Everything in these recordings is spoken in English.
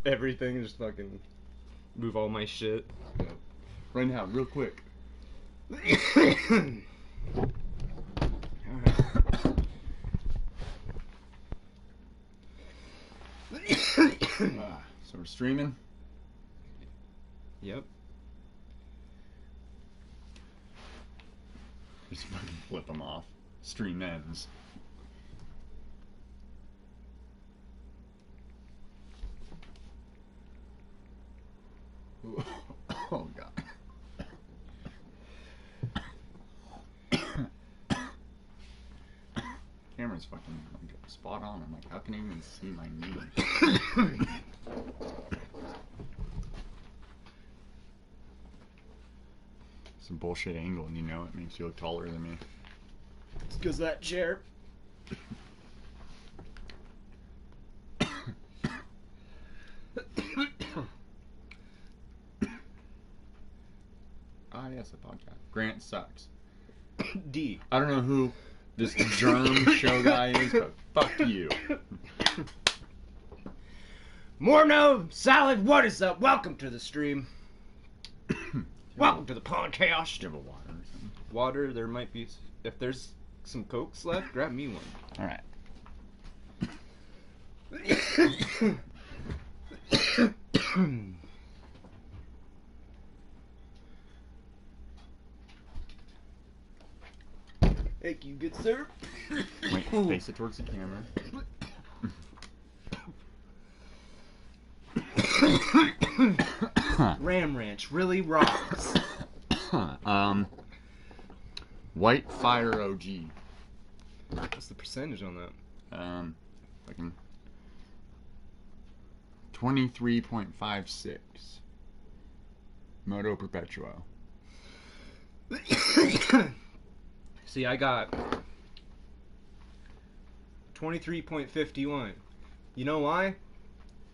everything, just fucking move all my shit. Right now, real quick. So we're streaming. Yep. Just fucking flip them off. Stream ends. Oh god. Camera's fucking like, spot on. I'm like, how can I even see my knee? Some bullshit angle, and you know it makes you look taller than me. It's because that chair. Ah, yes, a podcast. Grant sucks. D. I don't know who this germ show guy is, but fuck you. Morno, Salad, what is up? Welcome to the stream. Welcome to the podcast. Do you have a water or something? Water, there might be... If there's some Cokes left, grab me one. Alright. Thank you, good sir. Wait, face it towards the camera. Ram Ranch really rocks. White Fire OG. What's the percentage on that? Fucking 23.56. Moto Perpetuo. See, I got 23.51. You know why?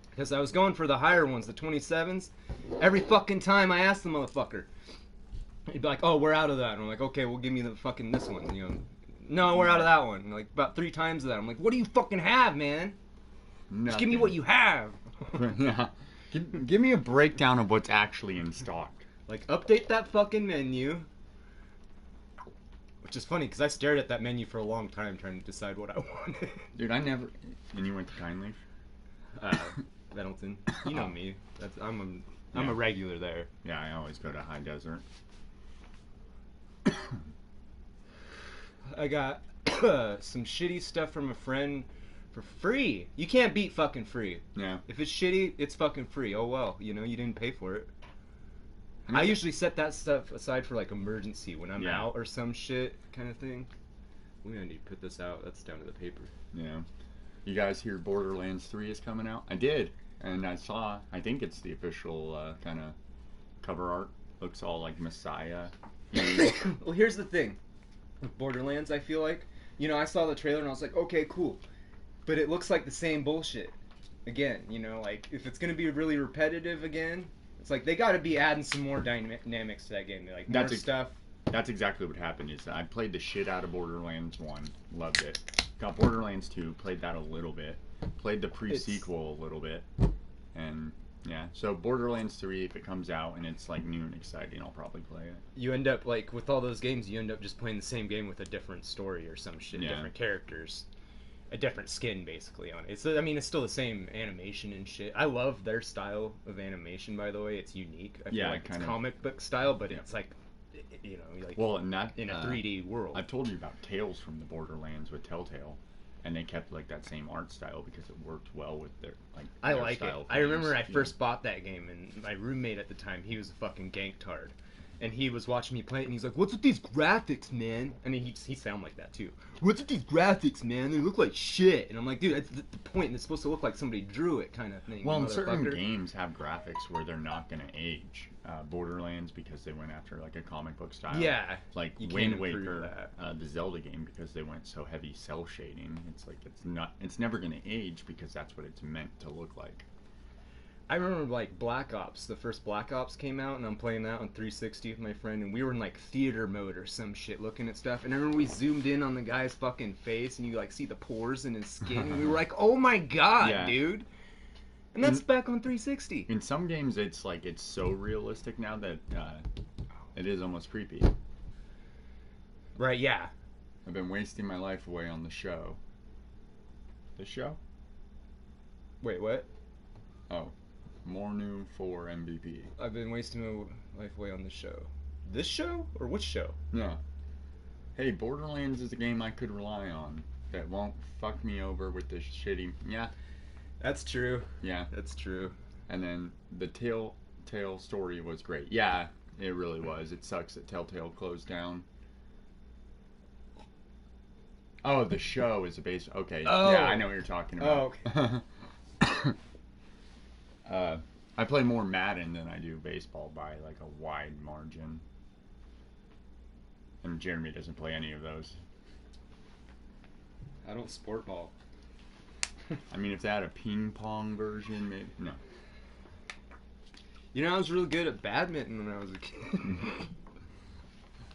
Because I was going for the higher ones, the 27s. Every fucking time I asked the motherfucker, he'd be like, "Oh, we're out of that." And I'm like, "Okay, well, give me the fucking this one." You know, no, we're out of that one. And like about 3 times of that. I'm like, "What do you fucking have, man? Just give me what you have." Yeah. Give me a breakdown of what's actually in stock. Like, update that fucking menu. Which is funny, because I stared at that menu for a long time trying to decide what I wanted. Dude, I never... And you went to Kindleaf? Middleton. You know me. I'm a regular there. Yeah, I always go to High Desert. I got some shitty stuff from a friend for free. You can't beat fucking free. Yeah. If it's shitty, it's fucking free. Oh well, you know, you didn't pay for it. I usually set that stuff aside for like emergency when I'm out or some shit kind of thing. We're gonna need to put this out. That's down to the paper. Yeah. You guys hear Borderlands 3 is coming out? I did. And I saw, I think it's the official kind of cover art. Looks all like Messiah. Well, here's the thing. With Borderlands, I feel like, you know, I saw the trailer and I was like, okay, cool. But it looks like the same bullshit. Again, you know, like, if it's gonna be really repetitive again, it's like they gotta be adding some more dynamics to that game. Like, more stuff. That's exactly what happened. Is I played the shit out of Borderlands 1. Loved it. Got Borderlands 2, played that a little bit. Played the pre-sequel a little bit. And, yeah. So, Borderlands 3, if it comes out and it's, like, new and exciting, I'll probably play it. You end up, like, with all those games, you end up just playing the same game with a different story or some shit. Different characters. A different skin, basically, on it. It's still the same animation and shit. I love their style of animation, by the way. It's unique. I feel like it's comic book style, but it's, like... You know, like, well, and that, in a 3D world. I've told you about Tales from the Borderlands with Telltale, and they kept like that same art style because it worked well with their like. I like it. I remember I first bought that game, and my roommate at the time, he was a fucking ganktard, and he was watching me play it, and he's like, "What's with these graphics, man?" And he sound like that too. "What's with these graphics, man? They look like shit." And I'm like, "Dude, that's the point. It's supposed to look like somebody drew it, kind of thing." Well, certain games have graphics where they're not going to age. Borderlands, because they went after like a comic book style. Yeah. Like Wind Waker, the Zelda game, because they went so heavy cell shading. It's like it's never going to age because that's what it's meant to look like. I remember like Black Ops, the first Black Ops came out, and I'm playing that on 360 with my friend, and we were in like theater mode or some shit looking at stuff, and I remember we zoomed in on the guy's fucking face, and you like see the pores in his skin, and we were like, "Oh my god, dude!" And that's back on 360. In some games, it's like it's so realistic now that it is almost creepy. Right, yeah. I've been wasting my life away on the show. The show? Wait, what? Oh, more new for MVP. I've been wasting my life away on this show. This show? Or which show? Yeah. Hey, Borderlands is a game I could rely on that won't fuck me over with this shitty. Yeah. That's true. Yeah. That's true. And then the Telltale story was great. Yeah, it really was. It sucks that Telltale closed down. Oh, the show is a base. Okay. Oh. Yeah, I know what you're talking about. Oh, okay. I play more Madden than I do baseball by like a wide margin. And Jeremy doesn't play any of those. I don't sport ball. I mean, if they had a ping pong version, maybe. No. You know, I was really good at badminton when I was a kid.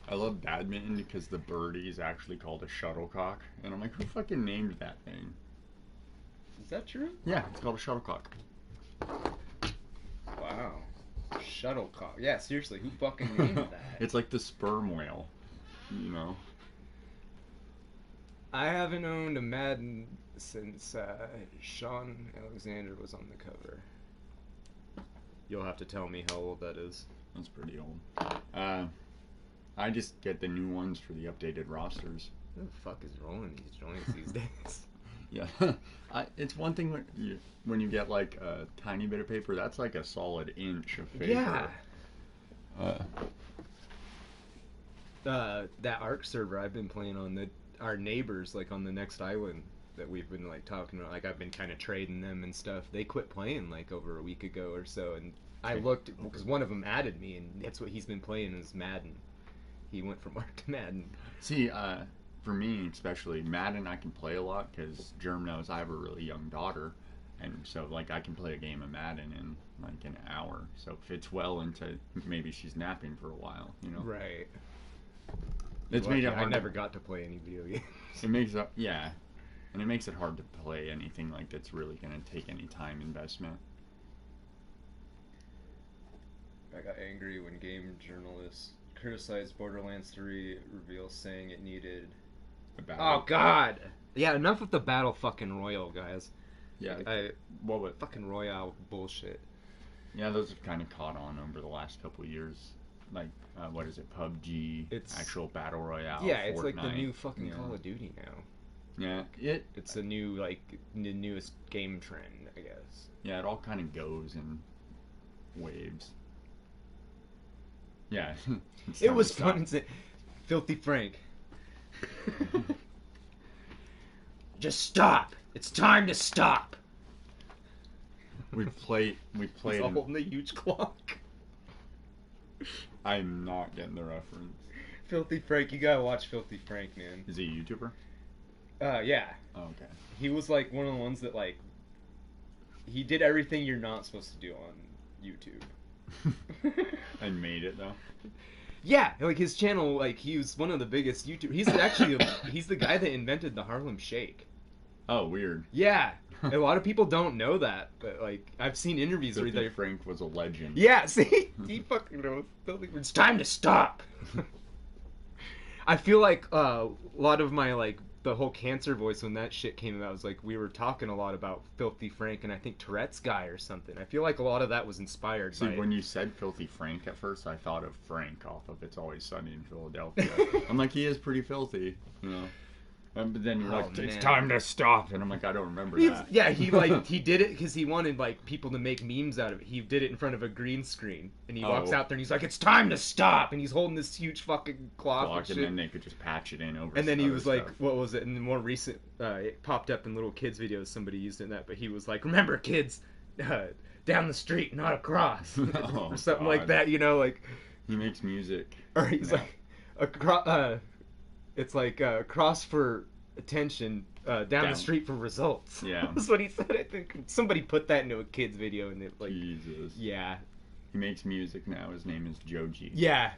I love badminton because the birdie is actually called a shuttlecock. And I'm like, who fucking named that thing? Is that true? Yeah, it's called a shuttlecock. Wow. Shuttlecock. Yeah, seriously, who fucking named that? It's like the sperm whale, you know? I haven't owned a Madden since Sean Alexander was on the cover. You'll have to tell me how old that is. That's pretty old. I just get the new ones for the updated rosters. Who the fuck is rolling these joints these days? Yeah. It's one thing when you get like a tiny bit of paper, that's like a solid inch of paper. Yeah. Uh, That Ark server I've been playing on, our neighbors, like on the next island that we've been like talking about, like I've been kind of trading them and stuff. They quit playing like over a week ago or so, and I looked because one of them added me, and that's what he's been playing is Madden. He went from Ark to Madden. See, for me especially, Madden I can play a lot because Germ knows I have a really young daughter, and so like I can play a game of Madden in like an hour. So it fits well into maybe she's napping for a while, you know. Right. It's made it hard. I never got to play any video games. It makes it, yeah, and it makes it hard to play anything like that's really gonna take any time investment. I got angry when game journalists criticized Borderlands 3 reveal saying it needed A battle. Oh God! Yeah, enough with the battle fucking royale, guys. Yeah. What was fucking royale bullshit? Yeah, those have kind of caught on over the last couple of years. Like, what is it? PUBG. It's actual battle royale. Yeah, it's Fortnite. like the new fucking Call of Duty now. Yeah, It's the new the newest game trend, I guess. Yeah, it all kind of goes in waves. Yeah. It was fun. Filthy Frank. Just stop! It's time to stop! We played. He's holding a huge clock. I'm not getting the reference. Filthy Frank, you gotta watch Filthy Frank, man. Is he a YouTuber? Yeah. Oh, okay. He was like one of the ones that like he did everything you're not supposed to do on YouTube. And made it though. Yeah, like his channel, like he was one of the biggest YouTubers. He's actually he's the guy that invented the Harlem Shake. Oh, weird. Yeah, a lot of people don't know that, but like I've seen interviews where Filthy Frank was a legend. Yeah, see, he fucking knows. It's time to stop. I feel like a lot of my like the whole cancer voice when that shit came out was like we were talking a lot about Filthy Frank and I think Tourette's guy or something. I feel like a lot of that was inspired by when you said Filthy Frank at first, I thought of Frank off of It's Always Sunny in Philadelphia. I'm like, he is pretty filthy, you know. But then you're like, it's time to stop, and I'm like, I don't remember that. Yeah, he did it because he wanted like people to make memes out of it. He did it in front of a green screen, and he walks out there and he's like, "It's time to stop!" And he's holding this huge fucking clock and then they could just patch it in over. And then he was like, "What was it?" In the more recent, it popped up in little kids videos. Somebody used it in that, but he was like, "Remember, kids, down the street, not across," or something like that. You know, like he makes music, or he's like, it's like cross for attention, down the street for results. Yeah, that's what he said. I think somebody put that into a kid's video, and it like Jesus. Yeah, he makes music now. His name is Joji. Yeah,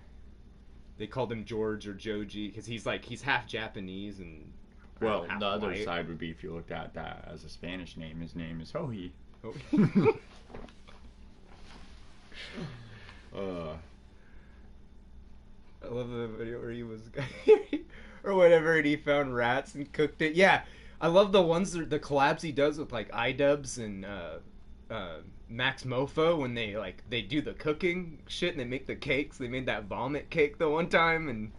they called him George or Joji because he's half Japanese and the other side would be if you looked at that as a Spanish name. His name is Hohi. Oh. I love the video where he was, or whatever, and he found rats and cooked it. Yeah, I love the ones the collabs he does with like iDubbbz and Max Mofo when they do the cooking shit and they make the cakes. They made that vomit cake the one time, and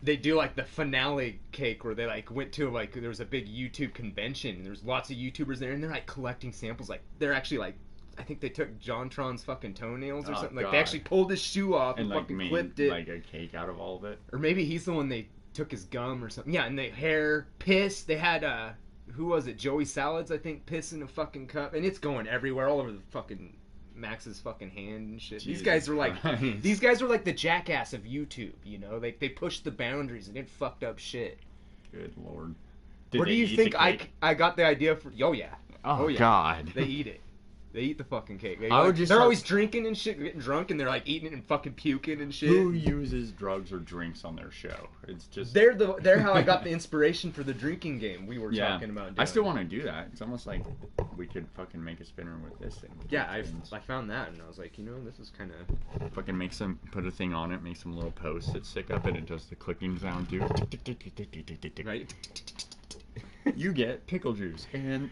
they do like the finale cake where they like went to like there was a big YouTube convention and there's lots of YouTubers there and they're like collecting samples. Like they're actually like, I think they took JonTron's fucking toenails or something. Like they actually pulled his shoe off and like fucking made, clipped it. like a cake out of all of it. Or maybe he's the one they took his gum or something. Yeah, and the hair, piss. They had who was it? Joey Salads, I think, piss in a fucking cup, and it's going everywhere, all over the fucking Max's fucking hand and shit. Jesus these guys were like the jackass of YouTube, you know? They pushed the boundaries and did fucked up shit. Good lord. Where do you think I got the idea for? Oh yeah. Oh yeah. God. They eat it. They eat the fucking cake. They're always drinking and shit, getting drunk, and they're like eating it and fucking puking and shit. Who uses drugs or drinks on their show? It's just they're how I got the inspiration for the drinking game we were talking about doing. I still want to do that. It's almost like we could fucking make a spinner with this thing. Yeah, I found that and I was like, you know, this is kind of fucking put a thing on it, make some little posts that stick up, and it does the clicking sound too. Right. You get pickle juice and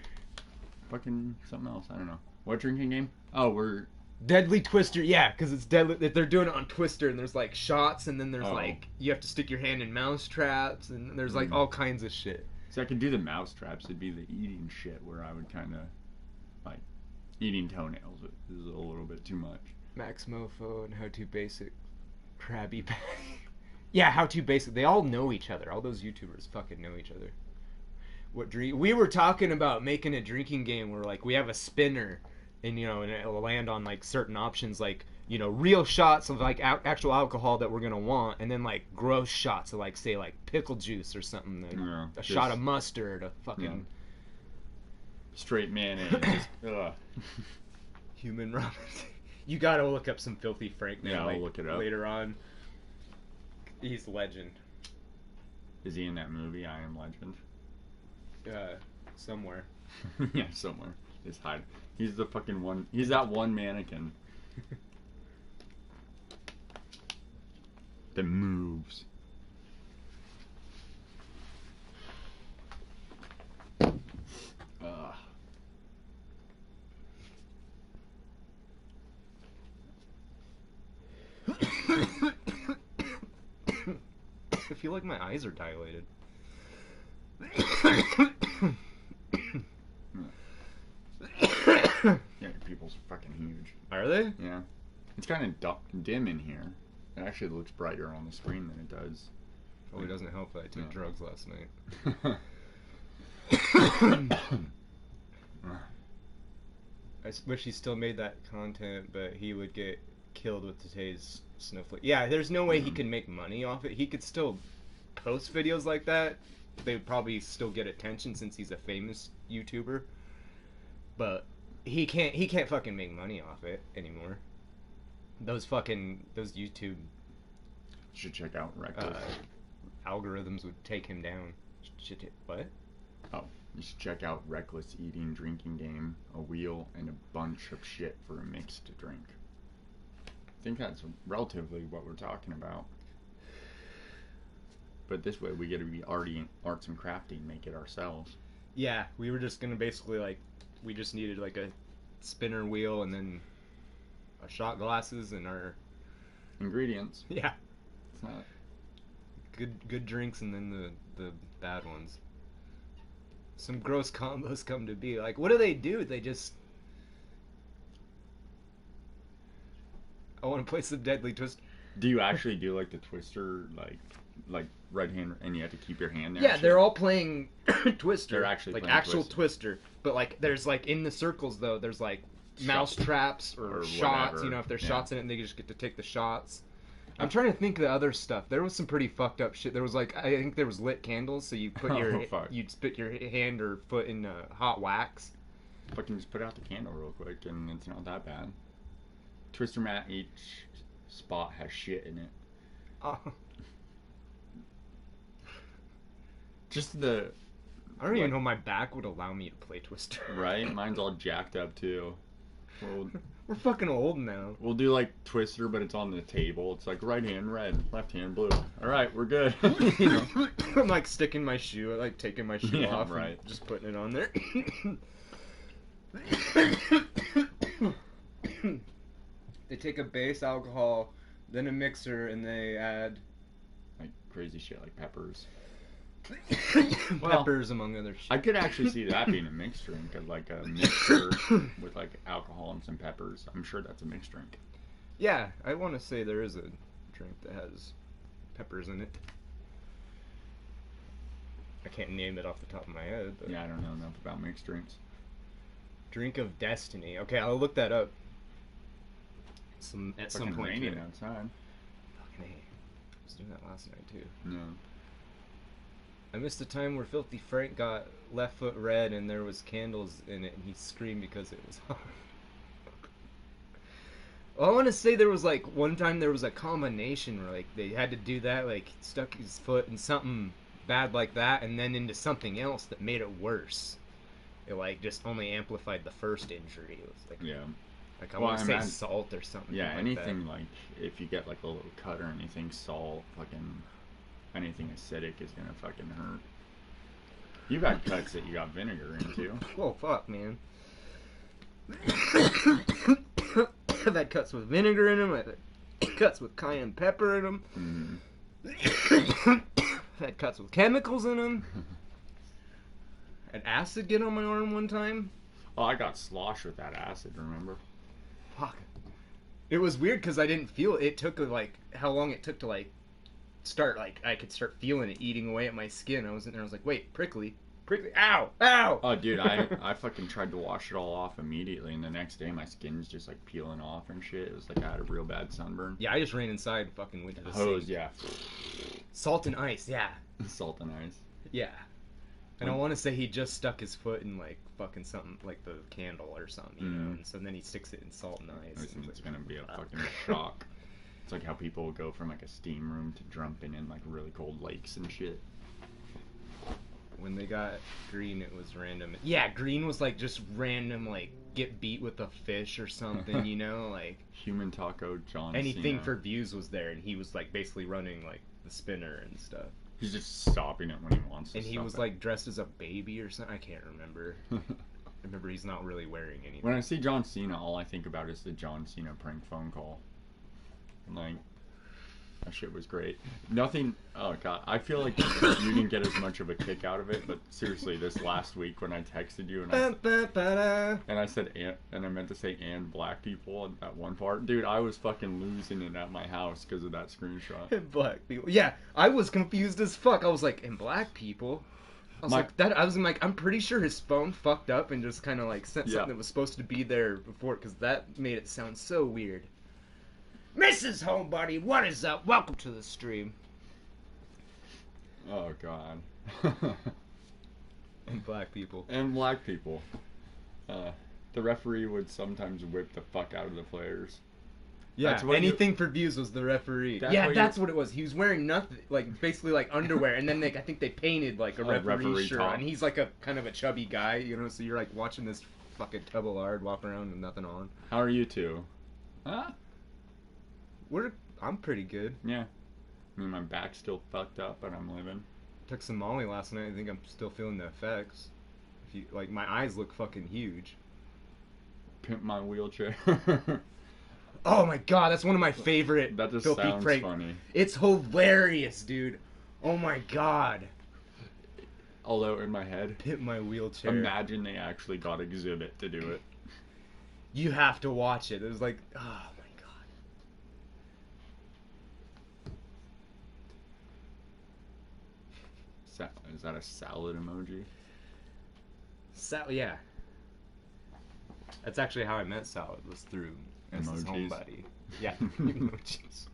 fucking something else. I don't know. What drinking game? Oh, we're Deadly Twister. Yeah, because it's deadly. They're doing it on Twister, and there's like shots, and then there's like you have to stick your hand in mouse traps, and there's like all kinds of shit. So I could do the mouse traps. It'd be the eating shit where I would kind of like eating toenails is a little bit too much. Max Mofo and How to Basic, Krabby Patty. Yeah, How to Basic. They all know each other. All those YouTubers fucking know each other. We were talking about making a drinking game where like we have a spinner. And you know, and it'll land on like certain options, like you know, real shots of like actual alcohol that we're gonna want, and then like gross shots of like say like pickle juice or something, like, a shot of mustard, a fucking straight mayonnaise. Human ramen. You gotta look up some Filthy Frank. Yeah, I'll look it up later on. He's legend. Is he in that movie I Am Legend? Somewhere. Yeah, somewhere. Just hide. He's the fucking one. He's that one mannequin that moves. I feel like my eyes are dilated. Yeah, people's fucking huge. Are they? Yeah. It's kind of dim in here. It actually looks brighter on the screen than it does. Oh, it doesn't help that I took drugs last night. I wish he still made that content, but he would get killed with today's snowflake. Yeah, there's no way he can make money off it. He could still post videos like that. They would probably still get attention since he's a famous YouTuber. But he can't fucking make money off it anymore. Those YouTube You should check out Reckless. Algorithms would take him down. What? Oh, you should check out Reckless Eating Drinking Game, a wheel, and a bunch of shit for a mix to drink. I think that's relatively what we're talking about. But this way we get to be arty, arts and crafty, make it ourselves. Yeah, we were just gonna basically like, we just needed like a spinner wheel and then our shot glasses and our ingredients. Yeah. It's not good drinks and then the bad ones. Some gross combos come to be. Like, what do? They just... I want to play some Deadly Twist. Do you actually do like the Twister, like right hand, and you have to keep your hand there? Yeah, they're all playing Twister. They're actually like playing actual Twister. But like, there's like in the circles though, there's like mouse traps or shots. Whatever. You know, if there's shots in it, and they just get to take the shots. I'm trying to think of the other stuff. There was some pretty fucked up shit. There was like, I think there was lit candles, so you put you'd spit your hand or foot in hot wax. Fucking just put out the candle real quick, and it's not that bad. Twister mat, each spot has shit in it. Oh. Just the I don't even know my back would allow me to play Twister. Right? Mine's all jacked up too. We're fucking old now. We'll do like Twister, but it's on the table. It's like right hand red, left hand blue. All right, we're good. You know? I'm like sticking my shoe, like taking my shoe off, right. and just putting it on there. They take a base alcohol, then a mixer, and they add like crazy shit, like peppers. Peppers, among other shit. I could actually see that being a mixed drink, like a mixer with like alcohol and some peppers. I'm sure that's a mixed drink. Yeah, I want to say there is a drink that has peppers in it. I can't name it off the top of my head. But... Yeah, I don't know enough about mixed drinks. Drink of Destiny. Okay, I'll look that up. At some point. Raining outside. Fucking A. I was doing that last night too. No. I missed the time where Filthy Frank got left foot red and there was candles in it and he screamed because it was hot. Well, I want to say there was like one time there was a combination where like they had to do that, like stuck his foot in something bad like that and then into something else that made it worse. It like just only amplified the first injury. It was like, yeah. Like I want to say salt or something. Yeah, like anything that. like if you get like a little cut or anything, salt, fucking anything acidic is gonna fucking hurt. You've had cuts that you got vinegar into. Oh fuck, man! I've had cuts with vinegar in them. I've had cuts with cayenne pepper in them. I've had cuts with chemicals in them. Had acid get on my arm one time. Oh, I got sloshed with that acid. Remember? Fuck. It was weird because I didn't feel it. It took like how long it took to like start, like I could start feeling it eating away at my skin. I was in there, I was like, wait, prickly, ow. Oh dude, I fucking tried to wash it all off immediately, and the next day my skin's just like peeling off and shit. It was like I had a real bad sunburn. Yeah, I just ran inside and fucking went to the hose sink. Yeah, salt and ice. Yeah, salt and ice. Yeah, and I want to say he just stuck his foot in like fucking something like the candle or something, you know, and so then he sticks it in salt and ice. Listen, it's like, gonna be a fucking shock. It's like how people will go from like a steam room to jumping in like really cold lakes and shit. When they got green, it was random. Yeah, green was like just random, like get beat with a fish or something, you know, like human taco John anything Cena. for views was there, and he was like basically running like the spinner and stuff. He's just stopping it when he wants to. And he was like dressed as a baby or something. I can't remember. I remember he's not really wearing anything. When I see John Cena, all I think about is the John Cena prank phone call. Like, that shit was great. Nothing. Oh god, I feel like you didn't get as much of a kick out of it, but seriously, this last week when I texted you and I said and I meant to say and black people at that one part, dude, I was fucking losing it at my house because of that screenshot. And black people. Yeah, I was confused as fuck. I was like, and black people. I was like, that. I was like, I'm pretty sure his phone fucked up and just kind of like sent something that was supposed to be there before, because that made it sound so weird. Mrs. Homebody, what is up? Welcome to the stream. Oh god. And black people. And black people. The referee would sometimes whip the fuck out of the players. Yeah, anything for views was the referee. That's what it was. He was wearing nothing, like basically like underwear, and then I think they painted like a referee shirt, and he's like a kind of a chubby guy, you know. So you're like watching this fucking tub of lard walk around with nothing on. How are you two? Huh? I'm pretty good. Yeah. I mean, my back's still fucked up, but I'm living. Took some Molly last night. I think I'm still feeling the effects. Like my eyes look fucking huge. Pimp my wheelchair. Oh my god, that's one of my favorite. That just filthy sounds prank. Funny. It's hilarious, dude. Oh my god. Although in my head, pimp my wheelchair. Imagine they actually got Exhibit to do it. You have to watch it. It was like, oh my god. Is that a salad emoji? Yeah. That's actually how I met Salad, was through Mrs. Homebody. Yeah, emojis.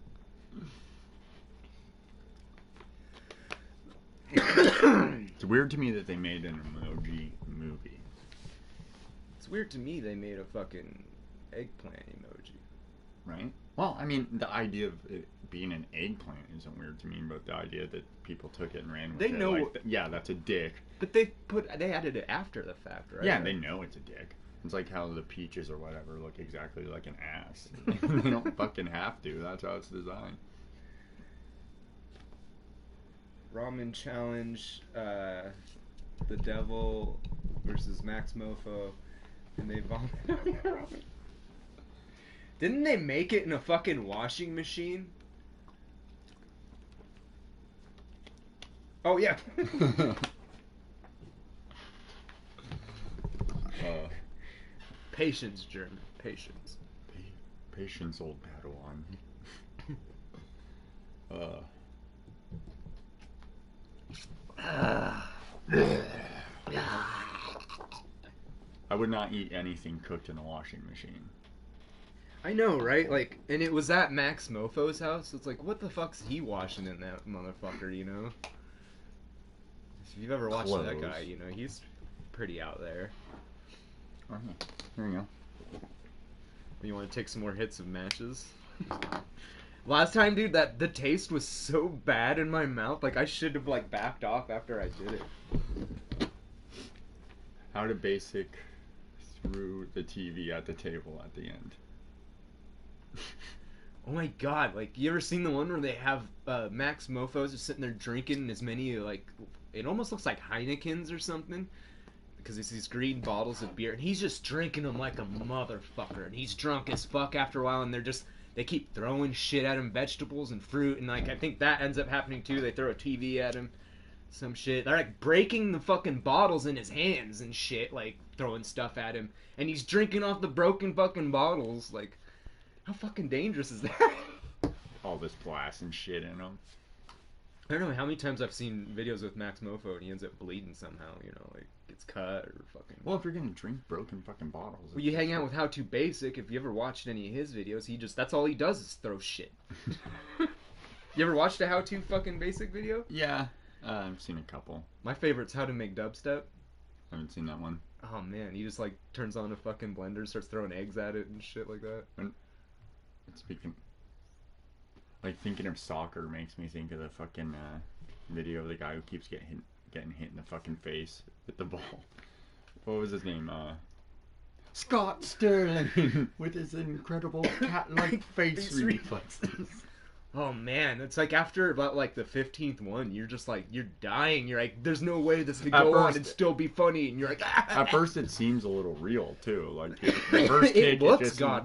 It's weird to me that they made an emoji movie. It's weird to me they made a fucking eggplant emoji. Right? Well, I mean, the idea of it being an eggplant isn't weird to me, but the idea that people took it and ran with They it. know. Like, yeah, that's a dick. But they added it after the fact, right? Yeah, they know it's a dick. It's like how the peaches or whatever look exactly like an ass. They don't fucking have to. That's how it's designed. Ramen challenge, the devil versus Max Mofo, and they vomit on the ramen. Didn't they make it in a fucking washing machine? Oh yeah. Patience, German. Patience. Patience, old Padawan. I would not eat anything cooked in a washing machine. I know, right? Like, and it was at Max Mofo's house. It's like, what the fuck's he washing in that motherfucker, you know? If you've ever watched that guy, you know, he's pretty out there. Oh, yeah. There you go. You want to take some more hits of matches? Last time, dude, the taste was so bad in my mouth. Like, I should have, like, backed off after I did it. How to basic through the TV at the table at the end. Oh my god, like, you ever seen the one where they have Max Mofos just sitting there drinking as many, like, it almost looks like Heinekens or something? Because it's these green bottles of beer, and he's just drinking them like a motherfucker, and he's drunk as fuck after a while, and they keep throwing shit at him, vegetables and fruit, and, like, I think that ends up happening too. They throw a TV at him, some shit. They're, like, breaking the fucking bottles in his hands and shit, like, throwing stuff at him, and he's drinking off the broken fucking bottles, like, how fucking dangerous is that? All this glass and shit in them. I don't know how many times I've seen videos with Max Mofo and he ends up bleeding somehow, you know, like, gets cut or fucking... Well, if you're gonna drink broken fucking bottles... Well, you hang out with How To Basic, if you ever watched any of his videos, that's all he does is throw shit. You ever watched a How To fucking Basic video? Yeah, I've seen a couple. My favorite's How to Make Dubstep. I haven't seen that one. Oh man, he just, like, turns on a fucking blender, starts throwing eggs at it and shit like that. Speaking... Like, thinking of soccer makes me think of the fucking video of the guy who keeps getting hit in the fucking face with the ball. What was his name? Scott Sterling! With his incredible cat-like face reflexes. Oh man, it's like after about like the 15th one, you're just like, you're dying. You're like, there's no way this could go on and still be funny. And you're like, ah. At first it seems a little real too. Like the first kick, it looks real.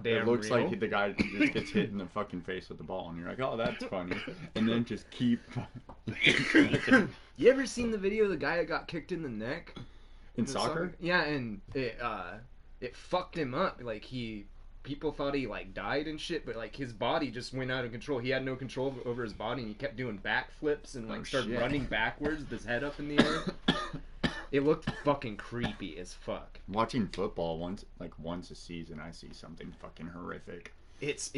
Like the guy just gets hit in the fucking face with the ball, and you're like, oh, that's funny. And then just keep. You ever seen the video of the guy that got kicked in the neck? In soccer? Yeah, and it fucked him up. Like people thought he like died and shit, but like his body just went out of control. He had no control over his body, and he kept doing backflips and like started running backwards with his head up in the air. It looked fucking creepy as fuck. Watching football once a season, I see something fucking horrific. It's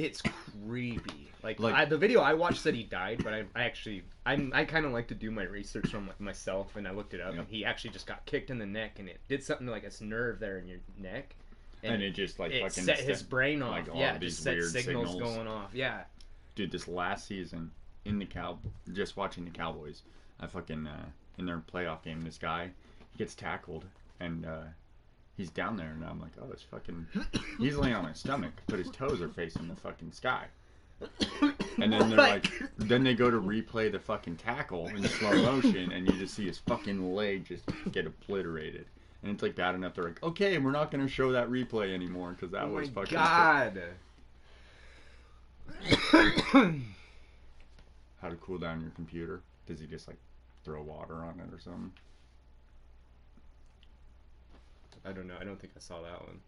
creepy. Like the video I watched said he died, but I kind of like to do my research on myself, and I looked it up, and he actually just got kicked in the neck, and it did something to like a nerve there in your neck. And it just like fucking set his brain off. Like, yeah, just set signals going off. Yeah. Dude, this last season in just watching the Cowboys, I fucking in their playoff game, this guy he gets tackled and he's down there, and I'm like, oh, this fucking he's laying on his stomach, but his toes are facing the fucking sky. And then they're like, then they go to replay the fucking tackle in slow motion, and you just see his fucking leg just get obliterated. And it's like bad enough they're like, okay, we're not going to show that replay anymore because that was fucking... God! How to cool down your computer? Does he just like throw water on it or something? I don't know. I don't think I saw that one.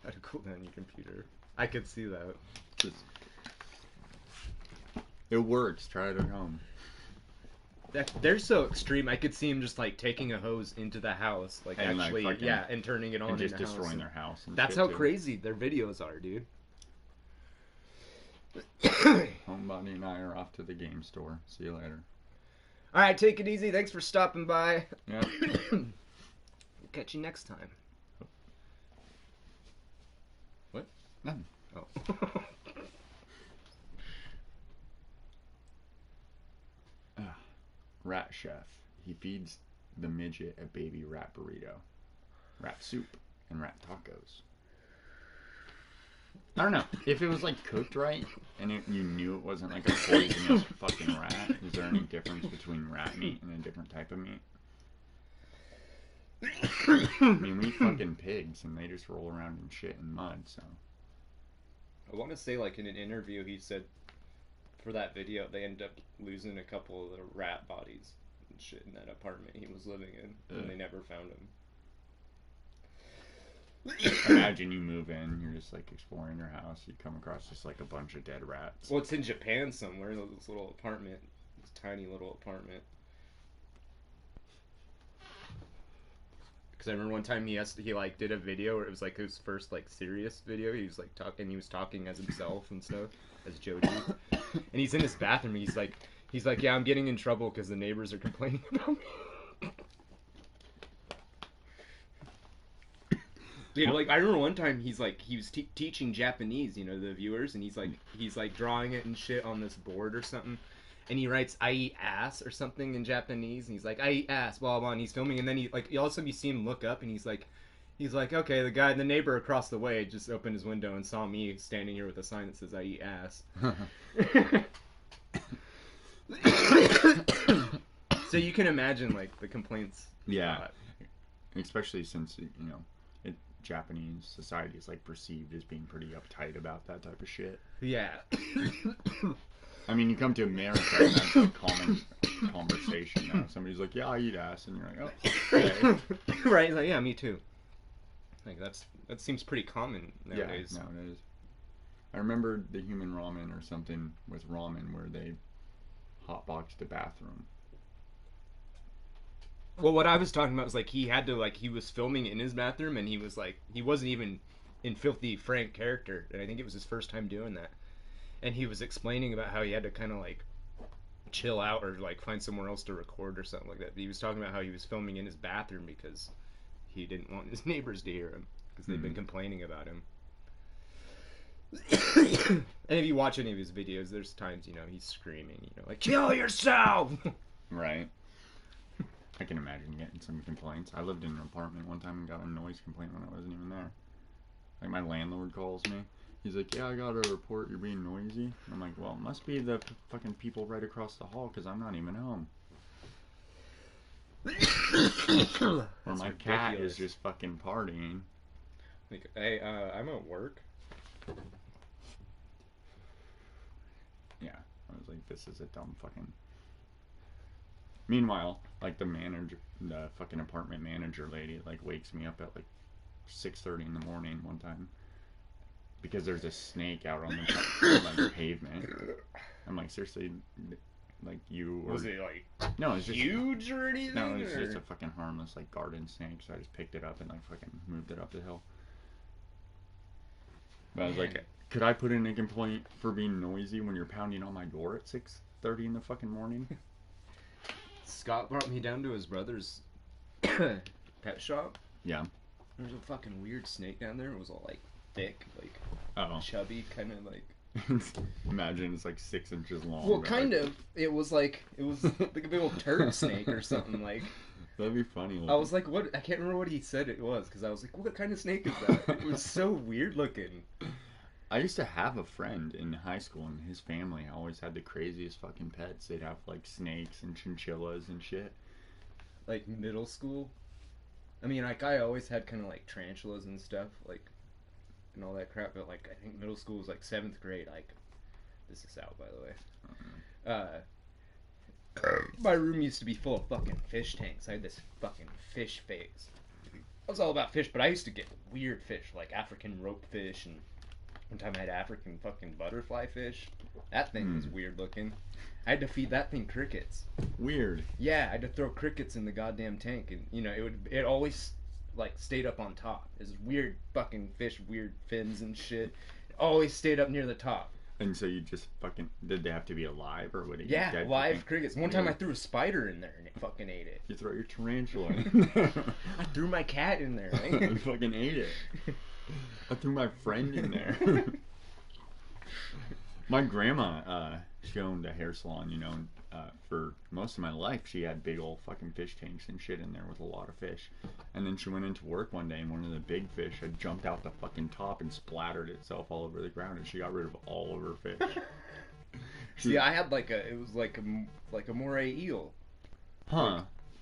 How to cool down your computer. I could see that. It works. Try it at home. They're so extreme. I could see him just like taking a hose into the house, like and actually, like and turning it on, and just in the destroying house. Their house. That's how crazy their videos are, dude. Homebody and I are off to the game store. See you later. All right, take it easy. Thanks for stopping by. Yeah. We'll catch you next time. What? Nothing. Oh. rat chef. He feeds the midget a baby rat burrito, rat soup, and rat tacos. I don't know. If it was like cooked right and you knew it wasn't like a poisonous fucking rat, is there any difference between rat meat and a different type of meat? I mean, we eat fucking pigs and they just roll around in shit and mud, so. I want to say, like, in an interview, he said for that video, they ended up losing a couple of the rat bodies and shit in that apartment he was living in, and they never found him. Imagine you move in, you're just like exploring your house, you come across just like a bunch of dead rats. Well, it's in Japan somewhere, this little apartment, this tiny little apartment. Because I remember one time he like did a video where it was like his first like serious video. He was like he was talking as himself and stuff, as Joji. And he's in his bathroom. And he's like, yeah, I'm getting in trouble because the neighbors are complaining about me. You know, like I remember one time he was teaching Japanese, you know, the viewers, and he's like drawing it and shit on this board or something, and he writes "I eat ass" or something in Japanese, and he's like, "I eat ass," blah blah, and he's filming, and then all of a sudden you see him look up, and he's like, okay, the neighbor across the way just opened his window and saw me standing here with a sign that says "I eat ass." So you can imagine like the complaints. Yeah, especially since Japanese society is like perceived as being pretty uptight about that type of shit. Yeah. I mean, you come to America and that's a common conversation now. Somebody's like, "Yeah, I eat ass," and you're like, "Oh, okay." Right? Like, yeah, me too. Like that seems pretty common nowadays. Yeah, no, it is. I remember the human ramen or something with ramen where they hotboxed the bathroom. Well, what I was talking about was like he was filming in his bathroom and he wasn't even in Filthy Frank character, and I think it was his first time doing that. And he was explaining about how he had to kind of like chill out or like find somewhere else to record or something like that. But he was talking about how he was filming in his bathroom because he didn't want his neighbors to hear him because they've been complaining about him. And if you watch any of his videos, there's times, he's screaming, like, "Kill yourself!" Right. I can imagine getting some complaints. I lived in an apartment one time and got a noise complaint when I wasn't even there. Like, my landlord calls me. He's like, "Yeah, I got a report you're being noisy." I'm like, "Well, it must be the fucking people right across the hall because I'm not even home." Or my cat is just fucking partying. Like, "Hey, I'm at work." Yeah, I was like, this is a dumb fucking... Meanwhile, like, the fucking apartment manager lady, like, wakes me up at, like, 6:30 in the morning one time. Because there's a snake out on the pavement. I'm like, seriously, like, you or... Was it, like, no, it's just huge or anything? No, it's just a fucking harmless, like, garden snake, so I just picked it up and, like, fucking moved it up the hill. But I was like, could I put in a complaint for being noisy when you're pounding on my door at 6:30 in the fucking morning? Scott brought me down to his brother's pet shop. Yeah. There's a fucking weird snake down there. It was all, like, thick, like, chubby, kind of, like... Imagine it's, like, 6 inches long. Well, kind of. It was like a big old turd snake or something, like... That'd be funny. I was like, what? I can't remember what he said it was, because I was like, what kind of snake is that? It was so weird looking. I used to have a friend in high school, and his family always had the craziest fucking pets. They'd have, like, snakes and chinchillas and shit. Like, middle school? I mean, like, I always had kind of, like, tarantulas and stuff, like, and all that crap, but, like, I think middle school was, like, 7th grade, like, this is out, by the way. My room used to be full of fucking fish tanks. I had this fucking fish phase. I was all about fish, but I used to get weird fish, like African rope fish, and one time I had African fucking butterfly fish. That thing was weird looking. I had to feed that thing crickets. Weird. Yeah, I had to throw crickets in the goddamn tank, and it always like stayed up on top. It was weird fucking fish, weird fins and shit. It always stayed up near the top. And so you just fucking... Did they have to be alive, or would it... Yeah, live crickets. One time I threw a spider in there, and it fucking ate it. You throw your tarantula in. I threw my cat in there. You fucking ate it. I threw my friend in there. My grandma, she owned a hair salon, for most of my life, she had big old fucking fish tanks and shit in there with a lot of fish. And then she went into work one day, and one of the big fish had jumped out the fucking top and splattered itself all over the ground, and she got rid of all of her fish. See, I had it was like a moray eel. Huh.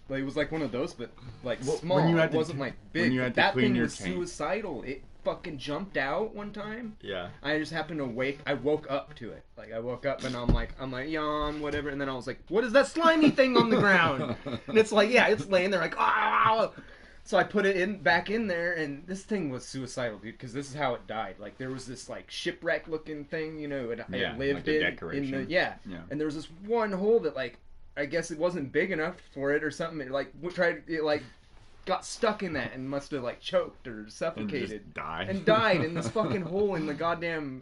Like it was like one of those, but Well, small. when you It had to wasn't t- like when big. you But had to that clean thing your was tank. suicidal. It fucking jumped out one time. Yeah. I just happened to I woke up to it. Like I woke up and I'm like yawn, whatever, and then I was like, what is that slimy thing on the ground? And it's like, yeah, it's laying there like, ah. So I put it back in there, and this thing was suicidal, dude, because this is how it died. Like there was this like shipwreck looking thing, you know, it Yeah, lived like a in decoration. the yeah, and there was this one hole that like I guess it wasn't big enough for it or something. It got stuck in that and must have like choked or suffocated And just died. and died in this fucking hole in the goddamn.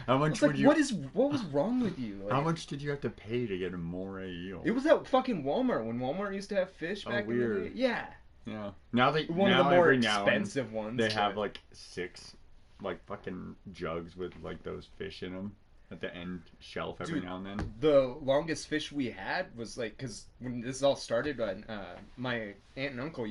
How much Like, would you? what was wrong with you? Like, How much did you have to pay to get a moray eel? It was at fucking Walmart when Walmart used to have fish back in the weird. day. Yeah, Yeah. Now they one now of the more every now and expensive ones. they have but- like 6 like fucking jugs with like those fish in them at the end shelf every Dude, now and then. The longest fish we had was like, because when this all started, my aunt and uncle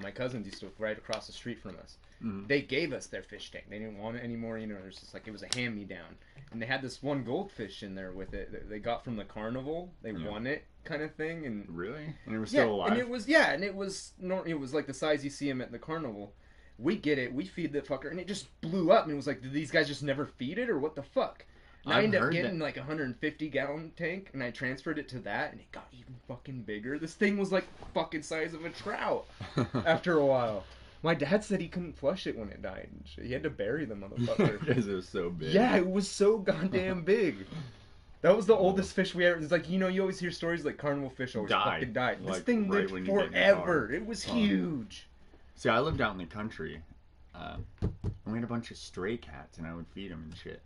my cousins used to live right across the street from us. Mhm. They gave us their fish tank. They didn't want it anymore. You know, it was just like it was a hand-me-down, and they had this one goldfish in there with it that they got from the carnival. They won it, kind of thing, and Really? And it was still alive? and it was it was like the size you see them at the carnival. We get it, we feed the fucker, and it just blew up, and it was like, did these guys just never feed it, or what the fuck? And I I've ended up heard getting that- like a 150-gallon tank, and I transferred it to that, and it got even fucking bigger. This thing was like fucking size of a trout after a while. My dad said he couldn't flush it when it died and shit. He had to bury the motherfucker. Because it was so big. Yeah, it was so goddamn big. That was the oldest fish we ever. It's like, you always hear stories like carnival fish always fucking died. This Like, thing right lived when you get in the car. forever. It was huge. See, I lived out in the country, and we had a bunch of stray cats, and I would feed them and shit.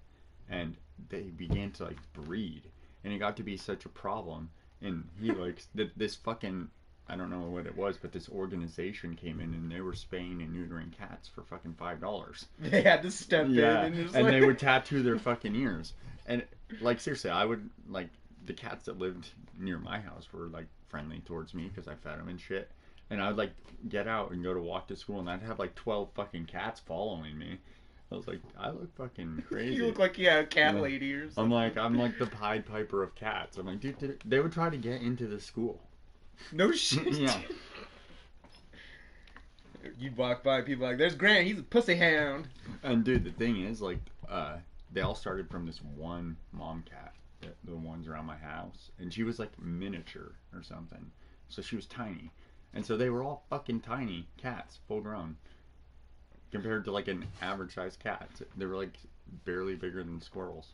And they began to like breed, and it got to be such a problem. And he like this fucking, I don't know what it was, but this organization came in and they were spaying and neutering cats for fucking $5. They had to step in and just and like... they would tattoo their fucking ears. And like seriously, I would like the cats that lived near my house were like friendly towards me because I fed them and shit. And I would like get out and go to walk to school, and I'd have like 12 fucking cats following me. I was like, I look fucking crazy. You look like a cat lady or something. I'm like the Pied Piper of cats. I'm like, dude, they would try to get into the school. No shit. Yeah. You'd walk by, people like, there's Grant, he's a pussy hound. And dude, the thing is, like, they all started from this one mom cat, the ones around my house, and she was like miniature or something, so she was tiny, and so they were all fucking tiny cats, full grown, compared to like an average sized cat. They were like barely bigger than squirrels.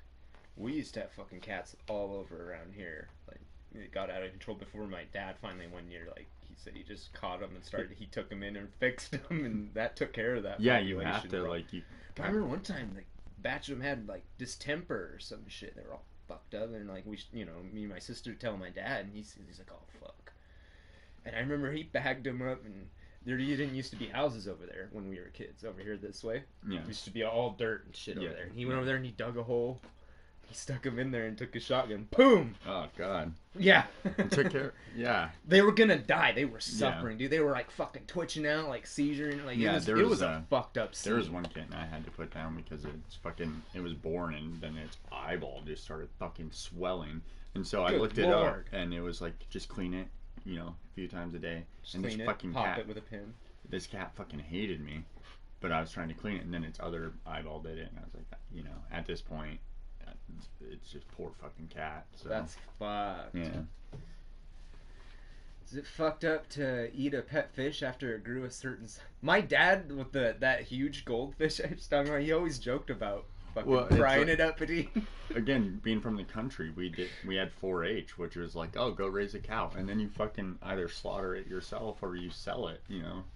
We used to have fucking cats all over around here. Like, it got out of control before my dad finally one year, like, he said he just caught them and he took them in and fixed them, and that took care of that. Yeah, you have population, to, bro. like, you... I remember one time, like, a batch of them had, like, distemper or some shit. They were all fucked up, and, like, me and my sister tell my dad, and he's like, oh, fuck. And I remember he bagged them up, and there didn't used to be houses over there when we were kids, over here this way. Yeah. It used to be all dirt and shit over there. And he went over there and he dug a hole. He stuck him in there and took his shotgun. Boom! Oh, God. Yeah. Took care... Yeah. They were gonna die. They were suffering, dude. They were, like, fucking twitching out, like, seizuring. Like, Yeah, it was a fucked up scene. There was one kitten I had to put down because it was born and then its eyeball just started fucking swelling. And so I looked it up and it was like, just clean it, a few times a day. Just and clean this it, fucking pop cat, it with a pin. This cat fucking hated me, but I was trying to clean it and then its other eyeball did it. And I was like, at this point, it's just poor fucking cat. So. That's fucked. Yeah. Is it fucked up to eat a pet fish after it grew a certain size? My dad, with that huge goldfish I was talking about, he always joked about fucking frying it up and eating. Again, being from the country, we had 4-H, which was like, oh, go raise a cow, and then you fucking either slaughter it yourself or you sell it.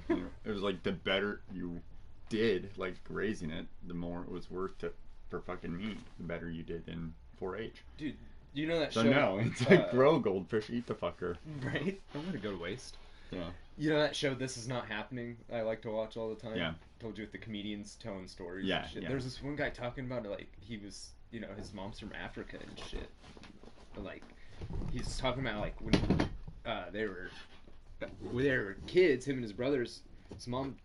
It was like the better you did, like raising it, the more it was worth for fucking meat. The better you did in 4-H. Dude, you know that so show? No, it's like grow goldfish, eat the fucker. Right? I'm gonna go to waste. Yeah. You know that show, This Is Not Happening? I like to watch all the time. Yeah. Told you with the comedians telling stories. Yeah, And shit. yeah. There's this one guy talking about it, like he was, his mom's from Africa and shit. Like he's talking about like when they were kids, him and his brothers. His mom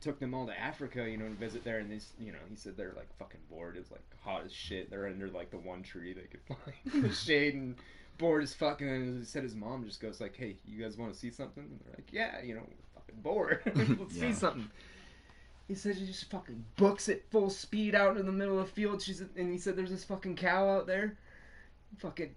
took them all to Africa, to visit there, and he said they're like fucking bored. It was like hot as shit. They're under like the one tree they could find in the shade and bored as fuck. And then he said his mom just goes like, "Hey, you guys want to see something?" And they're like, "Yeah, we're fucking bored. Let's see something." He said she just fucking books it full speed out in the middle of the field. And he said there's this fucking cow out there.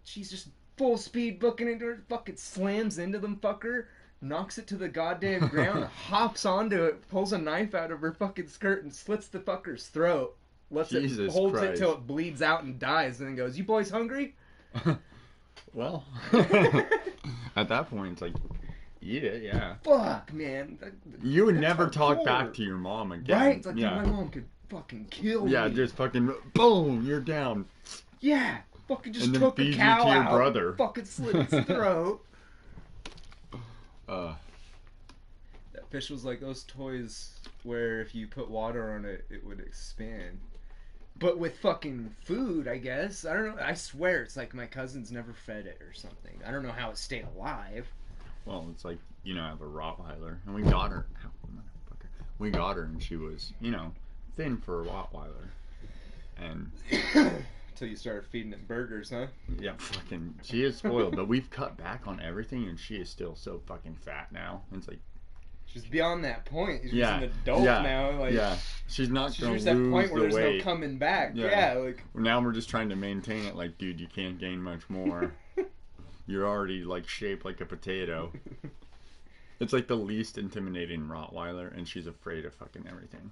She's just full speed booking into her. Fucking slams into them fucker. Knocks it to the goddamn ground, hops onto it, pulls a knife out of her fucking skirt and slits the fucker's throat. Holds it till it bleeds out and dies, and then goes, "You boys hungry?" Well, at that point, it's like, eat it, yeah. Fuck, man. You would never talk back to your mom again. Right? It's like, my mom could fucking kill me. Yeah, just fucking, boom, you're down. Yeah, fucking just and took then the feed cow you to your out, brother. Fucking slit its throat. That fish was like those toys where if you put water on it, it would expand. But with fucking food, I guess. I don't know. I swear it's like my cousin's never fed it or something. I don't know how it stayed alive. Well, it's like, I have a Rottweiler, and we got her. Ow, motherfucker. We got her, and she was, thin for a Rottweiler. And... Until you started feeding it burgers, huh? Yeah, fucking, she is spoiled, but we've cut back on everything, and she is still so fucking fat now. And it's like... She's beyond that point. She's an adult now. Like, she's not going to lose that point where there's weight. no coming back. Yeah, now we're just trying to maintain it. Like, dude, you can't gain much more. You're already, like, shaped like a potato. It's like the least intimidating Rottweiler, and she's afraid of fucking everything.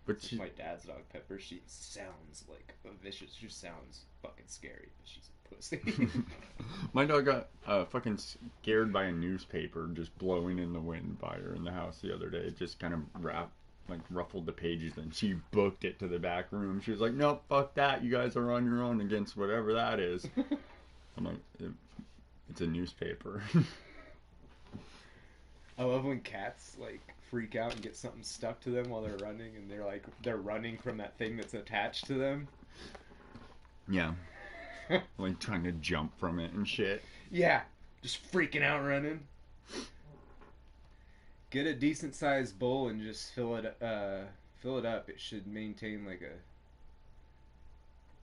But my dad's dog, Pepper, she sounds like a vicious. She sounds fucking scary, but she's a pussy. My dog got fucking scared by a newspaper just blowing in the wind by her in the house the other day. It just kind of ruffled the pages, and she booked it to the back room. She was like, "Nope, fuck that. You guys are on your own against whatever that is." I'm like, it's a newspaper. I love when cats freak out and get something stuck to them while they're running, and they're running from that thing that's attached to them. Yeah. Like trying to jump from it and shit. Yeah. Just freaking out running. Get a decent sized bowl and just fill it up. It should maintain like a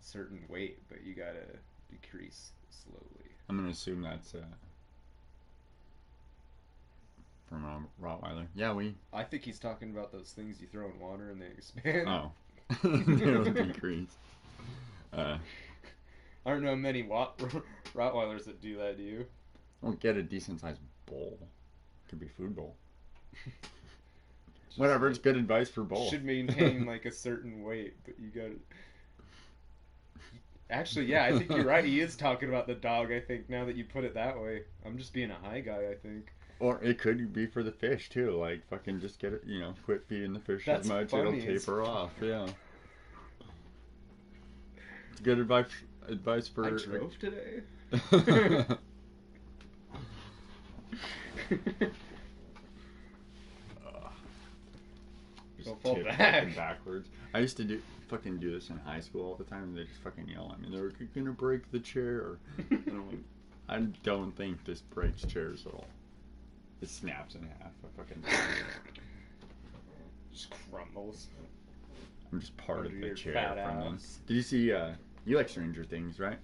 certain weight, but you gotta decrease slowly. I'm gonna assume that's from a Rottweiler. Yeah, I think he's talking about those things you throw in water and they expand. Oh. It'll decrease. I don't know many Rottweilers that do that, do you? Well, get a decent sized bowl. Could be food bowl. Whatever, it's good advice for bowl. Should maintain like a certain weight, but you gotta... Actually, yeah, I think you're right. He is talking about the dog, I think, now that you put it that way. I'm just being a high guy, I think. Or it could be for the fish, too. Like, fucking just get it, quit feeding the fish as much. It'll taper off, yeah. It's good advice for... I drove today. Don't fall back. Backwards. I used to do this in high school all the time, and they just fucking yell at me. They're gonna break the chair. And I'm like, I don't think this breaks chairs at all. It snaps in half. I fucking just crumbles. I'm just part of the chair from them. Did you see? You like Stranger Things, right?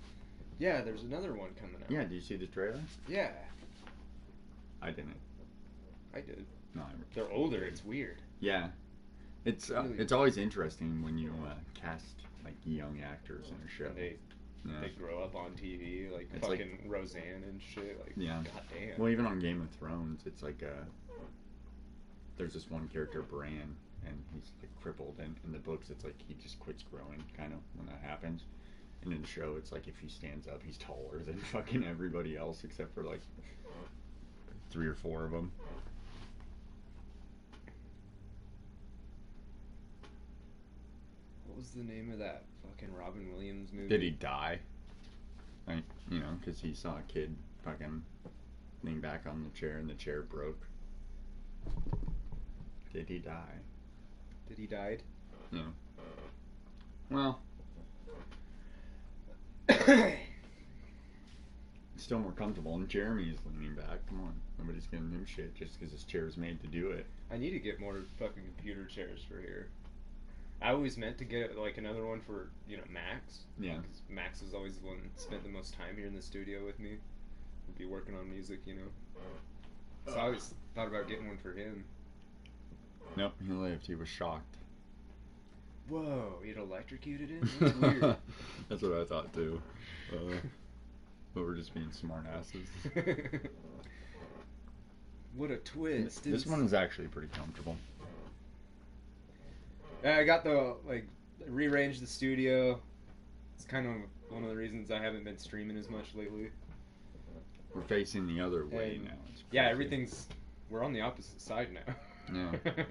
Yeah, there's another one coming out. Yeah, did you see the trailer? Yeah. I didn't. I did. No, they're older. It's weird. Yeah. It's always interesting when you cast like young actors in a show. They grow up on TV, like it's fucking like, Roseanne and shit. Like, yeah. Goddamn. Well, even on Game of Thrones, it's like there's this one character, Bran, and he's like crippled, and in the books, it's like he just quits growing, kind of when that happens. And in the show, it's like if he stands up, he's taller than fucking everybody else except for like 3 or 4 of them. What was the name of that fucking Robin Williams movie? Did he die? Like, because he saw a kid fucking lean back on the chair and the chair broke. Did he die? Did he died? Yeah. Well, Still more comfortable, and Jeremy's leaning back. Come on, nobody's giving him shit just because his chair's made to do it. I need to get more fucking computer chairs for here. I always meant to get like another one for Max. Yeah. 'Cause Max was always the one that spent the most time here in the studio with me. Would be working on music, So I always thought about getting one for him. Nope, he lived. He was shocked. Whoa, he'd electrocuted it? That's weird. That's what I thought too. But we're just being smart asses. What a twist. This one is actually pretty comfortable. I got rearranged the studio. It's kind of one of the reasons I haven't been streaming as much lately. We're facing the other way And, now. yeah, we're on the opposite side now. Yeah.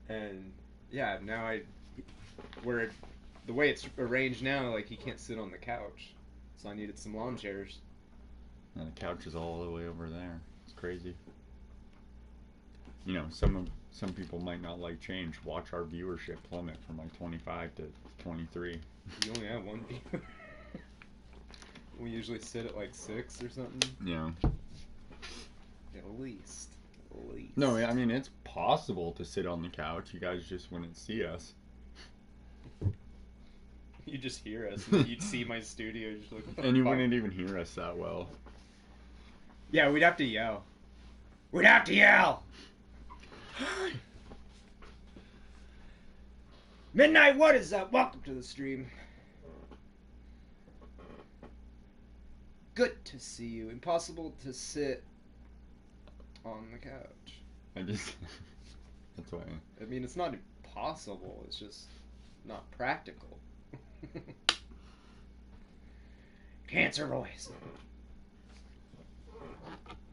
And yeah, now the way it's arranged now, like he can't sit on the couch. So I needed some lawn chairs. And the couch is all the way over there. It's crazy. Some people might not like change. Watch our viewership plummet from like 25 to 23. You only have one viewer. We usually sit at like 6 or something. Yeah. At least. No, I mean it's possible to sit on the couch. You guys just wouldn't see us. You just hear us, and you'd see my studio. Just like, and you wouldn't even hear us that well. Yeah, we'd have to yell. We'd have to yell! Midnight, what is up? Welcome to the stream. Good to see you. Impossible to sit on the couch. That's why. I mean, it's not impossible. It's just not practical. Cancer voice.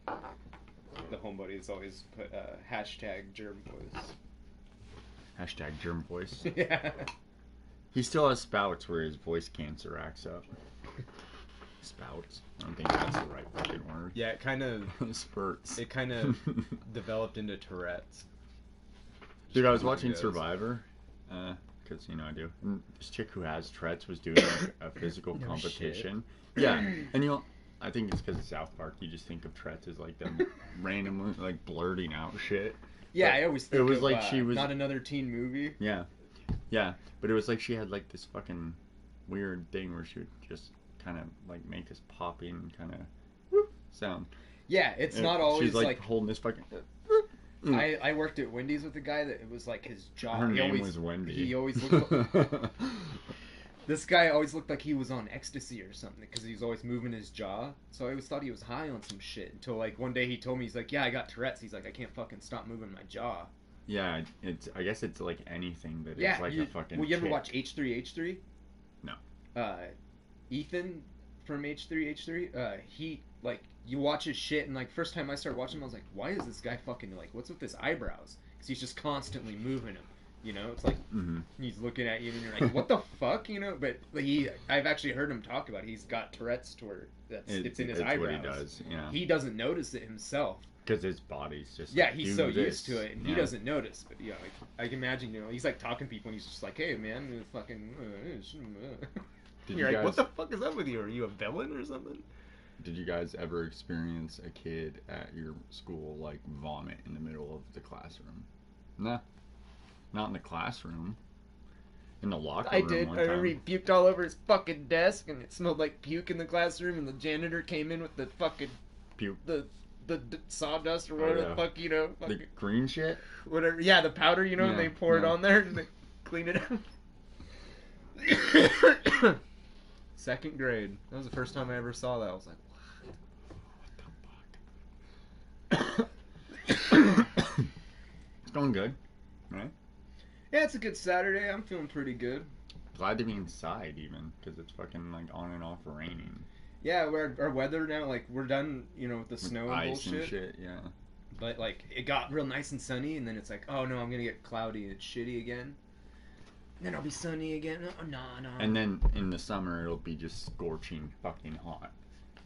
The homebuddies always put hashtag germ voice. Hashtag germ voice. Yeah. He still has spouts where his voice cancer acts up. Spouts. I don't think that's the right fucking word. Yeah, it kind of spurts. It kind of developed into Tourette's. Dude, I was watching Survivor, because I do. And this chick who has Tourette's was doing like a physical competition. Shit. Yeah, and I think it's because of South Park. You just think of Tourette's as like them randomly like blurting out shit. Yeah, but I always think it was of, like she was not another teen movie. Yeah, yeah, but it was like she had like this fucking weird thing where she would just kind of like make this popping kind of sound. Yeah, it's not always she's like holding this fucking. I worked at Wendy's with a guy that it was like his jaw. Her name was Wendy. He always looked like, this guy always looked like he was on ecstasy or something because he was always moving his jaw. So I always thought he was high on some shit until like one day he told me, he's like, yeah, I got Tourette's. He's like, I can't fucking stop moving my jaw. Yeah, I guess it's like anything that is like a fucking. Will you ever watch H3H3? No. Ethan from H3H3, he like you watch his shit and like first time I started watching him I was like, why is this guy fucking like what's with his eyebrows? Because he's just constantly moving them. It's like he's looking at you and you're like, what the fuck, But I've actually heard him talk about it. He's got Tourette's to where it's in his eyebrows. What he does, yeah. He doesn't notice it himself. Because his body's just he's so used to it and he doesn't notice. But yeah, like, I can imagine, he's like talking to people and he's just like, hey man, fucking. You're like, what the fuck is up with you? Are you a villain or something? Did you guys ever experience a kid at your school like vomit in the middle of the classroom? Nah. Not in the classroom. In the locker room. I did. I remember he puked all over his fucking desk and it smelled like puke in the classroom and the janitor came in with the fucking puke. The sawdust or whatever the fuck, the green shit? Whatever. Yeah, the powder, and they pour it on there and they clean it up. Second grade. That was the first time I ever saw that. I was like, what the fuck? It's going good, right? Yeah, it's a good Saturday. I'm feeling pretty good. Glad to be inside even, because it's fucking like on and off raining. Yeah, our weather now, like we're done, with the snow and ice bullshit. And shit, yeah. But like it got real nice and sunny, and then it's like, oh no, I'm gonna get cloudy and it's shitty again. And then it'll be sunny again. Oh, no. And then in the summer it'll be just scorching fucking hot,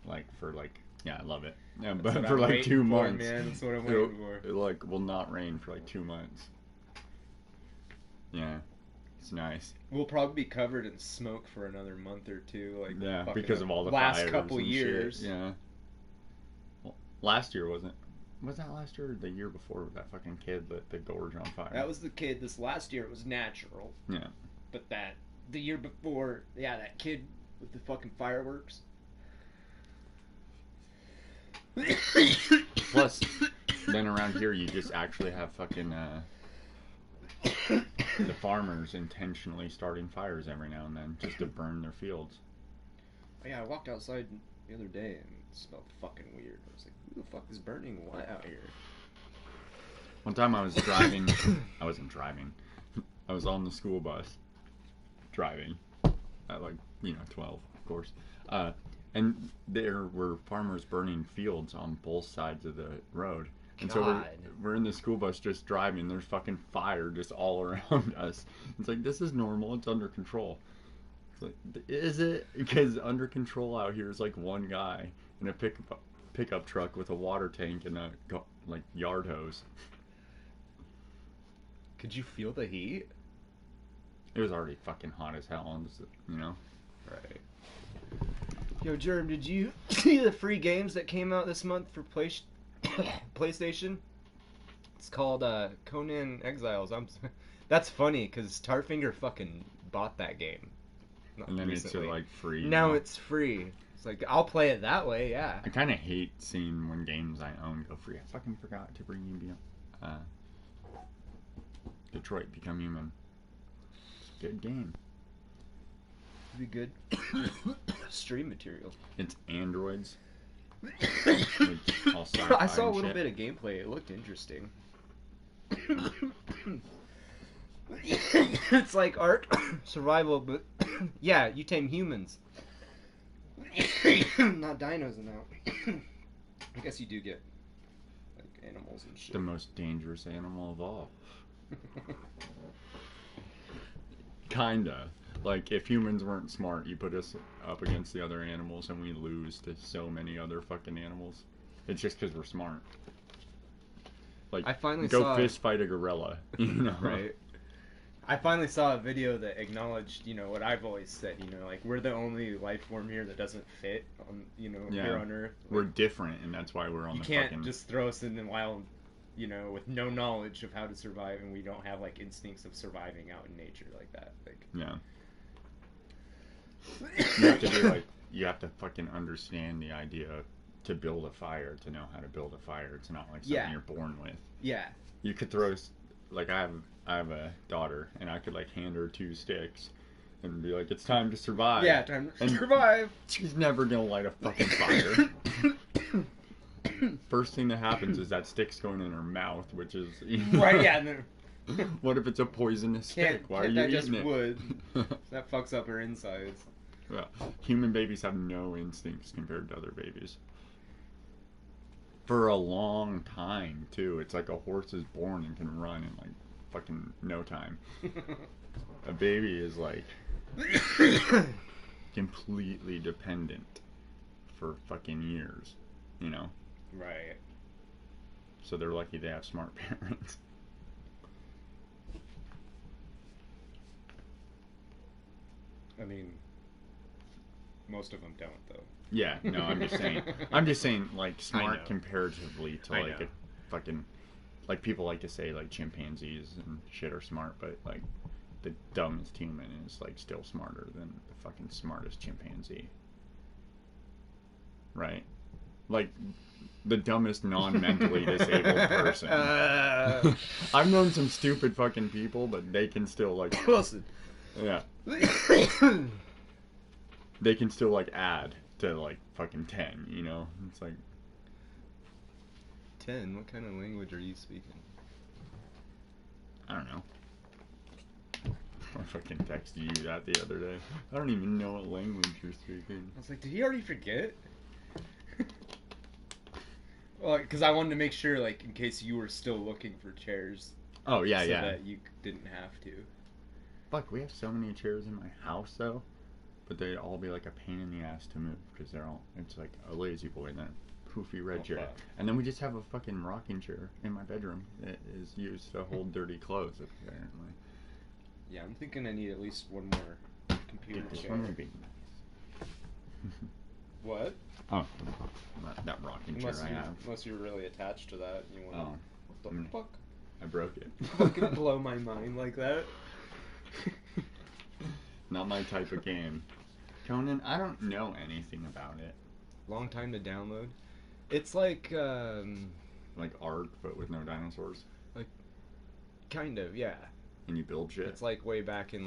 like for like. Yeah, I love it. Yeah, but for like 2 months, man, that's what I'm waiting for. It like will not rain for like 2 months. Yeah. It's nice. We'll probably be covered in smoke for another month or two. Like Yeah, fucking because of all the last fires couple and years. Shit. Yeah. Well, last year wasn't. Was that last year or the year before that fucking kid lit the gorge on fire? That was the kid. This last year it was natural. Yeah. But the year before, yeah, that kid with the fucking fireworks. Plus, then around here you just actually have fucking the farmers intentionally starting fires every now and then just to burn their fields. Yeah, I walked outside the other day and it smelled fucking weird. I was like, who the fuck is burning what out here? One time I was driving. I wasn't driving. I was on the school bus driving at 12, of course. And there were farmers burning fields on both sides of the road. And God. so we're in the school bus just driving. There's fucking fire just all around us. It's like, this is normal. It's under control. It's like, is it? Because under control out here is like one guy in a pickup truck with a water tank and a yard hose. Could you feel the heat? It was already fucking hot as hell, you know? Right. Yo, Germ, did you see the free games that came out this month for PlayStation? It's called Conan Exiles. That's funny because Tarfinger fucking bought that game. And then recently. it's free. Now it's free. It's like, I'll play it that way, yeah. I kind of hate seeing when games I own go free. I fucking forgot to bring you Detroit Become Human. Good game. Be good stream material. It's androids. I saw a little bit of gameplay. It looked interesting. It's like art survival, but yeah, you tame humans. Not dinos now. I guess you do get like animals and shit. The most dangerous animal of all. Kinda. Like, if humans weren't smart, you put us up against the other animals and we lose to so many other fucking animals. It's just because we're smart. Like, I finally go saw fist fight a gorilla, you know? Right. I finally saw a video that acknowledged, what I've always said, like, we're the only life form here that doesn't fit on, here on Earth. Like, we're different, and that's why we're on the fucking... You can't just throw us in the wild, with no knowledge of how to survive, and we don't have, like, instincts of surviving out in nature like that. Like, yeah. You have to be you have to fucking understand the idea to build a fire, to know how to build a fire. It's not like something you're born with. Yeah. You could throw, I have a daughter, and I could, hand her 2 sticks and be like, it's time to survive. Yeah, time to survive. She's never gonna light a fucking fire. First thing that happens is that stick's going in her mouth, which is... Right, yeah. What if it's a poisonous stick? Why are you eating it? Wood. That fucks up her insides. Yeah. Human babies have no instincts compared to other babies. For a long time, too. It's like a horse is born and can run in, fucking no time. A baby is, completely dependent for fucking years, Right. So they're lucky they have smart parents. I mean, most of them don't, though. Yeah, no, I'm just saying. Smart comparatively to, a fucking... people like to say, chimpanzees and shit are smart, but, the dumbest human is, still smarter than the fucking smartest chimpanzee. Right? The dumbest non-mentally disabled person. I've known some stupid fucking people, but they can still, Listen. Yeah. They can still, add to, fucking 10, It's 10? What kind of language are you speaking? I don't know. I fucking texted you that the other day. I don't even know what language you're speaking. I was like, did he already forget? Well, because I wanted to make sure, in case you were still looking for chairs. Oh, yeah, so yeah. that you didn't have to. Fuck, we have so many chairs in my house, though. But they'd all be, a pain in the ass to move. Because they're all... It's, a lazy boy and then a poofy red chair. Fuck. And then we just have a fucking rocking chair in my bedroom that is used to hold dirty clothes, apparently. Yeah, I'm thinking I need at least one more computer Dude, this chair. one would be nice. What? Oh, that rocking chair I have. Unless you're really attached to that, you want. Oh, What the fuck? I broke it. Fucking blow my mind like that. Not my type of game. Conan, I don't know anything about it. Long time to download. It's like Like Ark, but with no dinosaurs. kind of, yeah. And you build shit. It's like way back in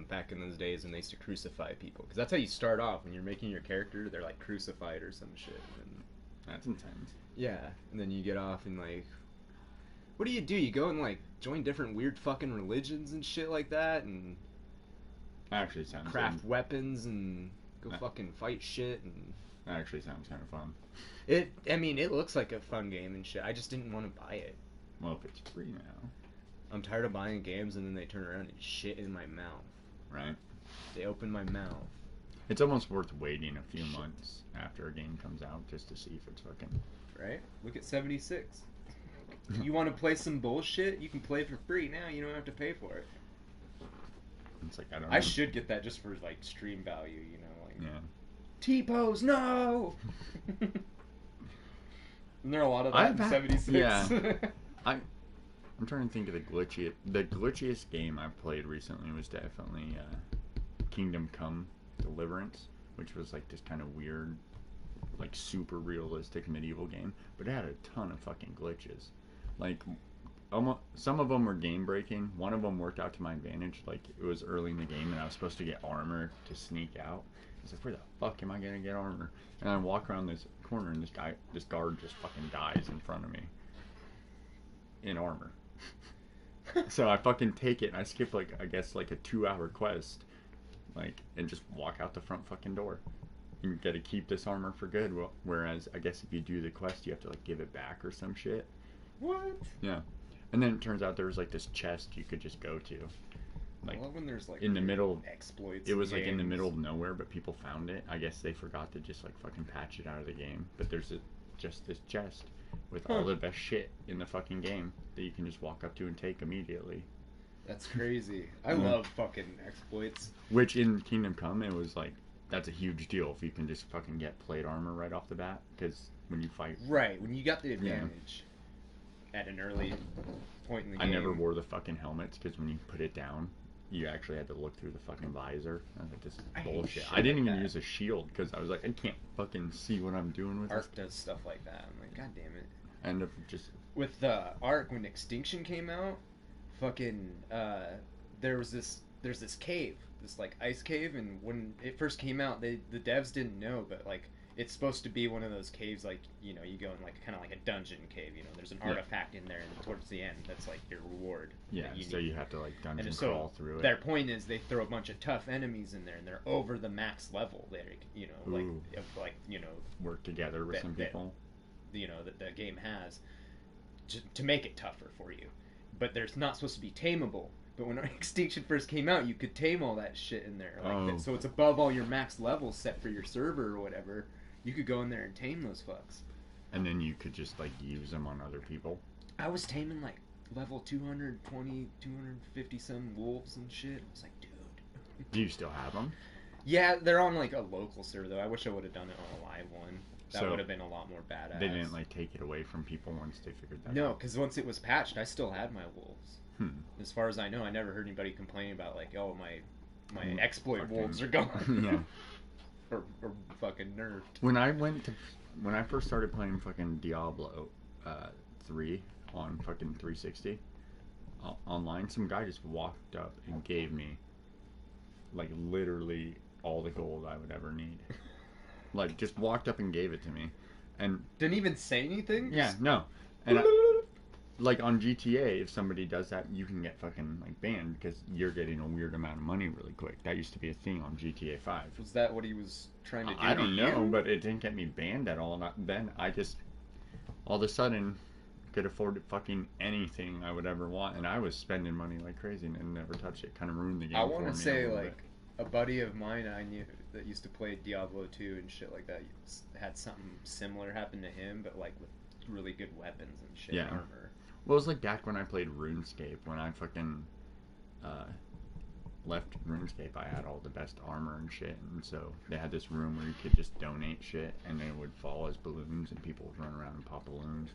back in those days when they used to crucify people. Because that's how you start off. When you're making your character, they're like crucified or some shit. And, That's intense. yeah. And then you get off and like... What do? You go and like join different weird fucking religions and shit like that and... That actually sounds Craft good. weapons and go fucking fight shit and... That actually sounds kind of fun. It looks like a fun game and shit. I just didn't want to buy it. Well, if it's free now. I'm tired of buying games and then they turn around and shit in my mouth. Right? They open my mouth. It's almost worth waiting a few months after a game comes out just to see if it's fucking... Right? Look at 76. You want to play some bullshit? You can play for free now. You don't have to pay for it. It's like, I don't know. I should get that just for like stream value, you know? Like, Yeah. T-pose, no! Isn't there a lot of that in 76? Yeah. I'm trying to think of the glitchiest. The glitchiest game I've played recently was definitely Kingdom Come Deliverance, which was like this kind of weird, like super realistic medieval game, but it had a ton of fucking glitches. Like, almost, some of them were game breaking. One of them worked out to my advantage. Like, it was early in the game, and I was supposed to get armor to sneak out. I was like, where the fuck am I gonna get armor? And I walk around this corner, and this guard just fucking dies in front of me in armor. So I fucking take it and I skip like, I guess like a 2-hour quest, like, and just walk out the front fucking door. You gotta keep this armor for good. Well, whereas I guess if you do the quest, you have to like give it back or some shit. What? Yeah. And then it turns out there was like this chest you could just go to. Like, I love when there's like in the middle of exploits. it was like in the games. middle of nowhere, but people found it. I guess they forgot to just like fucking patch it out of the game. But there's just this chest with all the best shit in the fucking game that you can just walk up to and take immediately. That's crazy. I love fucking exploits. Which in Kingdom Come, it was like, that's a huge deal if you can just fucking get plate armor right off the bat. Because when you fight... Right, when you got the advantage at an early point in the game. I never wore the fucking helmets because when you put it down, you actually had to look through the fucking visor. I was like, this is bullshit. I didn't even use a shield because I was like, I can't fucking see what I'm doing with Ark this. does stuff like that. I'm like, god damn it. I end up just... With Ark, when Extinction came out, fucking there's this cave, this like ice cave, and when it first came out, the devs didn't know, but like it's supposed to be one of those caves, like, you know, you go in like kind of like a dungeon cave, you know, there's an artifact in there, and towards the end, that's like your reward. Yeah, that so need. you have to like dungeon And crawl through it. Their point is they throw a bunch of tough enemies in there, and they're over the max level. There, you know, like you know, work together with some people. You know that the game has to make it tougher for you, but there's not supposed to be tameable. But when Extinction first came out, you could tame all that shit in there, like so it's above all your max levels set for your server or whatever. You could go in there and tame those fucks. And then you could just like use them on other people. I was taming like level 220, 250 some wolves and shit. I was like, dude. Do you still have them? Yeah, they're on like a local server though. I wish I would have done it on a live one. That So would have been a lot more badass. They didn't like take it away from people once they figured that out? No, because once it was patched, I still had my wolves. As far as I know, I never heard anybody complaining about like, oh, my exploit fucking, wolves are gone. Yeah. or fucking nerfed. When I first started playing fucking Diablo 3 on fucking 360 online, some guy just walked up and gave me like literally all the gold I would ever need. Like, just walked up and gave it to me. And didn't even say anything? Yeah, no. And like on GTA, if somebody does that, you can get fucking like banned because you're getting a weird amount of money really quick. That used to be a thing on GTA 5. Was that what he was trying to do? I don't know, but it didn't get me banned at all. Then I just all of a sudden could afford fucking anything I would ever want, and I was spending money like crazy and never touched it. Kind of ruined the game. I want to say a like bit. a buddy of mine I knew that used to play Diablo 2 and shit like that had something similar happen to him, but like with really good weapons and shit, Yeah. armor. Well, it was like back when I played RuneScape, when I fucking left RuneScape, I had all the best armor and shit, and so they had this room where you could just donate shit, and they would fall as balloons, and people would run around and pop balloons,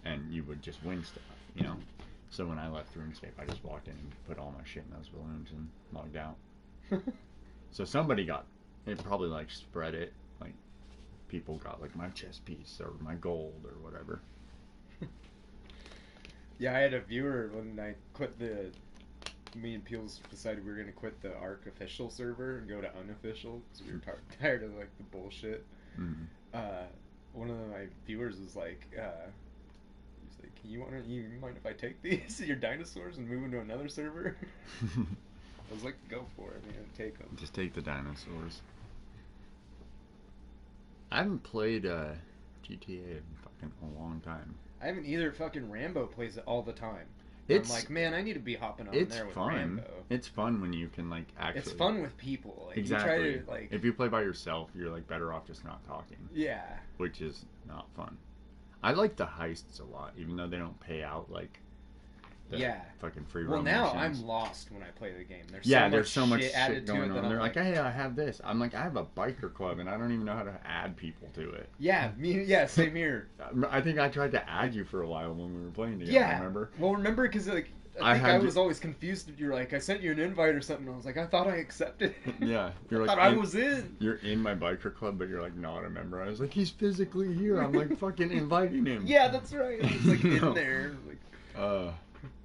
and you would just win stuff, you know. So when I left RuneScape, I just walked in and put all my shit in those balloons and logged out. So somebody got it, probably like spread it, like people got like my chest piece or my gold or whatever. Yeah, I had a viewer when I quit me and Peels decided we were gonna quit the ARC official server and go to unofficial because we were tired of like the bullshit. Mm-hmm. One of my viewers was like, he's like, you mind if I take these your dinosaurs and move them to another server? I was like, go for it, man, take them. Just take the dinosaurs. I haven't played GTA in fucking a long time. I haven't either. Fucking Rambo plays it all the time. I'm like, man, I need to be hopping on there with fun. Rambo. It's fun when you can like actually. It's fun with people. Like, exactly. You try to, like, if you play by yourself, you're like better off just not talking. Yeah. Which is not fun. I like the heists a lot, even though they don't pay out like. Fucking free roam. Well, now missions. I'm lost when I play the game. There's so much shit added going to it on. that They're I'm like, hey, I have this. I'm like, I have a biker club, and I don't even know how to add people to it. Yeah, same here. I think I tried to add you for a while when we were playing together. Yeah. Remember? Well, remember because like I was always confused. You're like, I sent you an invite or something. I was like, I thought I accepted. Yeah, I thought I was in. You're in my biker club, but you're like not a member. I was like, he's physically here. I'm like fucking inviting him. Yeah, that's right. I was like in there. Like,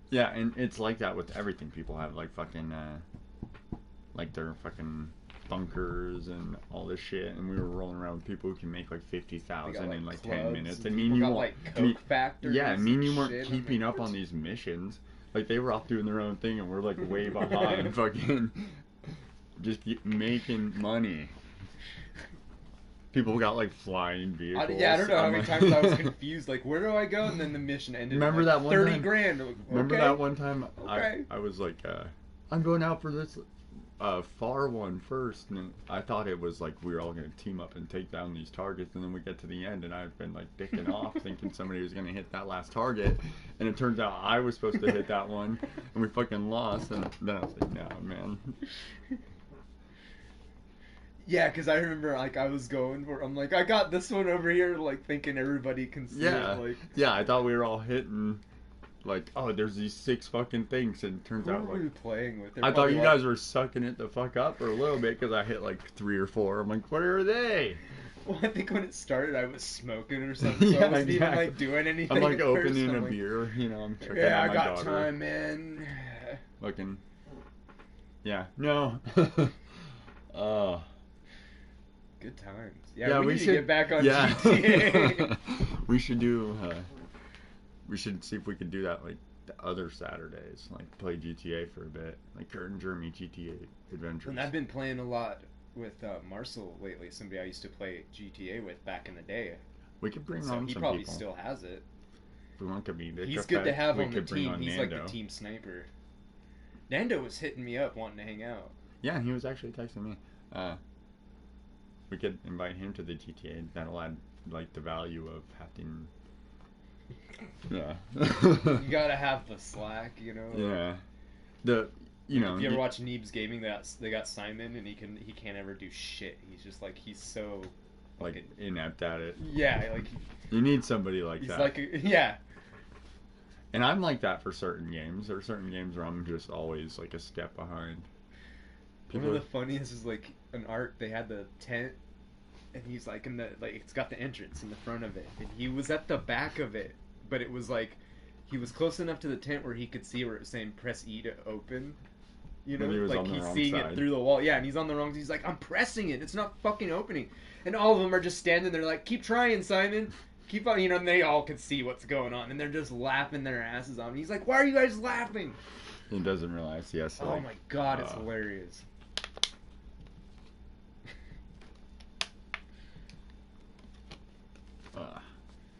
yeah, and it's like that with everything. People have like fucking, like their fucking bunkers and all this shit, and we were rolling around with people who can make like 50,000 in like 10 minutes. And me and you got like coke factories. Yeah, me and you weren't keeping up on these missions. Like they were off doing their own thing, and we're like way behind, fucking, just making money. People got like flying vehicles. I don't know how many times I was confused. Like, where do I go? And then the mission ended. Remember like that one 30 time? grand. Like, remember that one time? Okay. I was like, I'm going out for this far one first, and I thought it was like we were all gonna team up and take down these targets, and then we get to the end, and I've been like dicking off, thinking somebody was gonna hit that last target, and it turns out I was supposed to hit that one, and we fucking lost, and then I was like, no, man. Yeah, because I remember, like, I was going for, I'm like, I got this one over here, like, thinking everybody can see it, like. Yeah, I thought we were all hitting, like, oh, there's these 6 fucking things, and it turns out, who were we playing with? I thought you guys were sucking it the fuck up for a little bit, because I hit, like, 3 or 4. I'm like, where are they? Well, I think when it started, I was smoking or something, so I wasn't even, like, doing anything. I'm, like, opening first. a beer, you know, I'm checking yeah, out my daughter. I got time, man. Looking. Yeah, no. Good times. Yeah, we should get back on GTA. We should do. We should see if we could do that like the other Saturdays, like play GTA for a bit, like Gert Germy GTA Adventures. And I've been playing a lot with Marcel lately. Somebody I used to play GTA with back in the day. We could bring on he some people. probably still has it. We want to be. He's good to have on the team. On He's Nando. like the team sniper. Nando was hitting me up wanting to hang out. Yeah, he was actually texting me. We could invite him to the GTA. That'll add like the value of having. Yeah. You gotta have the slack, you know. Yeah. If you ever watch Neeb's Gaming? They got Simon, and he can't ever do shit. He's just like he's so like inept at it. Yeah, like you need somebody like he's that. Like yeah. And I'm like that for certain games. There are certain games where I'm just always like a step behind. One of the funniest is like an ARC. They had the tent, and he's like in the it's got the entrance in the front of it, and he was at the back of it, but it was like he was close enough to the tent where he could see where it was saying press E to open. You know, like he's seeing it through the wall. Yeah, and he's on the wrong. He's like, I'm pressing it. It's not fucking opening. And all of them are just standing there like, keep trying, Simon. Keep on, and they all could see what's going on, and they're just laughing their asses off. And he's like, why are you guys laughing? He doesn't realize, yes. Oh my god, it's hilarious.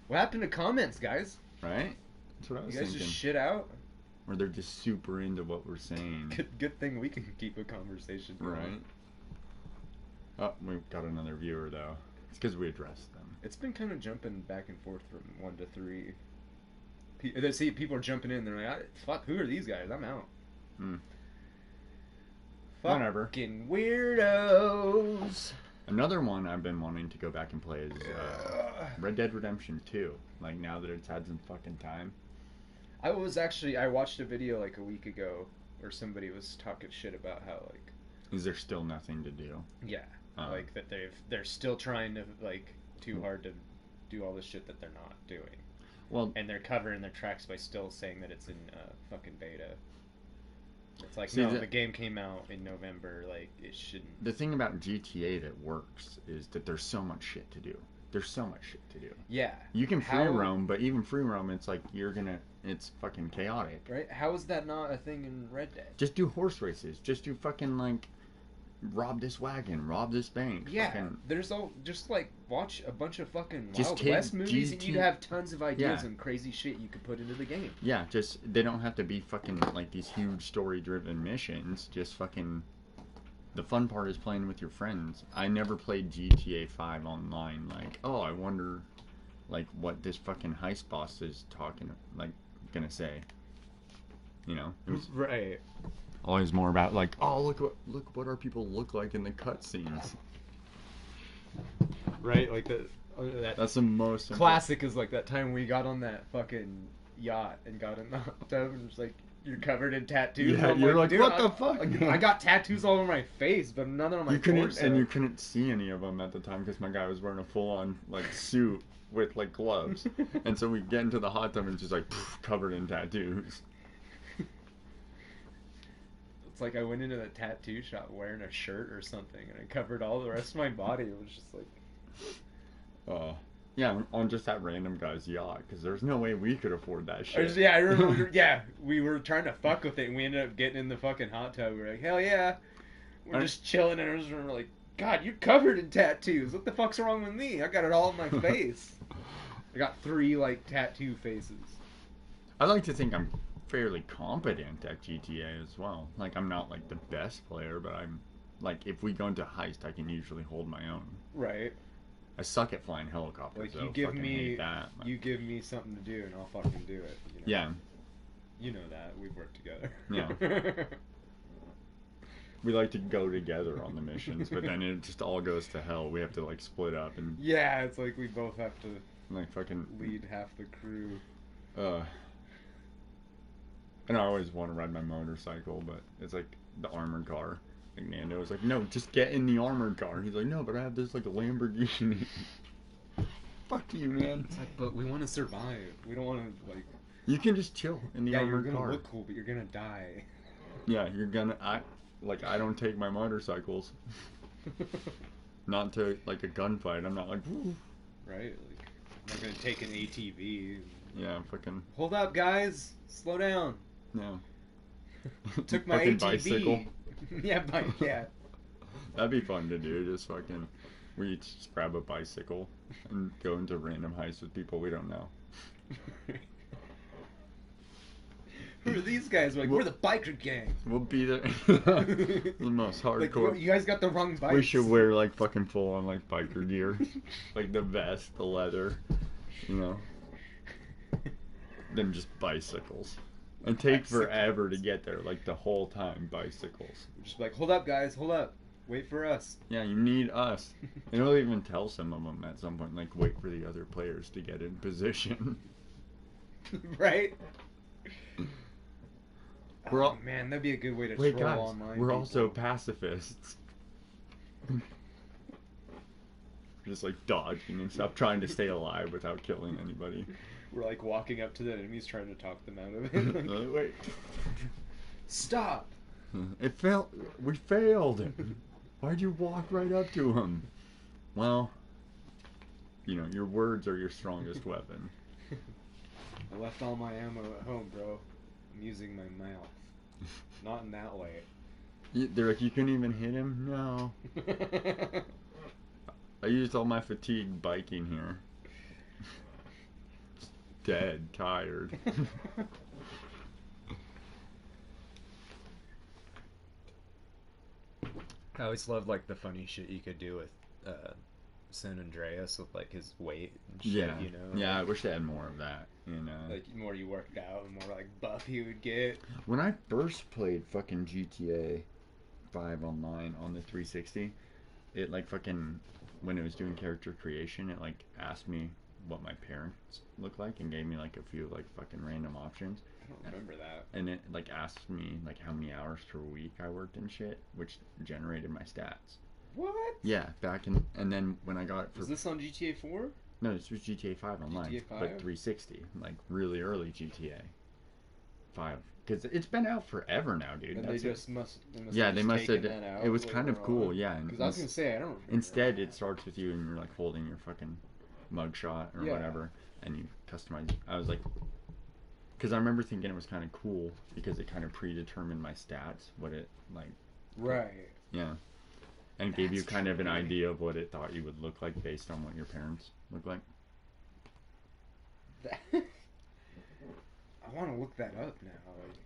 What happened to comments, guys? Right? That's what I was thinking. You guys thinking. just shit out? Or they're just super into what we're saying. Good thing we can keep a conversation going. Right. Oh, we've got another viewer, though. It's because we addressed them. It's been kind of jumping back and forth from 1 to 3. See, people are jumping in. They're like, fuck, who are these guys? I'm out. Whatever. Fucking weirdos. Another one I've been wanting to go back and play is Red Dead Redemption 2. Like, now that it's had some fucking time. I watched a video like a week ago where somebody was talking shit about how like... Is there still nothing to do? Yeah. Like that they're still trying to like too hard to do all the shit that they're not doing. Well, and they're covering their tracks by still saying that it's in fucking beta. It's like, see, no, the game came out in November, like, it shouldn't. The thing about GTA that works is that there's so much shit to do. There's so much shit to do. Yeah. You can free roam, but even free roam, it's like, it's fucking chaotic. Right? How is that not a thing in Red Dead? Just do horse races. Just do fucking, like, rob this wagon, rob this bank. Yeah, fucking... there's just like watch a bunch of fucking just Wild West movies and you'd have tons of ideas yeah. and crazy shit you could put into the game. Yeah, just they don't have to be fucking like these huge story-driven missions. Just fucking the fun part is playing with your friends. I never played GTA 5 online. Like, oh, I wonder, like, what this fucking heist boss is gonna say. You know, it was, right. Always more about like, oh, look what our people look like in the cutscenes. Right, like that's the most classic is like that time we got on that fucking yacht and got in the hot tub and it's like you're covered in tattoos. Yeah, you're like, what the fuck? Like, I got tattoos all over my face, but none on my torso. And you couldn't see any of them at the time because my guy was wearing a full-on like suit with like gloves, and so we get into the hot tub and just like covered in tattoos. It's like I went into the tattoo shop wearing a shirt or something, and I covered all the rest of my body. It was just like, yeah, on just that random guy's yacht, because there's no way we could afford that shit. Yeah, I remember. Yeah, we were trying to fuck with it, and we ended up getting in the fucking hot tub. We were like, hell yeah, we're just chilling, and we're like, God, you're covered in tattoos. What the fuck's wrong with me? I got it all on my face. I got 3 like tattoo faces. I like to think I'm fairly competent at GTA as well. Like, I'm not like the best player, but I'm like, if we go into heist, I can usually hold my own. Right. I suck at flying helicopters. Like, though. you give fucking me hate that. you give me something to do and I'll fucking do it. You know? Yeah. You know that we've worked together. Yeah. We like to go together on the missions, but then it just all goes to hell. We have to like split up and yeah, it's like we both have to like fucking lead half the crew. And I always want to ride my motorcycle, but it's like the armored car. Like Nando was like, no, just get in the armored car. He's like, no, but I have this like a Lamborghini. Fuck you, man. It's like, but we want to survive. We don't want to like. You can just chill in the armored car. Yeah, you're gonna look cool, but you're gonna die. Yeah, you're gonna. I don't take my motorcycles. Not to like a gunfight. I'm not like. Woo. Right. Like, I'm not gonna take an ATV. Yeah, fucking. Hold up, guys. Slow down. No. Took my fucking ATV. Bicycle. Yeah, bike. Yeah. That'd be fun to do. Just fucking, we each just grab a bicycle and go into random heists with people we don't know. Who are these guys? We're the biker gang. We'll be the most hardcore. Like, you guys got the wrong bikes. We should wear like fucking full on like biker gear, like the vest, the leather, you know. Then just bicycles. And take forever to get there, like the whole time, bicycles. Just like, hold up, guys, hold up. Wait for us. Yeah, you need us. And it'll even tell some of them at some point, like, wait for the other players to get in position. Right? We're all, man, that'd be a good way to wait, troll guys, online. we're people. also pacifists. Just like dodging and stuff, trying to stay alive without killing anybody. We're like walking up to the enemies trying to talk them out of it. Like, Wait. Stop! It failed. We failed. Why'd you walk right up to him? Well, you know, your words are your strongest weapon. I left all my ammo at home, bro. I'm using my mouth. Not in that way. They're like, you couldn't even hit him? No. I used all my fatigue biking here. Dead, tired. I always loved like the funny shit you could do with San Andreas with like his weight and shit, Yeah, you know? yeah, I wish they had more of that, you know? Like, the more you worked out, the more like buff you would get. When I first played fucking GTA 5 online on the 360, it like fucking, when it was doing character creation, it like asked me what my parents look like and gave me like a few like fucking random options. I don't remember that. And it like asked me like how many hours per week I worked and shit, which generated my stats. What? Yeah, back in, and then when I got it for... Was this on GTA 4? No, this was GTA 5 online. GTA 5? But 360, like really early GTA 5. Because it's been out forever now, dude. And That's they it. must Yeah, have they just must have. taken that out It was kind of later cool, on. yeah. Because I was going to say, I don't remember. Instead, it starts with you and you're like holding your fucking mugshot or Yeah. whatever, and you customize. I was like, because I remember thinking it was kind of cool because it kind of predetermined my stats, what it like. Right. Yeah. And gave you That's kind of an true. idea of what it thought you would look like based on what your parents look like. I want to look that up now.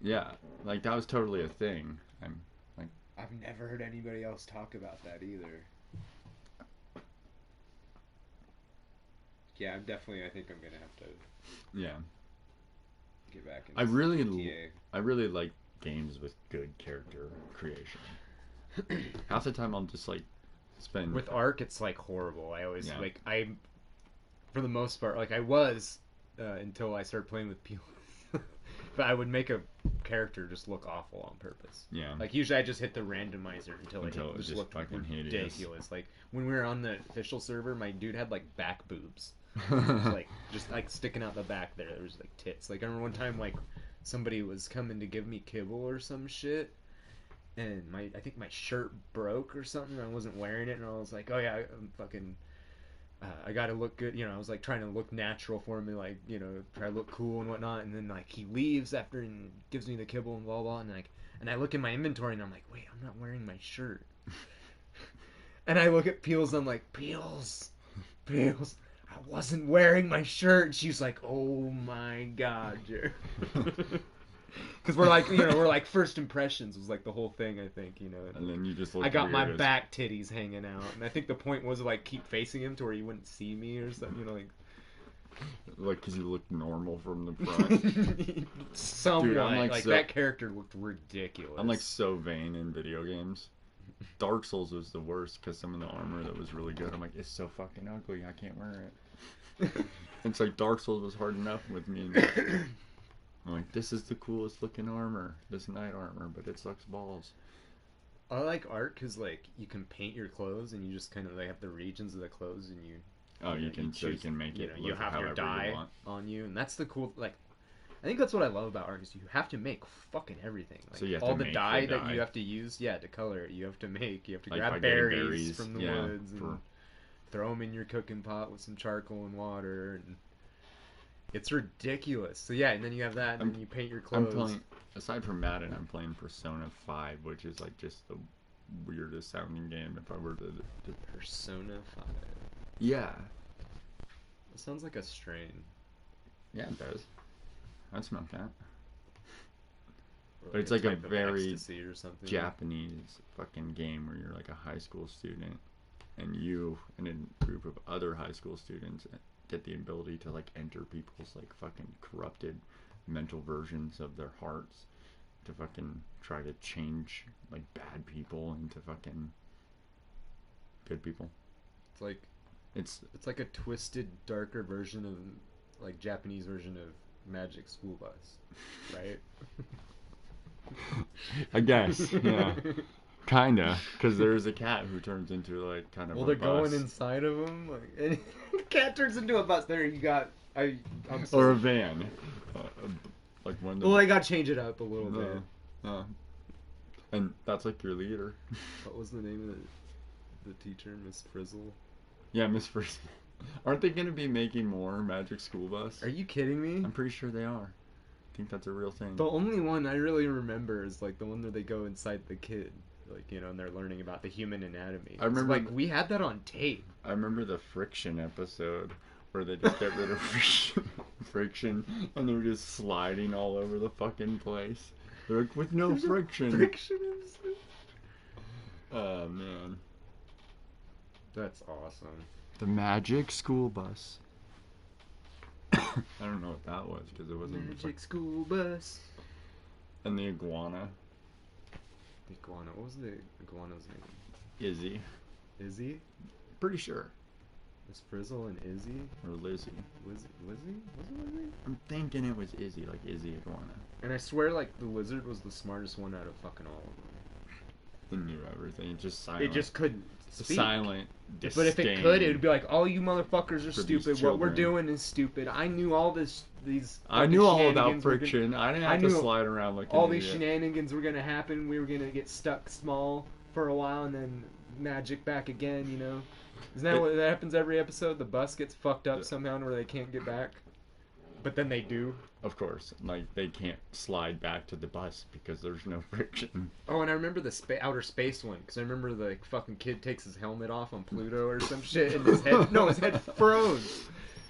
Yeah, like that was totally a thing. I've never heard anybody else talk about that either. Yeah, I'm definitely. I think I'm gonna have to Yeah. get back into I really, GTA. I really like games with good character creation. Half the time I'll just like spend With Ark, it's like horrible. I always Yeah. like for the most part, like I was until I started playing with people. But I would make a character just look awful on purpose. Yeah. Like usually I just hit the randomizer until Until it it just just looked fucking hideous. ridiculous. Like when we were on the official server, my dude had like back boobs. Like just like sticking out the back there. There was like tits. Like I remember one time like somebody was coming to give me kibble or some shit, and I think my shirt broke or something. I wasn't wearing it, and I was like, oh yeah, I'm fucking. I gotta look good, you know. I was like trying to look natural for me, like you know, try to look cool and whatnot. And then like he leaves after and gives me the kibble and blah blah. And I look in my inventory and I'm like, wait, I'm not wearing my shirt. And I look at Peels, I'm like, Peels, I wasn't wearing my shirt. And she's like, oh my god, Jared. Because we're like, you know, we're like first impressions was like the whole thing, I think, you know. And then you just look I got my weird as- back titties hanging out, and I think the point was to like keep facing him to where he wouldn't see me or something, you know, like because you look normal from the front. somewhat. Dude, I'm like like that character looked ridiculous. I'm like so vain in video games. Dark Souls was the worst because some of the armor that was really good, I'm like, it's so fucking ugly, I can't wear it. It's like Dark Souls was hard enough with me. I'm like, this is the coolest looking armor, this knight armor, but it sucks balls. I like art because like you can paint your clothes and you just kind of like have the regions of the clothes and you. Oh, you know, can so you can make you it. know, look you have however your dye you want. on you, and that's the cool. Like, I think that's what I love about art is you have to make fucking everything. Like, So you have all to the make dye the that dye. you have to use, yeah, to color it. You have to make. You have to Like grab by getting berries from the yeah, woods and throw them in your cooking pot with some charcoal and water, and it's ridiculous. So yeah, and then you have that, and then you paint your I'm clothes. playing, aside from Madden, I'm playing Persona 5, which is like just the weirdest sounding game if I were to Persona 5. Yeah. It sounds like a strain. Yeah, it does. I'd smoke that. Or But it's like a type of very ecstasy or something. Japanese fucking game where you're like a high school student and you and a group of other high school students get the ability to like enter people's like fucking corrupted mental versions of their hearts to fucking try to change like bad people into fucking good people. It's like a twisted, darker version of like Japanese version of Magic School Bus, right? I guess, yeah. Kinda, because there's a cat who turns into like kind of Well, a they're bus. going inside of them, like, and the cat turns into a bus. There, you got. I'm Or sorry. a van. Like one of the... Well, I got to change it up a little bit. And that's like your leader. What was the name of the teacher, Miss Frizzle? Yeah, Miss First. Aren't they going to be making more Magic School Bus? Are you kidding me? I'm pretty sure they are. I think that's a real thing. The only one I really remember is like the one where they go inside the kid, like you know, and they're learning about the human anatomy. I remember like we had that on tape. I remember the friction episode where they just get rid of friction and they're just sliding all over the fucking place. They're like, with no friction. Friction episode. Oh man. That's awesome. The Magic School Bus. I don't know what that was because it wasn't. Magic School Bus. And the iguana. Iguana. What was the iguana's name? Izzy. Izzy? Pretty sure. Was Frizzle and Izzy? Or Lizzie. Lizzie? Was it Lizzie? I'm thinking it was Izzy, like Izzy Iguana. And I swear, like, the lizard was the smartest one out of fucking all of them. He knew everything. Just silent. It just couldn't speak. Silent. But if it could, it would be like, all you motherfuckers are For stupid. What we're doing is stupid. I knew all this. I knew all about friction. I didn't have to slide around like all an these idiot. shenanigans were gonna happen. We were gonna get stuck small for a while and then magic back again. You know, isn't that what that happens every episode? The bus gets fucked up somehow where they can't get back, but then they do. Of course, like they can't slide back to the bus because there's no friction. Oh, and I remember the outer space one because I remember the fucking kid takes his helmet off on Pluto or some shit, and his head froze.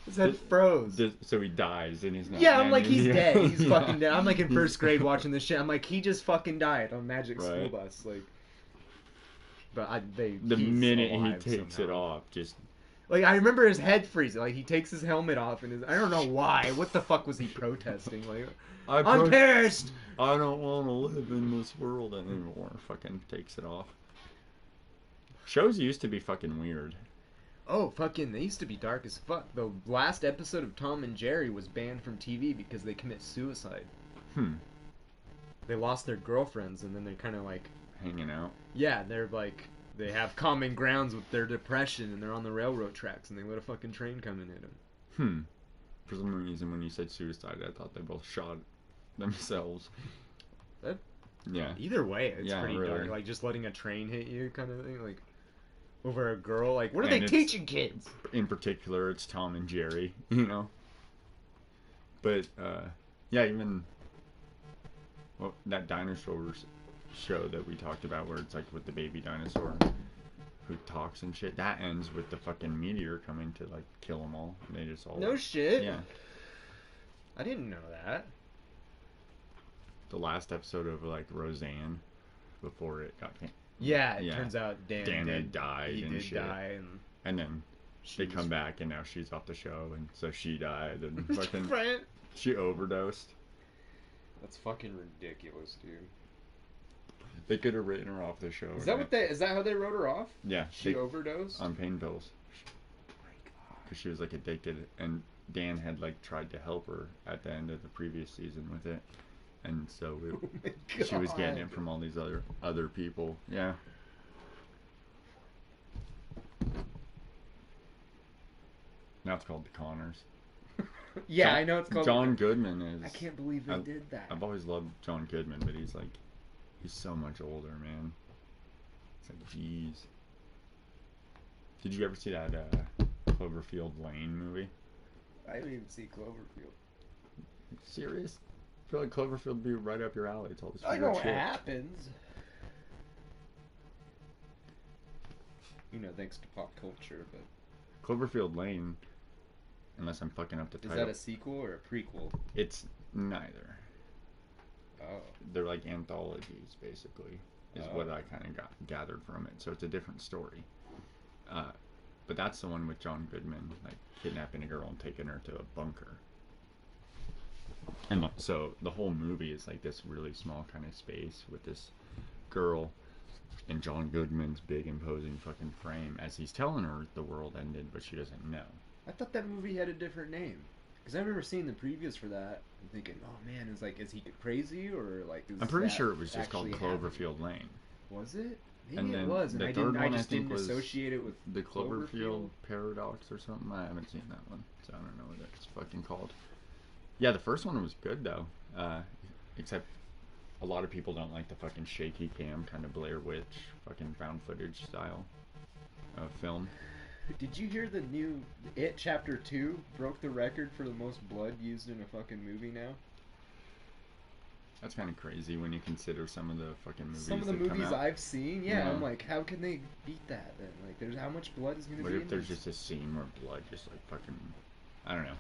His head froze. So he dies and he's not. Yeah, I'm like, he's dead. He's fucking dead. I'm like in first grade watching this shit. I'm like, he just fucking died on Magic School Bus. Like, but the minute he takes it off, just. Like, I remember his head freezing. Like, he takes his helmet off, and I don't know why. What the fuck was he protesting? Like, I'm pissed! I don't want to live in this world anymore. Fucking takes it off. Shows used to be fucking weird. Oh, fucking, they used to be dark as fuck. The last episode of Tom and Jerry was banned from TV because they commit suicide. They lost their girlfriends, and then they're kind of like... hanging out? Yeah, they're like... They have common grounds with their depression, and they're on the railroad tracks, and they let a fucking train come and hit them. For some reason, when you said suicide, I thought they both shot themselves. Yeah. Either way, it's pretty dark. Like, just letting a train hit you kind of thing. Like, over a girl. Like, what are they teaching kids? In particular, it's Tom and Jerry, you know? But, yeah, even... Well, that dinosaurs show that we talked about where it's like with the baby dinosaur who talks and shit, that ends with the fucking meteor coming to like kill them all, and they just all no shit. Yeah, I didn't know that. The last episode of like Roseanne before it got it turns out Dan had died. He and did shit. die, and then they come back and now she's off the show, and so she died and fucking she overdosed. That's fucking ridiculous, dude. They could have written her off the show. Is that how they wrote her off? Yeah. She overdosed? On pain pills. Oh my god. Because she was like addicted, and Dan had like tried to help her at the end of the previous season with it, and so she was getting it from all these other people. Yeah. Now it's called The Connors. Yeah, I know it's called. John Goodman is. I can't believe they did that. I've always loved John Goodman, but he's so much older, man. It's like, jeez. Did you ever see that Cloverfield Lane movie? I didn't even see Cloverfield. Serious? I feel like Cloverfield would be right up your alley. It's all this I know what happens. You know, thanks to pop culture, but... Cloverfield Lane, unless I'm fucking up the title. Is that a sequel or a prequel? It's neither. Oh. They're like anthologies, basically, is what I kind of gathered from it. So it's a different story. But that's the one with John Goodman, like kidnapping a girl and taking her to a bunker. And so the whole movie is like this really small kind of space with this girl and John Goodman's big imposing fucking frame as he's telling her the world ended, but she doesn't know. I thought that movie had a different name. Because I remember seeing the previews for that and thinking, oh man, it's like, is he crazy or like... I'm pretty sure it was just called Cloverfield Lane. Was it? Maybe and then it was, and I just didn't associate it with the Cloverfield Paradox or something. I haven't seen that one, so I don't know what it's fucking called. Yeah, the first one was good though, except a lot of people don't like the fucking shaky cam, kind of Blair Witch, fucking found footage style film. Did you hear the new It Chapter 2 broke the record for the most blood used in a fucking movie now? That's kind of crazy when you consider some of the fucking movies. Some of the movies I've seen, I'm like, how can they beat that then? Like, there's how much blood is going to be in What if there's just a scene where blood just like fucking, I don't know.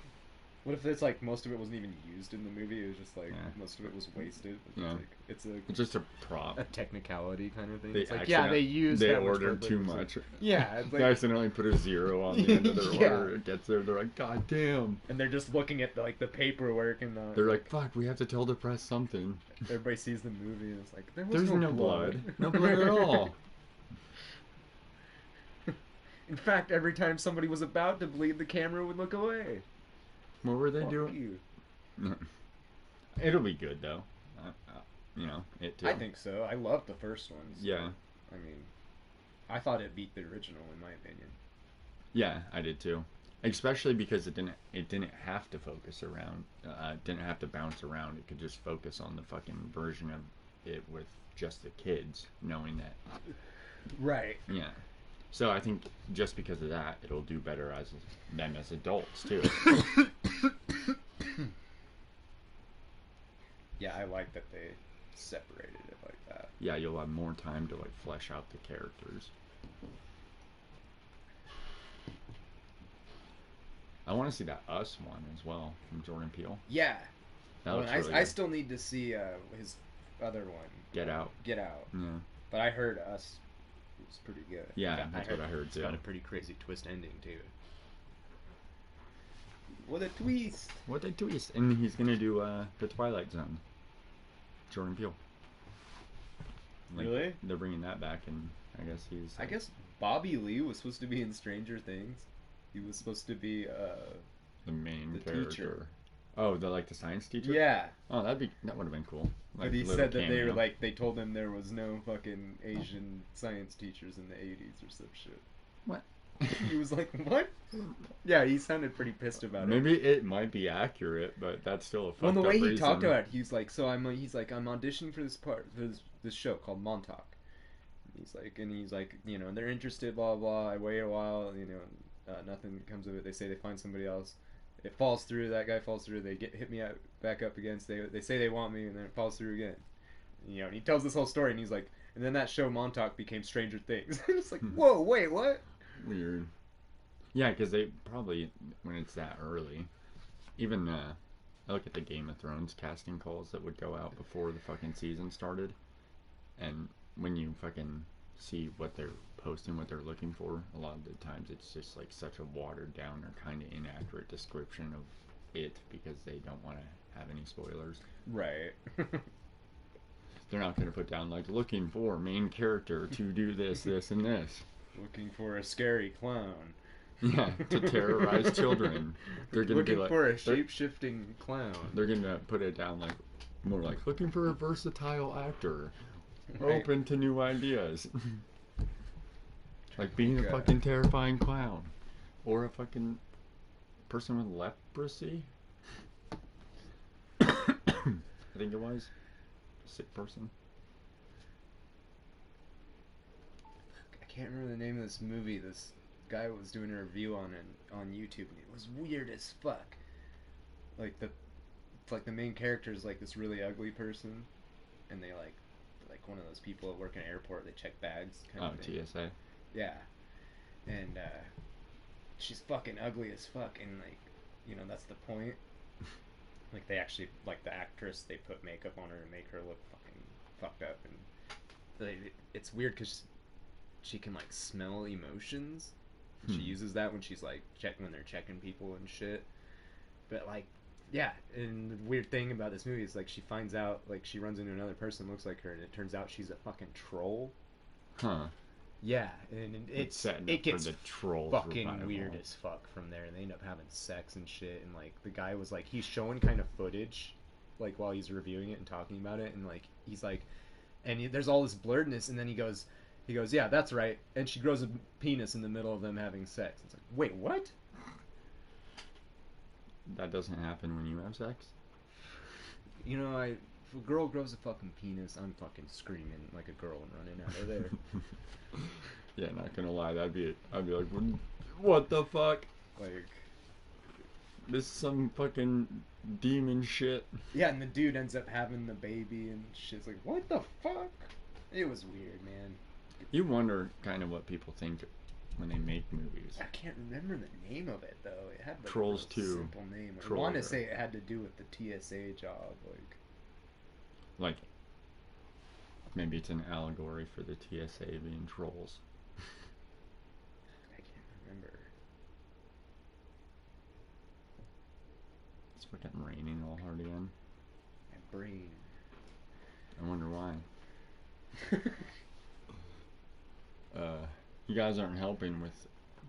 What if it's like most of it wasn't even used in the movie? It was just like most of it was wasted. Yeah. It's just a prop. A technicality kind of thing. They it's like they used. They that ordered much, too much. Yeah, it's like, They accidentally put a 0 on the end of their Yeah. order. It gets there. They're like, God damn. and they're just looking at the paperwork and They're like, fuck, we have to tell the press something. everybody sees the movie and it's like There's no blood. No blood at all. In fact, every time somebody was about to bleed, the camera would look away. What were they Fuck doing? you. It'll be good though. You know, it too. I think so. I loved the first ones. Yeah. I mean, I thought it beat the original in my opinion. Yeah, I did too. Especially because it didn't have to focus around, didn't have to bounce around. It could just focus on the fucking version of it with just the kids, knowing that. Right. Yeah. So I think just because of that, it'll do better as them as adults too. Yeah, I like that they separated it like that. Yeah, you'll have more time to like flesh out the characters. I want to see that Us one as well from Jordan Peele. Yeah. That looks really I good. still need to see his other one. Get Out. Get Out. Yeah. But I heard Us was pretty good. Yeah, that's what I heard It's too. got a pretty crazy twist ending too. What a twist! What a twist! And he's gonna do the Twilight Zone. Jordan Peele. Like, Really? They're bringing that back, and I guess he's. I guess Bobby Lee was supposed to be in Stranger Things. He was supposed to be the main the character. teacher. Oh, the science teacher. Yeah. Oh, that would have been cool. But he little said that they were cameo. they told him there was no fucking Asian science teachers in the 80s or some shit. What? He was like, what? Yeah, he sounded pretty pissed about it. Maybe it might be accurate, but that's still a fucked Well, the up way he reason. talked about it, he's like, I'm auditioning for this part, for this show called Montauk. He's like, you know, they're interested, blah blah. I wait a while, you know, nothing comes of it. They say they find somebody else. It falls through. That guy falls through. They hit me back up against. They say they want me, and then it falls through again. You know, and he tells this whole story, and he's like, and then that show Montauk became Stranger Things. It's like, whoa, wait, what? Weird. Yeah, because they probably, when it's that early, even I look at the Game of Thrones casting calls that would go out before the fucking season started, and when you fucking see what they're posting, what they're looking for, a lot of the times it's just like such a watered down or kind of inaccurate description of it because they don't want to have any spoilers. Right. They're not going to put down like looking for main character to do this, this, and this. Looking for a scary clown. Yeah, to terrorize children. They're gonna Looking be like, for a shape-shifting clown. They're gonna put it down like more like looking for a versatile actor, Right. open to new ideas, like being a God. fucking terrifying clown, or a fucking person with leprosy. I think it was a sick person. I can't remember the name of this movie. This guy was doing a review on it on YouTube, and it was weird as fuck. Like the main character is like this really ugly person, and they like one of those people that work in an airport. They check bags. Kind of thing. TSA. Yeah, and she's fucking ugly as fuck, and like, you know, that's the point. Like they actually, like the actress, they put makeup on her to make her look fucking fucked up, and it's weird because she can like smell emotions. She uses that when she's like when they're checking people and shit. But like, yeah, and the weird thing about this movie is like she finds out, like she runs into another person that looks like her, and it turns out she's a fucking troll. Huh. Yeah, and it gets for the troll fucking revival. weird as fuck from there, and they end up having sex and shit, and like the guy was like, he's showing kind of footage like while he's reviewing it and talking about it, and like he's like, and there's all this blurredness, and then he goes, yeah, that's right, and she grows a penis in the middle of them having sex. It's like, wait, what? That doesn't happen when you have sex? You know, if a girl grows a fucking penis, I'm fucking screaming like a girl and running out of there. Yeah, not gonna lie, I'd be like, what the fuck? Like, This is some fucking demon shit. yeah, and the dude ends up having the baby and shit's like, what the fuck? It was weird, man. You wonder kind of what people think when they make movies. I can't remember the name of it though. It had like Trolls a real 2. simple name. I Trolls want to are- say it had to do with the TSA job, Like, maybe it's an allegory for the TSA being trolls. I can't remember. It's fucking raining all hard again. My brain. I wonder why. You guys aren't helping with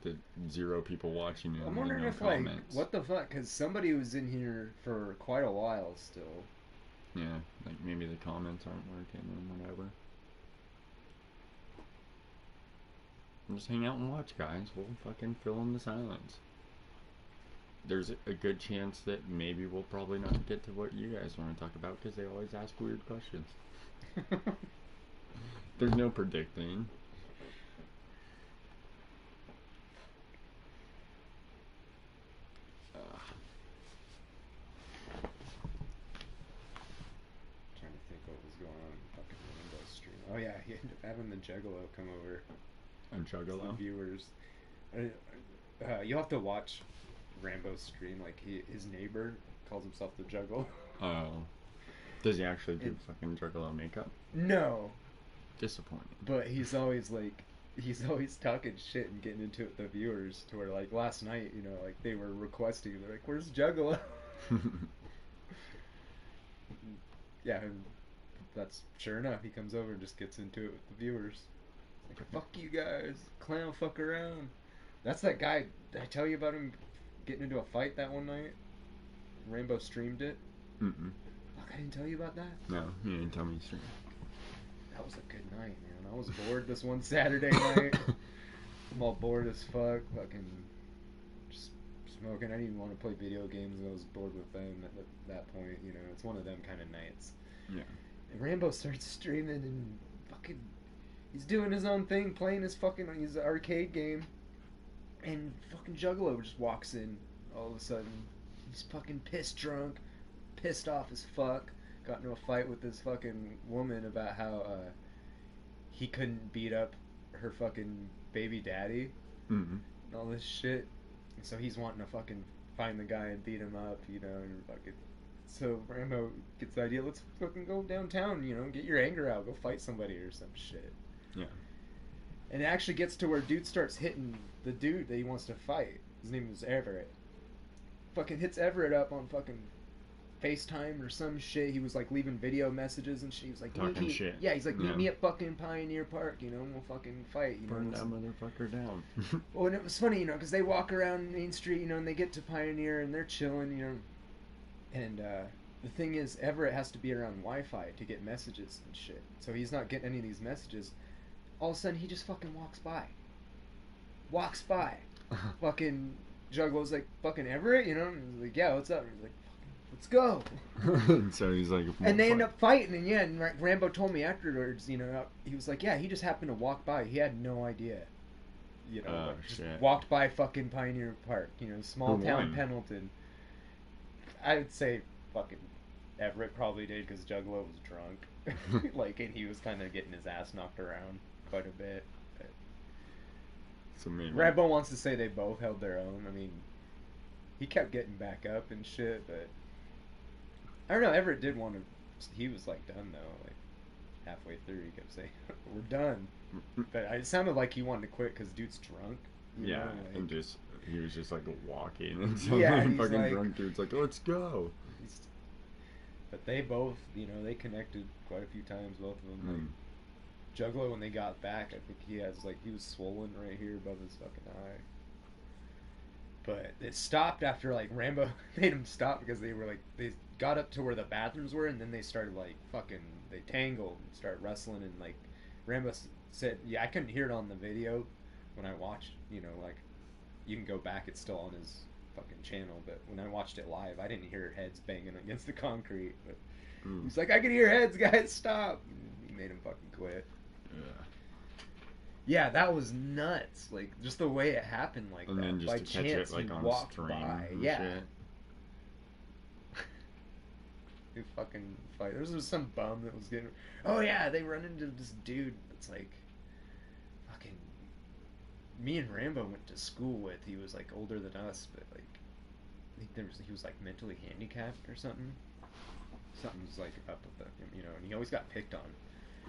the 0 people watching and I'm wondering no if comments. like what the fuck? Because somebody was in here for quite a while still. Yeah, like maybe the comments aren't working or whatever. Just hang out and watch, guys. We'll fucking fill in the silence. There's a good chance that maybe we'll probably not get to what you guys want to talk about because they always ask weird questions. There's no predicting. Trying to think what was going on in fucking Rambo stream. Oh yeah, he ended up having the Juggalo come over. And Juggalo? The viewers. You'll have to watch Rambo's stream. Like his neighbor calls himself the Juggalo. Oh. Does he actually do fucking Juggalo makeup? No. Disappointing. But he's always talking shit and getting into it with the viewers to where like last night, you know, like they were requesting, they're like, where's Juggalo? Yeah, and that's sure enough, he comes over and just gets into it with the viewers. Like, fuck you guys, clown fuck around. That's that guy, did I tell you about him getting into a fight that one night? Rainbow streamed it. Mm-mm. Fuck, I didn't tell you about that? No, you didn't tell me straight. That was a good night, man. I was bored this one Saturday night. I'm all bored as fuck, fucking just smoking. I didn't even want to play video games. I was bored with them at that point, you know. It's one of them kind of nights. Yeah. And Rambo starts streaming and fucking, he's doing his own thing, playing his arcade game. And fucking Juggalo just walks in all of a sudden. He's fucking pissed drunk, pissed off as fuck. Got into a fight with this fucking woman about how he couldn't beat up her fucking baby daddy. Mm-hmm. And all this shit. And so he's wanting to fucking find the guy and beat him up, you know, and fucking. So Rambo gets the idea, let's fucking go downtown, you know, get your anger out, go fight somebody or some shit. Yeah. And it actually gets to where dude starts hitting the dude that he wants to fight. His name is Everett. Fucking hits Everett up on fucking FaceTime or some shit. He was like leaving video messages and shit. He was like, talking shit. Yeah, he's like, meet me at fucking Pioneer Park, you know, and we'll fucking fight. You Burn know, that motherfucker down. well, and it was funny, you know, because they walk around Main Street, you know, and they get to Pioneer and they're chilling, you know. And the thing is, Everett has to be around Wi-Fi to get messages and shit. So he's not getting any of these messages. All of a sudden, he just fucking walks by. Fucking Juggalo's like, fucking Everett, you know? And he's like, yeah, what's up? And he's like, let's go. So he's like, and they end up fighting, and yeah, and Rambo told me afterwards, you know, he was like, yeah, he just happened to walk by. He had no idea. You know, like, just walked by fucking Pioneer Park, you know, small town Pendleton. I would say fucking Everett probably did because Juggalo was drunk. Like, and he was kind of getting his ass knocked around quite a bit. But so maybe Rambo wants to say they both held their own. I mean, he kept getting back up and shit, but I don't know. Everett did want to. He was like done though. Like halfway through, he kept saying, "We're done." But it sounded like he wanted to quit because dude's drunk. You know, like, and just he was just like walking, and some he's fucking like, drunk dude's like, "Let's go." But they both, you know, they connected quite a few times, both of them. Like, Juggalo, when they got back, I think he was swollen right here above his fucking eye. But it stopped after, like, Rambo made him stop because they got up to where the bathrooms were, and then they started, like, they tangled and started wrestling, and, like, Rambo said, yeah, I couldn't hear it on the video when I watched, you know, like, you can go back, it's still on his fucking channel, but when I watched it live, I didn't hear heads banging against the concrete, but he's like, I can hear heads, guys, stop. And he made him fucking quit. Yeah, that was nuts. Like, just the way it happened like and that. Then just by to chance, catch it, like, he on walked a string by. and Yeah. shit. Who fucking fight. There was some bum that was getting... Oh, yeah, they run into this dude that's like... Fucking... me and Rambo went to school with. He was like older than us, but like I think he was like mentally handicapped or something. Something's like up with him, you know, and he always got picked on.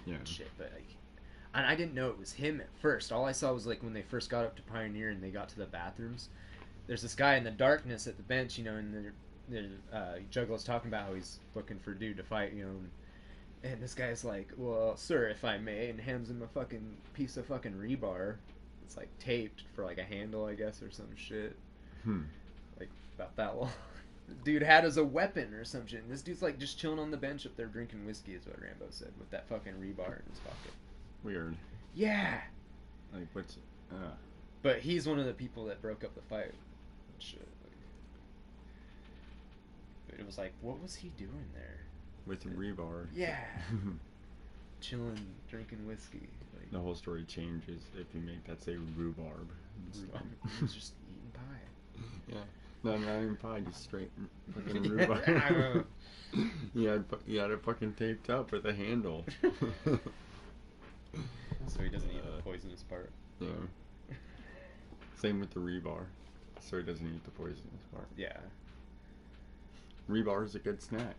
Yeah. And shit, but like, and I didn't know it was him at first. All I saw was like when they first got up to Pioneer and they got to the bathrooms. There's this guy in the darkness at the bench, you know, and Juggalo's talking about how he's looking for a dude to fight, you know, and this guy's like, "Well, sir, if I may," and hands him a fucking piece of fucking rebar. It's like taped for like a handle, I guess, or some shit. Like about that long. Dude had as a weapon or some shit. And this dude's like just chilling on the bench up there drinking whiskey, is what Rambo said, with that fucking rebar in his pocket. Weird. Yeah. Like what's? But he's one of the people that broke up the fight. And shit. But it was like, what was he doing there? With rebar. Yeah. Chilling, drinking whiskey. Like, the whole story changes if you make that say rhubarb. He's just eating pie. Yeah. No, not even pie, just straight fucking rhubarb. He had it fucking taped up with a handle. So he doesn't eat the poisonous part. Yeah. Same with the rebar. So he doesn't eat the poisonous part. Yeah. Rebar is a good snack.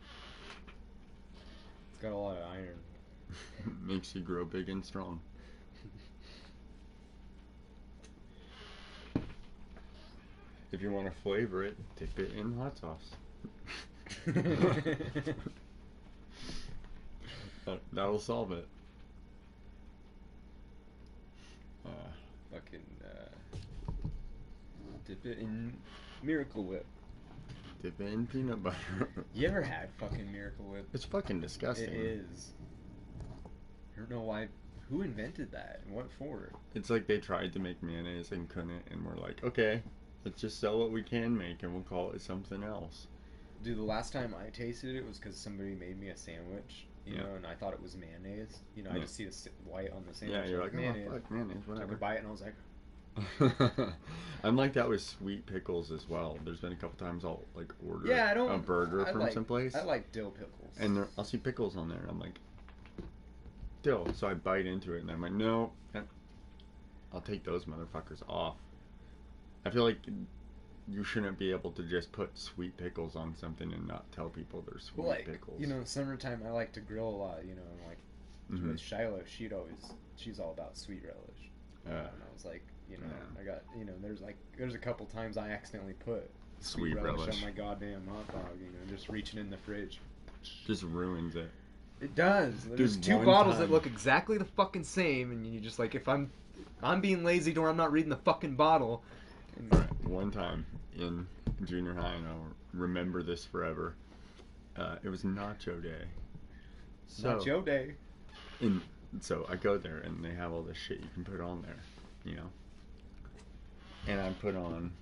It's got a lot of iron. Makes you grow big and strong. If you want to flavor it, dip it in hot sauce. That'll solve it. Dip it in Miracle Whip. Dip it in peanut butter. You ever had fucking Miracle Whip? It's fucking disgusting. It is. I don't know why. Who invented that and what for? It's like they tried to make mayonnaise and couldn't, and we're like, okay, let's just sell what we can make and we'll call it something else. Dude, the last time I tasted it was because somebody made me a sandwich, you know, and I thought it was mayonnaise. You know, I just see the white on the sandwich. Yeah, you're like, mayonnaise. Oh, fuck, mayonnaise, whatever. Took a bite and I was like... I'm like that with sweet pickles as well. There's been a couple times I'll like order a burger from someplace. I like dill pickles. And I'll see pickles on there and I'm like, dill. So I bite into it and I'm like, no, I'll take those motherfuckers off. I feel like you shouldn't be able to just put sweet pickles on something and not tell people they're sweet pickles. You know, summertime I like to grill a lot, you know, and like with Shiloh, she's all about sweet relish. And I was like, you know, I got, you know, there's a couple times I accidentally put sweet relish on my goddamn hot dog, you know, just reaching in the fridge. Just ruins it. It does. There's two bottles that look exactly the fucking same, and you just like, if I'm being lazy or I'm not reading the fucking bottle. One time in junior high, and I'll remember this forever. It was Nacho Day. Nacho Day. So I go there, and they have all this shit you can put on there, you know. And I put on,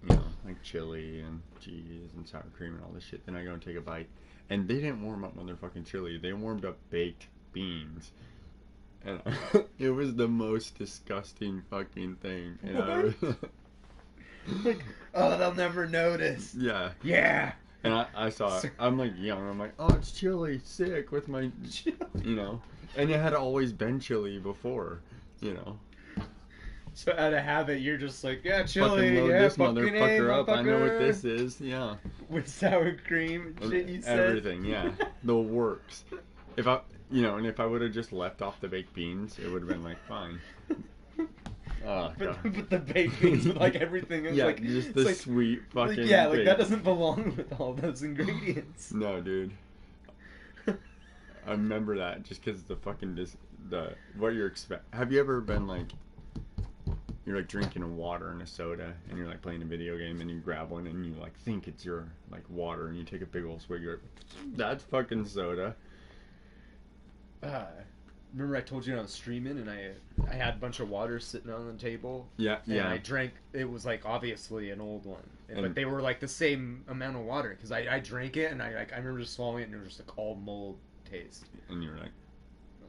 you know, like chili and cheese and sour cream and all this shit. Then I go and take a bite. And they didn't warm up motherfucking chili. They warmed up baked beans. And it was the most disgusting fucking thing. And I was like, oh, they'll never notice. Yeah. Yeah. And I saw it. I'm like young. I'm like, oh, it's chili. Sick with my, you know. And it had always been chili before, you know. So out of habit, you're just like, yeah, chili, fucking load yeah, this fucking motherfucker up. motherfucker. I know what this is, yeah. With sour cream and shit, you said. Everything, yeah. The works. If I would have just left off the baked beans, it would have been like fine. Oh, but the baked beans with like everything, yeah, like just the like, sweet fucking. Like, yeah, like that doesn't belong with all those ingredients. No, dude. I remember that just because the fucking what you're Have you ever been like? You're like drinking a water and a soda, and you're like playing a video game, and you grab one, and you like think it's your like water, and you take a big old swig. You're like, that's fucking soda. Remember I told you I was streaming, and I had a bunch of water sitting on the table. Yeah, and I drank. It was like obviously an old one, and but they were like the same amount of water because I drank it, and I remember just swallowing it, and it was just like all mold taste. And you were like.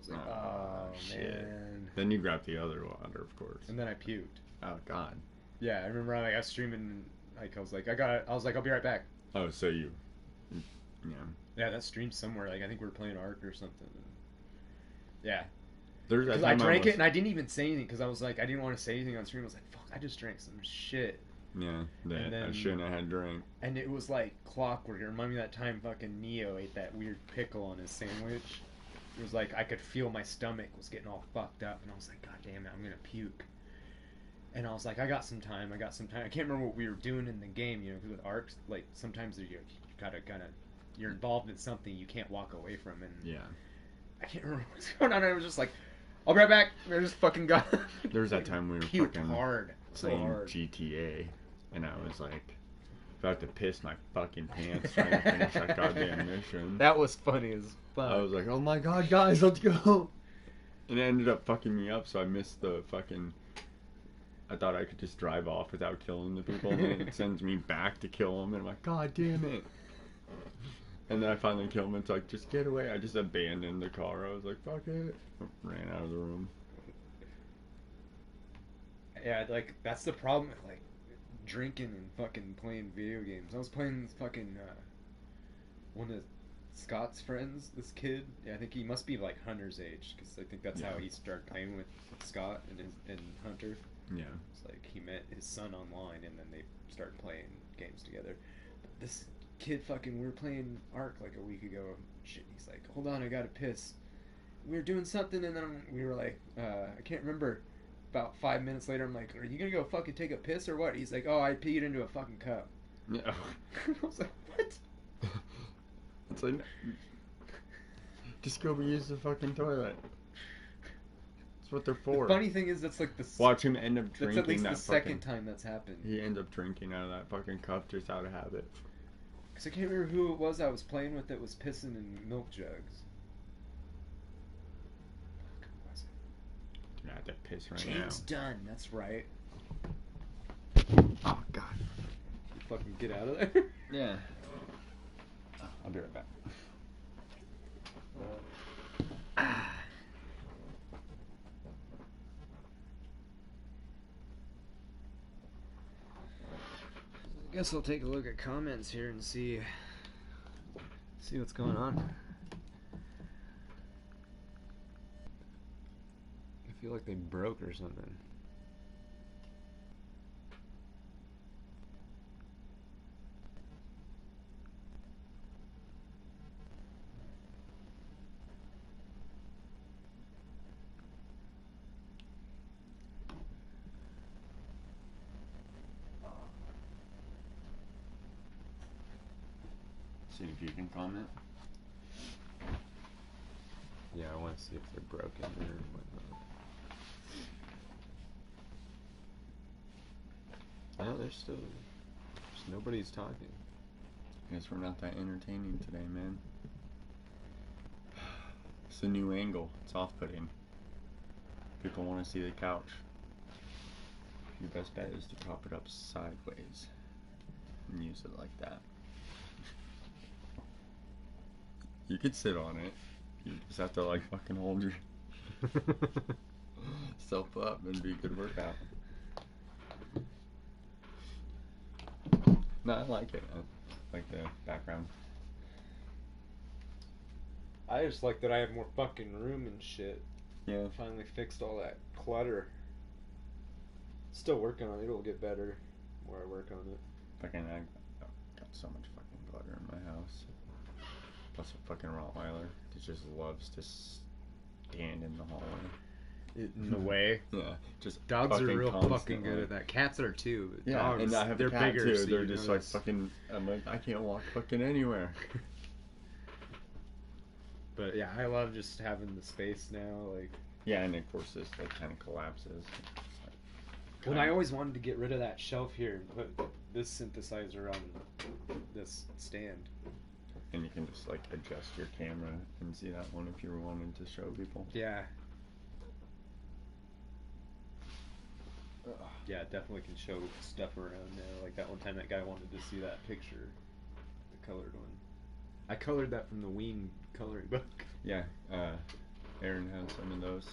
Like, oh shit. Man. Then you grabbed the other water, of course. And then I puked. Oh god. Yeah, I remember I was streaming. Like I was like, I'll be right back. Oh, so you. Yeah. Yeah, that streamed somewhere. Like I think we were playing Ark or something. Yeah. There's that Because I time drank was- it and I didn't even say anything because I was like, I didn't want to say anything on stream. I was like, fuck, I just drank some shit. Yeah, that And I then- shouldn't have had drink. And it was like clockwork. It reminded me of that time fucking Neo ate that weird pickle on his sandwich. It was like I could feel my stomach was getting all fucked up, and I was like, God damn it, I'm gonna puke. And I was like, I got some time. I can't remember what we were doing in the game, you know, because with arcs, like sometimes you gotta kind of, you're involved in something you can't walk away from, and Yeah. I can't remember what's going on. I was just like, I'll be right back. I just fucking got. There was that time we were puked fucking hard, so playing hard. GTA, and I was like, about to piss my fucking pants trying to finish that goddamn mission. That was funny as fuck. I was like, oh my god, guys, let's go. And it ended up fucking me up, so I missed the fucking... I thought I could just drive off without killing the people, and then it sends me back to kill them, and I'm like, god damn it. And then I finally kill them, and it's like, just get away. I just abandoned the car. I was like, fuck it. Ran out of the room. Yeah, like that's the problem with like drinking and fucking playing video games. I was playing this fucking one of Scott's friends. This kid, yeah, I think he must be like Hunter's age because I think that's how Yeah. he started playing with Scott and Hunter. Yeah. It's like he met his son online and then they started playing games together. But this kid fucking, we were playing Ark like a week ago. Shit, he's like, hold on, I gotta piss. We were doing something and then we were like, I can't remember. About 5 minutes later, I'm like, are you gonna go fucking take a piss or what? He's like, oh, I peed into a fucking cup. Yeah. I was like, what? It's like, just go use the fucking toilet. That's what they're for. The funny thing is, that's like the Watch him end up that's drinking at least that the second fucking... time that's happened. He ends up drinking out of that fucking cup just out of habit. Cause I can't remember who it was I was playing with that was pissing in milk jugs. Fuck, who was it? Dude, I have to piss right James Dunn, that's right. now. Oh, God. You fucking get out of there. Yeah. I'll be right back. I guess I'll take a look at comments here and see what's going on. I feel like they broke or something. See if you can comment. Yeah, I want to see if they're broken or whatnot. Oh, there's still... nobody's talking. Guess we're not that entertaining today, man. It's a new angle. It's off-putting. People want to see the couch. Your best bet is to prop it up sideways and use it like that. You could sit on it. You just have to like fucking hold yourself up and be a good workout. No, I like it. I like the background. I just like that I have more fucking room and shit. Yeah. I finally fixed all that clutter. Still working on it. It'll get better the more I work on it. Fucking, I got so much fucking clutter in my house. Plus a fucking Rottweiler that just loves to stand in the hallway. In the way. Yeah, just Dogs are fucking real fucking constantly. good at that. Cats are too. But Yeah, dogs, and I have they're a cat bigger, too. so They're you just notice. like fucking. I'm like, I can't walk fucking anywhere. But yeah, I love just having the space now. Like, Yeah, and of course this like kind of collapses. when I always wanted to get rid of that shelf here and put this synthesizer on this stand. And you can just like adjust your camera and see that one if you were wanting to show people. Yeah. Yeah, definitely can show stuff around now. Like that one time that guy wanted to see that picture, the colored one. I colored that from the Ween coloring book. Yeah, Aaron has some of those.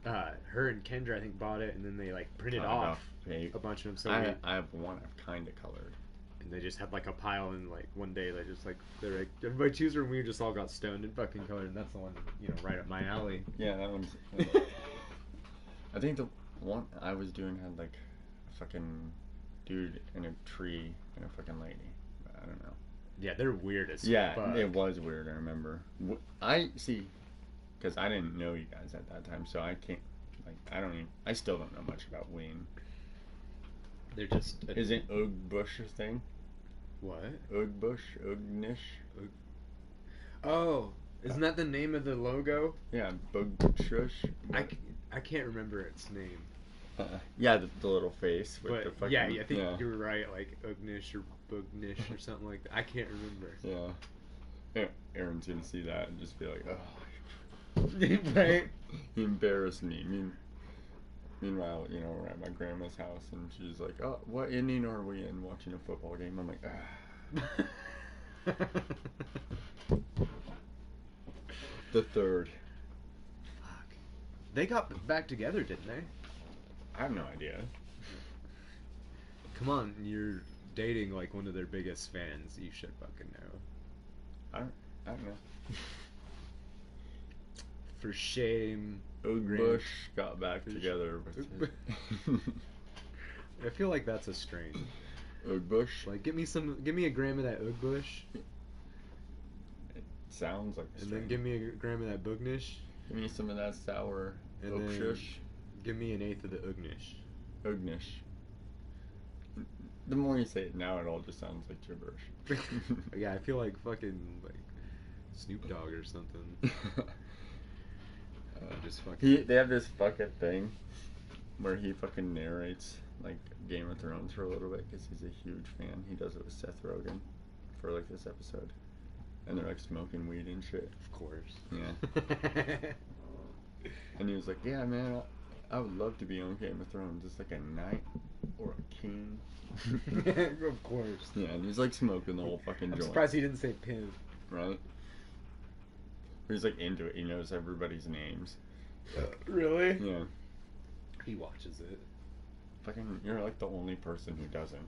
Her and Kendra, I think, bought it, and then they like printed Cut it off tape. a bunch of them. So I have one I've kind of colored. And they just had like a pile, and like one day they're like everybody choose her, and we just all got stoned and fucking colored, and that's the one, you know, right up my alley. Yeah, that one's. I think the one I was doing had like a fucking dude in a tree and a fucking lady. I don't know. Yeah, they're weird as Yeah, fuck. it was weird. I remember. I see, because I didn't know you guys at that time, so I can't. Like, I still don't know much about Wayne. They're just. Isn't Oog Bush a thing? What? Oog Bush, Oognish. Oh, isn't that the name of the logo? Yeah, Bug Shush. I can't remember its name. Yeah, the little face with But the fucking. yeah, I think you're right. Like Ugnish or Bugnish or something like that. I can't remember. Yeah. Aaron's gonna see that and just be like, oh. Right. He embarrassed me. Meanwhile, you know, we're at my grandma's house and she's like, oh, what inning are we in watching a football game? I'm like, The third. Fuck. They got back together, didn't they? I have no idea. Come on, you're dating like one of their biggest fans. You should fucking know. I don't know. For shame. Oog Bush got back together with I feel like that's a strain. Oog Bush. Like, give me a gram of that Oog Bush. It sounds like a And strain. then give me a gram of that Bugnish. Give me some of that sour And Oak then Shush. give me an eighth of the Ugnish. Ognish. The more you say it now, it all just sounds like gibberish. Yeah, I feel like fucking like Snoop Dogg or something. Just fucking. They have this fucking thing where he fucking narrates like Game of Thrones for a little bit because he's a huge fan. He does it with Seth Rogen for like this episode, and they're like smoking weed and shit. Of course. Yeah. And he was like, "Yeah, man, I would love to be on Game of Thrones. It's like a knight or a king." Of course. Yeah, and he's like smoking the whole fucking I'm joint. surprised he didn't say pimp. Right? He's like into it. He knows everybody's names. Really? Yeah. He watches it. Fucking, you're like the only person who doesn't.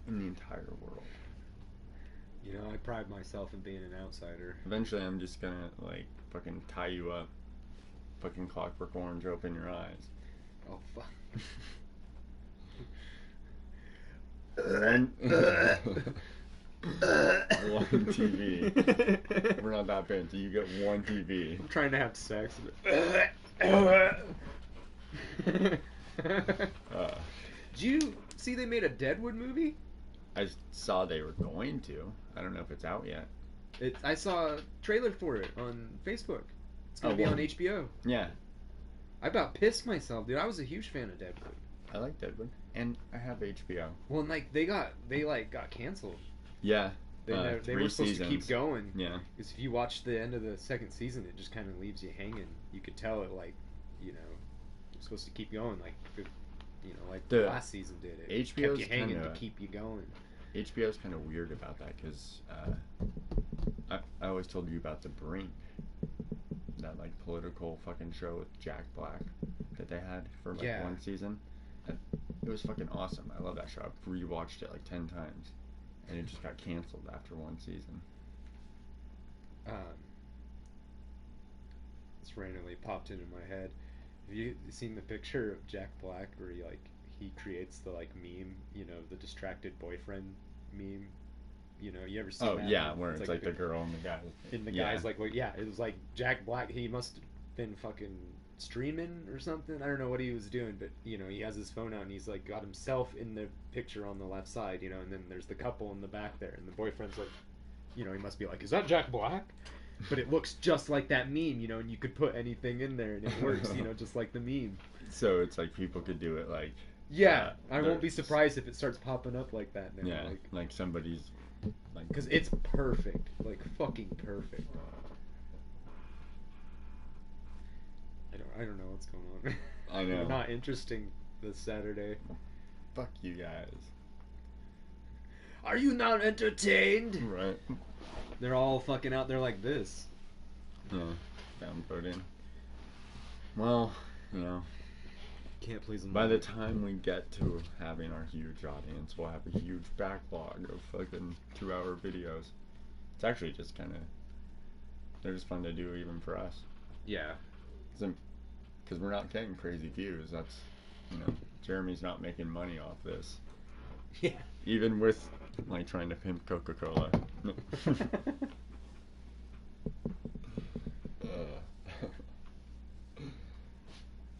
In the entire world. You know, I pride myself in being an outsider. Eventually, I'm just gonna like fucking tie you up, fucking Clockwork Orange, open your eyes. Oh fuck. One TV. We're not that fancy. You get one TV. I'm trying to have sex. Did you see they made a Deadwood movie? I saw they were going to. I don't know if it's out yet. I saw a trailer for it on Facebook. It's gonna be on HBO. Yeah. I about pissed myself, dude. I was a huge fan of Deadwood. I like Deadwood, and I have HBO. Well, and like they got canceled. Yeah. They were 3 supposed seasons. to keep going. Yeah. Because if you watch the end of the second season, it just kind of leaves you hanging. You could tell it, like, you know, it's supposed to keep going, like, you know, like the last season did. It HBO's kept you hanging kinda, to keep you going. HBO's kind of weird about that because I always told you about The Brink, that like political fucking show with Jack Black that they had for like one season. It was fucking awesome. I love that show. I've rewatched it like 10 times. And it just got canceled after one season. This randomly popped into my head. Have you seen the picture of Jack Black where he creates the like meme, you know, the distracted boyfriend meme? You know, you ever seen that? Oh yeah, where it's like the girl and the guy. And the guy's like, well, yeah, it was like Jack Black. He must have been fucking streaming or something. I don't know what he was doing, but you know, he has his phone out and he's like got himself in the picture on the left side, you know, and then there's the couple in the back there, and the boyfriend's like, you know, he must be like, is that Jack Black? But it looks just like that meme, you know, and you could put anything in there and it works, you know, just like the meme. So it's like people could do it like. Yeah, I won't be surprised if it starts popping up like that now. Yeah, like somebody's like. Because it's perfect, like fucking perfect. I don't know what's going on. I know. Not interesting this Saturday. Fuck you guys. Are you not entertained? Right. They're all fucking out there like this. Yeah. Downvoting. Well, you know. can't please them By all. the time we get to having our huge audience, we'll have a huge backlog of fucking 2-hour videos. It's actually just kind of, they're just fun to do even for us. Yeah. Because we're not getting crazy views. That's, Jeremy's not making money off this. Yeah. Even with, like, trying to pimp Coca-Cola.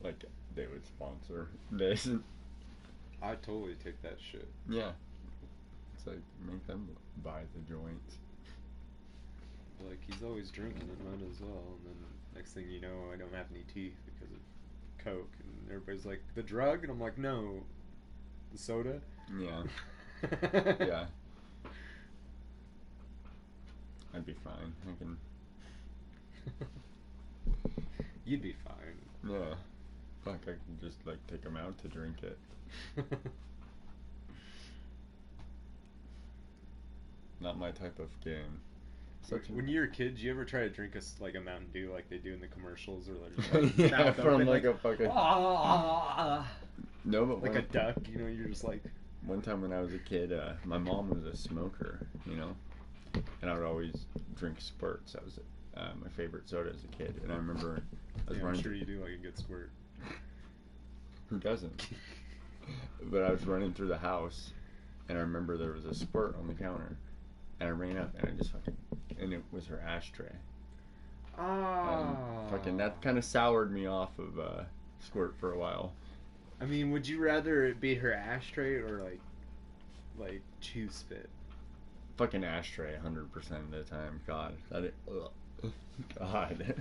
Like, they would sponsor this. I totally take that shit. Yeah. It's like, make them buy the joints. Like, he's always drinking it, might as well. And then next thing you know, I don't have any teeth because of Coke. And everybody's like, the drug? And I'm like, no. The soda? Yeah. Yeah. I'd be fine. I can. You'd be fine. Yeah. Fuck, I can just, like, take them out to drink it. Not my type of game. When you were a kid, did you ever try to drink a Mountain Dew like they do in the commercials, or like Yeah, mouth from open, like a fucking. No, but like a duck, you're just like. One time when I was a kid, my mom was a smoker, and I would always drink squirts. That was my favorite soda as a kid, and I remember I was running. I'm sure you do like a good squirt. Who doesn't? But I was running through the house, and I remember there was a squirt on the counter, and I ran up and I just and it was her ashtray. Fucking that kind of soured me off of squirt for a while. I mean, would you rather it be her ashtray or like chew spit? Fucking ashtray, 100% of the time. God, God.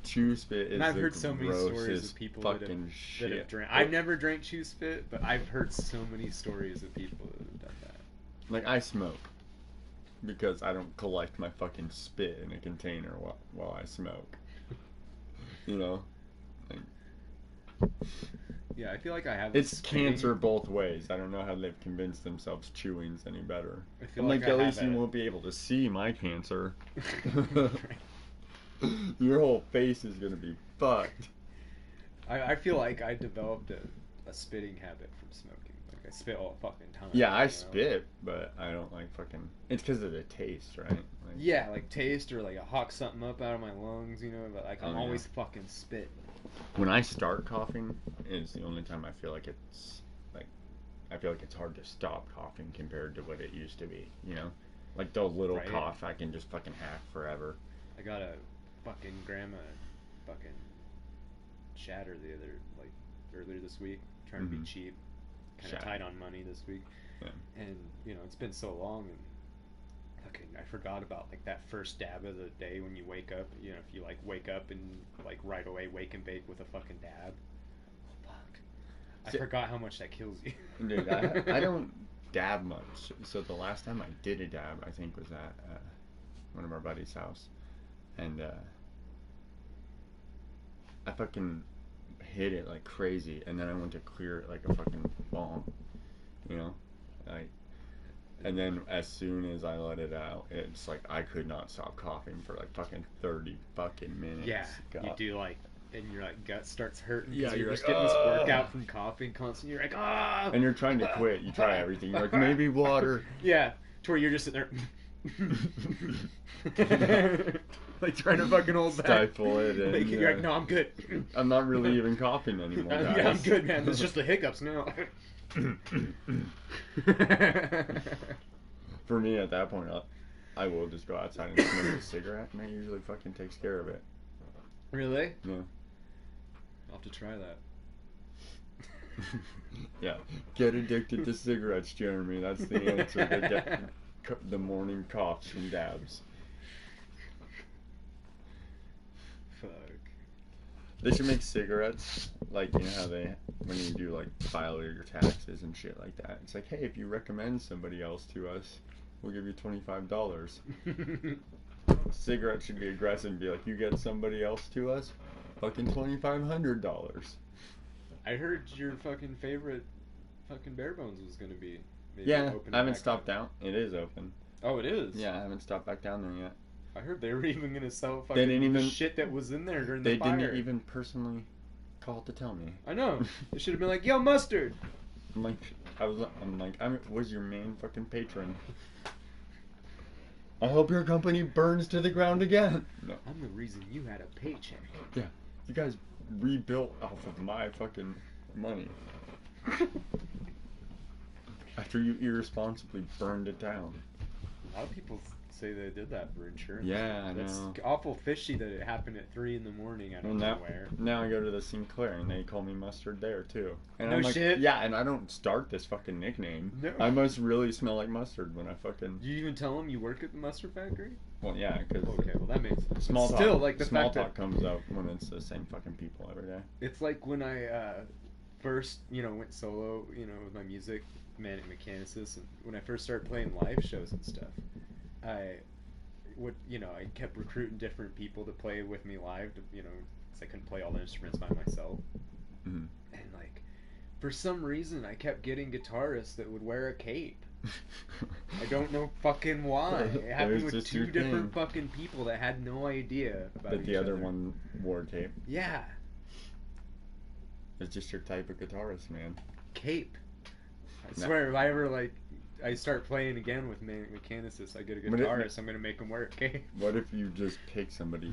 Chew spit is and I've the heard so many stories of people that have drank. I've never drank chew spit, but I've heard so many stories of people that have done that. Like, I smoke because I don't collect my fucking spit in a container while I smoke. Like, yeah, I feel like I have. It's cancer both ways. I don't know how they've convinced themselves chewing's any better. I feel like at least you it. won't be able to see my cancer. Your whole face is gonna be fucked. I feel like I developed a spitting habit from smoking. Like I spit all the fucking time. Yeah, I spit, but I don't like fucking. It's because of the taste, right? Like, yeah, like taste or like I hawk something up out of my lungs, But like I'm always fucking spit. When I start coughing, is the only time I feel like it's like I feel like it's hard to stop coughing compared to what it used to be. Like the little cough I can just fucking hack forever. I got a fucking grandma fucking shatter earlier this week, trying to be cheap, kind of tight on money this week. Yeah. And it's been so long, and fucking I forgot about like that first dab of the day when you wake up. If you like wake up and like right away wake and bake with a fucking dab. Oh, fuck. I forgot how much that kills you. Dude, I don't dab much. So the last time I did a dab, I think was at one of our buddies' house. And I fucking hit it like crazy, and then I went to clear it like a fucking bomb, and then as soon as I let it out, it's like I could not stop coughing for like fucking 30 fucking minutes. Yeah, God. you do and your gut starts hurting. Yeah, you're just like, getting this workout from coughing constantly. You're like, and you're trying to quit. You try everything. You're like, maybe water. Yeah, to where you're just sitting there. Like trying to fucking hold back. Stifle it. And, you're like, no, I'm good. I'm not really even coughing anymore, guys. Yeah, I'm good, man. It's just the hiccups now. For me, at that point, I will just go outside and smoke a cigarette, and that usually fucking takes care of it. Really? Yeah. I'll have to try that. Yeah. Get addicted to cigarettes, Jeremy. That's the answer to get the morning coughs from dabs. Fuck. They should make cigarettes like, how they, when you do like file your taxes and shit like that. It's like, hey, if you recommend somebody else to us, we'll give you $25. Cigarettes should be aggressive and be like, you get somebody else to us, fucking $2,500. I heard your fucking favorite fucking Bare Bones was gonna be. Yeah, I haven't stopped down. It is open. Oh, it is? Yeah, I haven't stopped back down there yet. I heard they were even gonna sell They didn't fucking even, shit that was in there during the They fire. didn't even personally called to tell me. I know. It should have been like, yo, Mustard. I'm like, I was your main fucking patron. I hope your company burns to the ground again. No. I'm the reason you had a paycheck. Yeah. You guys rebuilt off of my fucking money. After you irresponsibly burned it down. A lot of people say they did that for insurance. Yeah, I That's know. awful fishy that it happened at 3 in the morning out of nowhere. Now I go to the Sinclair and they call me Mustard there too. And No I'm like, shit. yeah, and I don't start this fucking nickname. No. I must really smell like mustard when I fucking. Did you even tell them you work at the mustard factory? Well, yeah, because Okay, well that makes sense. small talk. Still, like the small fact talk that comes up when it's the same fucking people every day. it's like when I first, went solo, with my music, Manic Mechanicus, and when I first started playing live shows and stuff, I kept recruiting different people to play with me live, because I couldn't play all the instruments by myself. Mm-hmm. And, like, for some reason, I kept getting guitarists that would wear a cape. I don't know fucking why. It happened with two different fucking people that had no idea about That each the other other. one wore cape. Yeah, It's just your type of guitarist, man. cape. I No. swear, if I ever, I start playing again with Manic Mechanicus, I get a But it- guitarist, I'm gonna make him wear a cape. What if you just pick somebody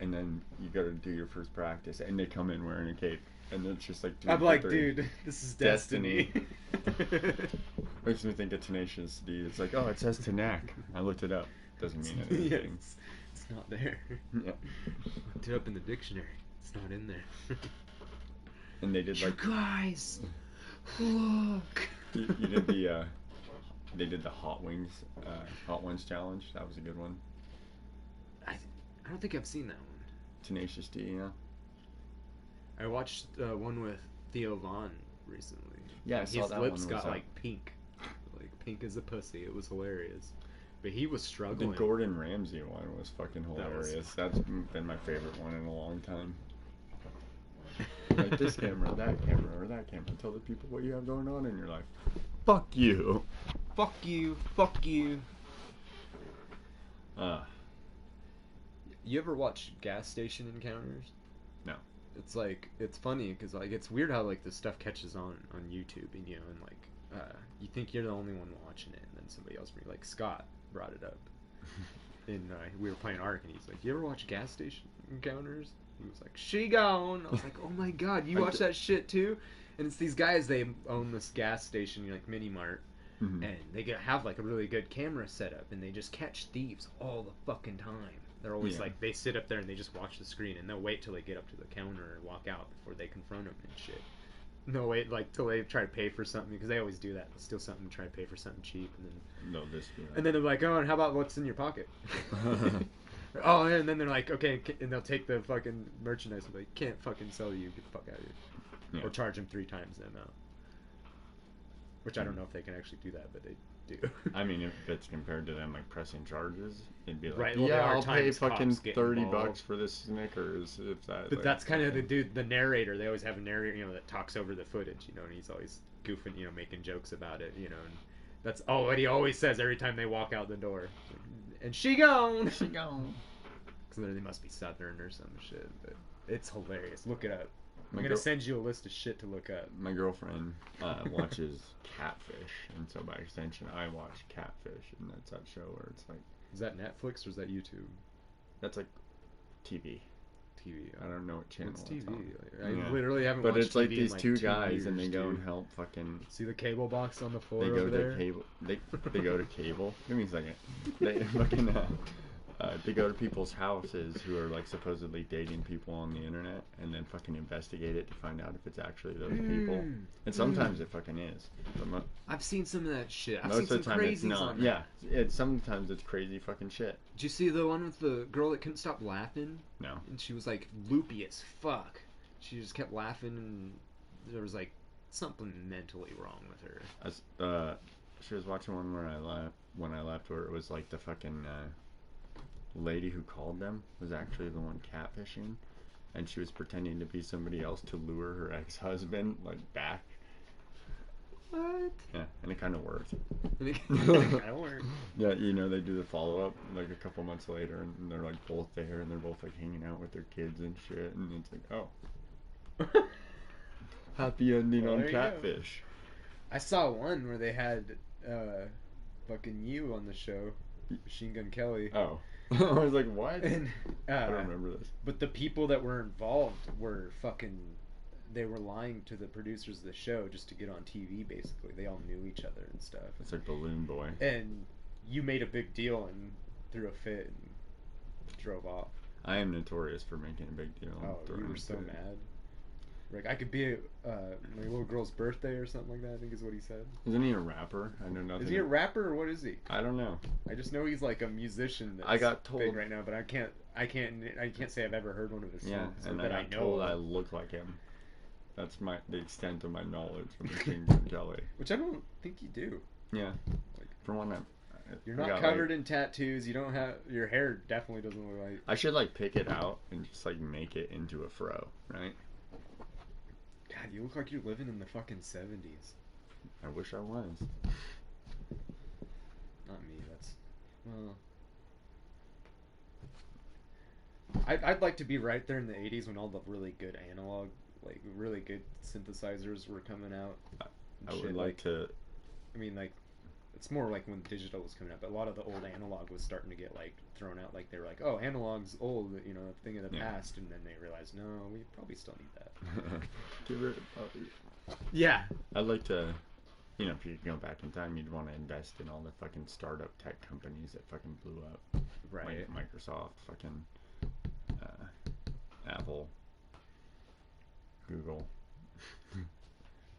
and then you go to do your first practice and they come in wearing a cape and it's just like I'm for like, three. dude, this is destiny. Makes me think of Tenacious D. It's like, oh, it says Tenac. I looked it up. Doesn't mean anything. Yes, it's not there. Yeah. Looked it up in the dictionary. It's not in there. And they did You like guys, look. you did the they did the Hot Wings challenge. That was a good one. I don't think I've seen that one. Tenacious D, yeah. I watched one with Theo Von recently. Yeah, I And saw his that lips one. got Was like pink as a pussy. It was hilarious. But he was the struggling. Gordon Ramsay one was fucking That was- hilarious. That's been my favorite one in a long time. Like this camera, that camera, or that camera. Tell the people what you have going on in your life. Fuck you. Fuck you. Fuck you. You ever watch gas station encounters? No. It's like, it's funny because like it's weird how like this stuff catches on YouTube and and like you think you're the only one watching it and then somebody else like Scott brought it up and we were playing Ark and he's like, you ever watch gas station encounters? He was like, she gone. I was like, oh my god, you watch that shit too? And it's these guys, they own this gas station like Mini Mart. Mm-hmm. And they have like a really good camera setup and they just catch thieves all the fucking time. They're always like, they sit up there and they just watch the screen and they'll wait till they get up to the counter and walk out before they confront them and shit. No, wait, like till they try to pay for something because they always do that. They'll steal something and try to pay for something cheap and then No, this. and then they're like, oh, and how about what's in your pocket? Oh, and then they're like, okay, and they'll take the fucking merchandise and be like, can't fucking sell you, get the fuck out of here. Yeah. Or charge them 3 times the amount. Which I don't know if they can actually do that, but they do. I mean, if it's compared to them like pressing charges, it'd be like, Right, well, there yeah, are I'll pay times fucking cops get $30 involved. for this Snickers if that. But like, that's kind of the dude, the narrator. They always have a narrator, that talks over the footage, and he's always goofing, making jokes about it, and that's what he always says every time they walk out the door. And she gone. She gone. Because they must be Southern or some shit, but it's hilarious. Look it up. I'm My gonna girl- send you a list of shit to look up. My girlfriend watches Catfish, and so by extension, I watch Catfish, and that's that show where it's like Is that Netflix or is that YouTube? that's like TV. TV. I don't know what channel What's it's TV? on. I Yeah. literally haven't But watched it's like TV these in, two 2 guys, and years, they go dude. and help fucking. See the cable box on the floor They go over to there? cable. They go to cable. Give me a second. They fucking they go to people's houses who are like supposedly dating people on the internet, and then fucking investigate it to find out if it's actually those people. And sometimes it fucking is. But I've seen some of that shit. I've most seen of some the time it's crazies not. on that. Yeah, sometimes it's crazy fucking shit. Did you see the one with the girl that couldn't stop laughing? No. And she was like loopy as fuck. She just kept laughing and there was like something mentally wrong with her. She was watching one where when I left, where it was like the fucking lady who called them was actually the one catfishing, and she was pretending to be somebody else to lure her ex-husband like back. What? Yeah, and it kind of worked. I don't worry. Yeah, they do the follow-up like a couple months later, and they're like both there, and they're both like hanging out with their kids and shit, and it's like, oh. Happy ending Well, on there you go. Catfish. I saw one where they had fucking you on the show, Machine Gun Kelly. Oh. I was like, what? And, I don't remember this. But the people that were involved were fucking. They were lying to the producers of the show just to get on TV, basically. They all knew each other and stuff. It's like Balloon Boy. And you made a big deal and threw a fit and drove off. I am notorious for making a big deal. Oh, throwing you were a so fit. mad. Like, I could be at my little girl's birthday or something like that, I think is what he said. Isn't he a rapper? I know nothing. Is he a rapper or what is he? I don't know. I just know he's like a musician that's I got told big right now, but I can't say I've ever heard one of his songs. Yeah, or and that I I got know told of. I look like him. That's the extent of my knowledge of Machine Gun Kelly. Which I don't think you do. Yeah. Like, For one, you're not covered in tattoos. You don't have your hair. Definitely doesn't look like. I should like pick it out and just like make it into a fro, right? God, you look like you're living in the fucking 70s. I wish I was. Not me. That's well. I'd like to be right there in the 80s when all the really good analog, like really good synthesizers were coming out. I would like to. I mean, like, it's more like when digital was coming out, but a lot of the old analog was starting to get like thrown out. Like they were like, "Oh, analog's old, you know, a thing of the past," and then they realized, no, we probably still need that. Give it. Yeah. I'd like to. You know, if you could go back in time, you'd want to invest in all the fucking startup tech companies that fucking blew up. Right. Like Microsoft, fucking Apple, Google.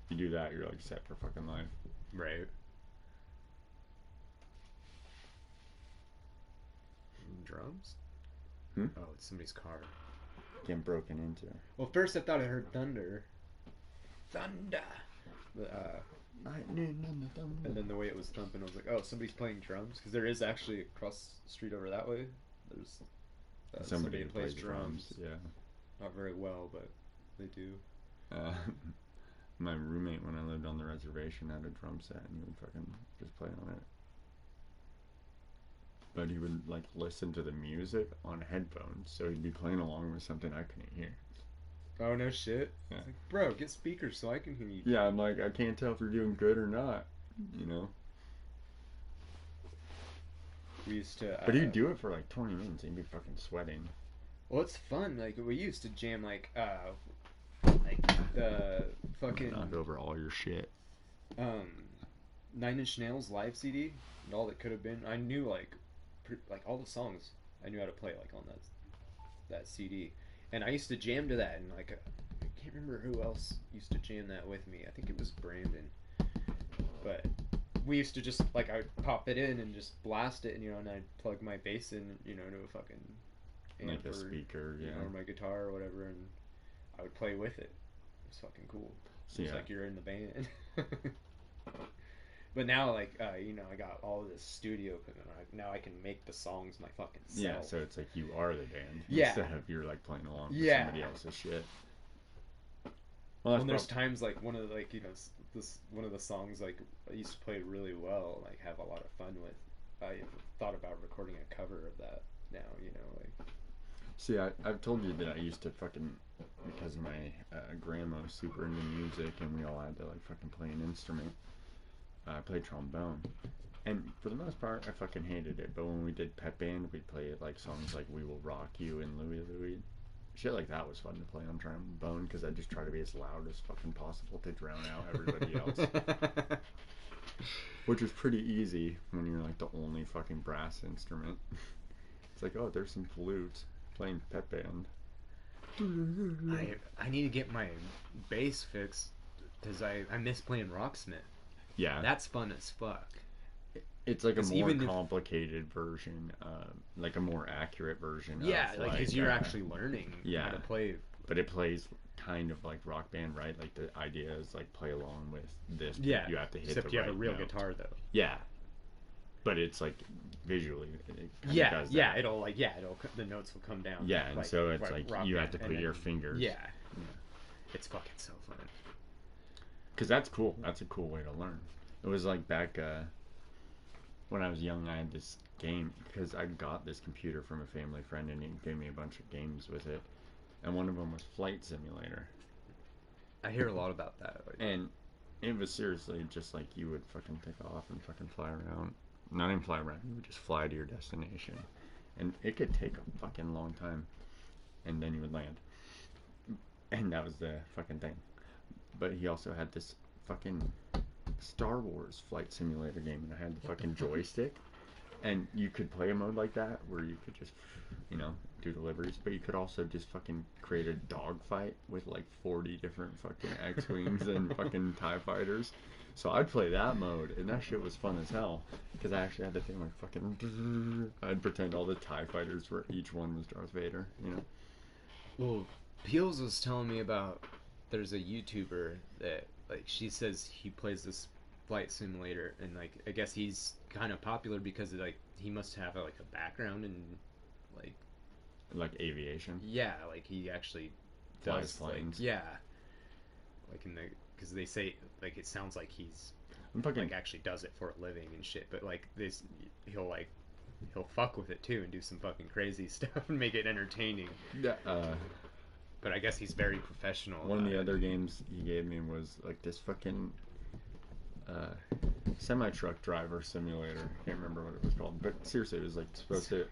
You do that, you're like set for fucking life. Right. Drums? Hmm? Oh, it's somebody's car. Getting broken into. Well, first I thought I heard thunder. Thunder! But, Lightning and the thunder. and then the way it was thumping, I was like, oh, somebody's playing drums? Because there is actually across the street over that way, there's somebody who that plays drums. Yeah. Not very well, but they do. My roommate, when I lived on the reservation, had a drum set, and he would fucking just play on it. But he would like listen to the music on headphones, so he'd be playing along with something I couldn't hear. Oh, no shit? Yeah. It's like, bro, get speakers so I can hear you. Yeah, I'm like, I can't tell if you're doing good or not, you know? We used to... But he'd do it for like 20 minutes, and he'd be fucking sweating. Well, it's fun. Like, we used to jam, like the fucking... Knock over all your shit. 9 Inch Nails live CD, and all that could have been. I knew, like all the songs. I knew how to play, like, on that CD. And I used to jam to that, and, like, I can't remember who else used to jam that with me. I think it was Brandon. But we used to just, like, I'd pop it in and just blast it, and, you know, and I'd plug my bass in, you know, into a fucking amp Like a or, speaker, you yeah. know, or my guitar or whatever, and I would play with it. It was fucking cool. So, It's yeah. like you're in the band. But now, like, you know, I got all of this studio equipment. Now I can make the songs my fucking self. Yeah, so it's like you are the band. Yeah. Instead of you're like playing along with Yeah. somebody else's shit. Well, And there's times like one of the, like, you know, one of the songs like I used to play really well, like have a lot of fun with. I thought about recording a cover of that now, you know, like. See, I've told you that I used to fucking, because my grandma was super into music and we all had to like fucking play an instrument. I played trombone. And for the most part, I fucking hated it. But when we did pep band, we'd play like songs like We Will Rock You and Louie Louie. Shit like that was fun to play on trombone because I'd just try to be as loud as fucking possible to drown out everybody else. Which was pretty easy when you're like the only fucking brass instrument. It's like, oh, there's some flutes playing pep band. I need to get my bass fixed because I miss playing Rocksmith. Yeah. That's fun as fuck. It's like a 'Cause more even if- complicated version, like a more accurate version. Yeah, of, like because you're actually learning yeah. how to play. But it plays kind of like Rock Band, right? Like the idea is like play along with this. But Yeah, you have to hit except the you right have a real note. guitar though. Yeah, but it's like visually. It Yeah, does yeah, that. it'll the notes will come down. Yeah, and so it's like Rock you Band, have to and put your then- fingers. Yeah, it's fucking so fun. Because that's cool. That's a cool way to learn. It was like back when I was young, I had this game because I got this computer from a family friend and he gave me a bunch of games with it. And one of them was Flight Simulator. I hear a lot about that. Like, And it was seriously just like you would fucking take off and fucking fly around. Not even fly around, you would just fly to your destination. And it could take a fucking long time. And then you would land. And that was the fucking thing. But he also had this fucking Star Wars flight simulator game, and I had the fucking joystick. And you could play a mode like that where you could just, you know, do deliveries, but you could also just fucking create a dogfight with like 40 different fucking X-Wings and fucking TIE fighters. So I'd play that mode, and that shit was fun as hell. Because I actually had the thing like fucking. I'd pretend all the TIE fighters were each one was Darth Vader, you know? well, Peels was telling me about there's a YouTuber that like she says he plays this flight simulator, and like I guess he's kind of popular because like he must have like a background in like Like aviation. yeah, like he actually Flies does planes. like yeah, like in the because they say like it sounds like he's I'm fucking. like actually does it for a living and shit, but like this he'll fuck with it too and do some fucking crazy stuff and make it entertaining. Yeah, But I guess he's very professional. one of the about other it. games he gave me was like this fucking semi-truck driver simulator. I can't remember what it was called, but seriously, it was like supposed to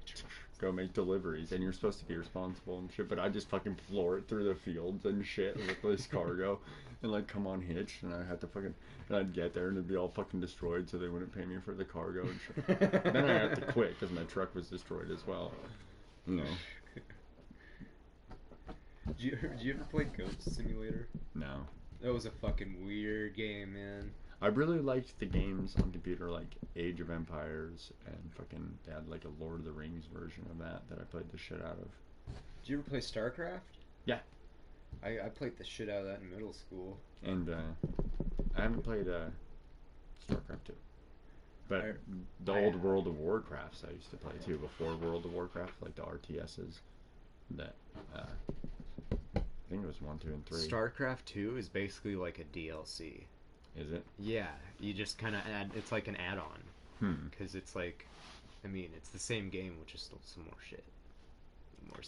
go make deliveries, and you're supposed to be responsible and shit. But I just fucking floor it through the fields and shit with this cargo, and like come on hitch, and I had to fucking, and I'd get there and it'd be all fucking destroyed, so they wouldn't pay me for the cargo and shit. Then I had to quit because my truck was destroyed as well. You know, Did you ever play Goat Simulator? no. That was a fucking weird game, man. I really liked the games on computer like Age of Empires and fucking they had like a Lord of the Rings version of that I played the shit out of. Did you ever play StarCraft? Yeah. I played the shit out of that in middle school. And I haven't played StarCraft 2. But the old World of Warcrafts I used to play too before World of Warcraft, like the RTSs. That I think it was 1, 2, and 3. StarCraft 2 is basically like a DLC. Is it? Yeah, you just kind of add. It's like an add-on because it's like, I mean, it's the same game with just some more shit.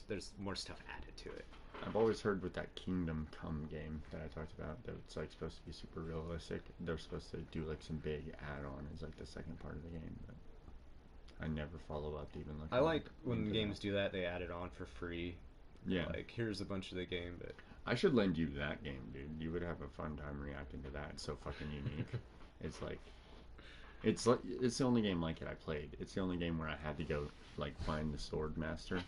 There's more stuff added to it. I've always heard with that Kingdom Come game that I talked about that it's like supposed to be super realistic. They're supposed to do like some big add-on as like the second part of the game, but I never follow up to even look. I like when games do that. They add it on for free. Yeah. Like here's a bunch of the game, but I should lend you that game, dude. You would have a fun time reacting to that. It's so fucking unique. It's like it's the only game like it I played. It's the only game where I had to go like find the sword master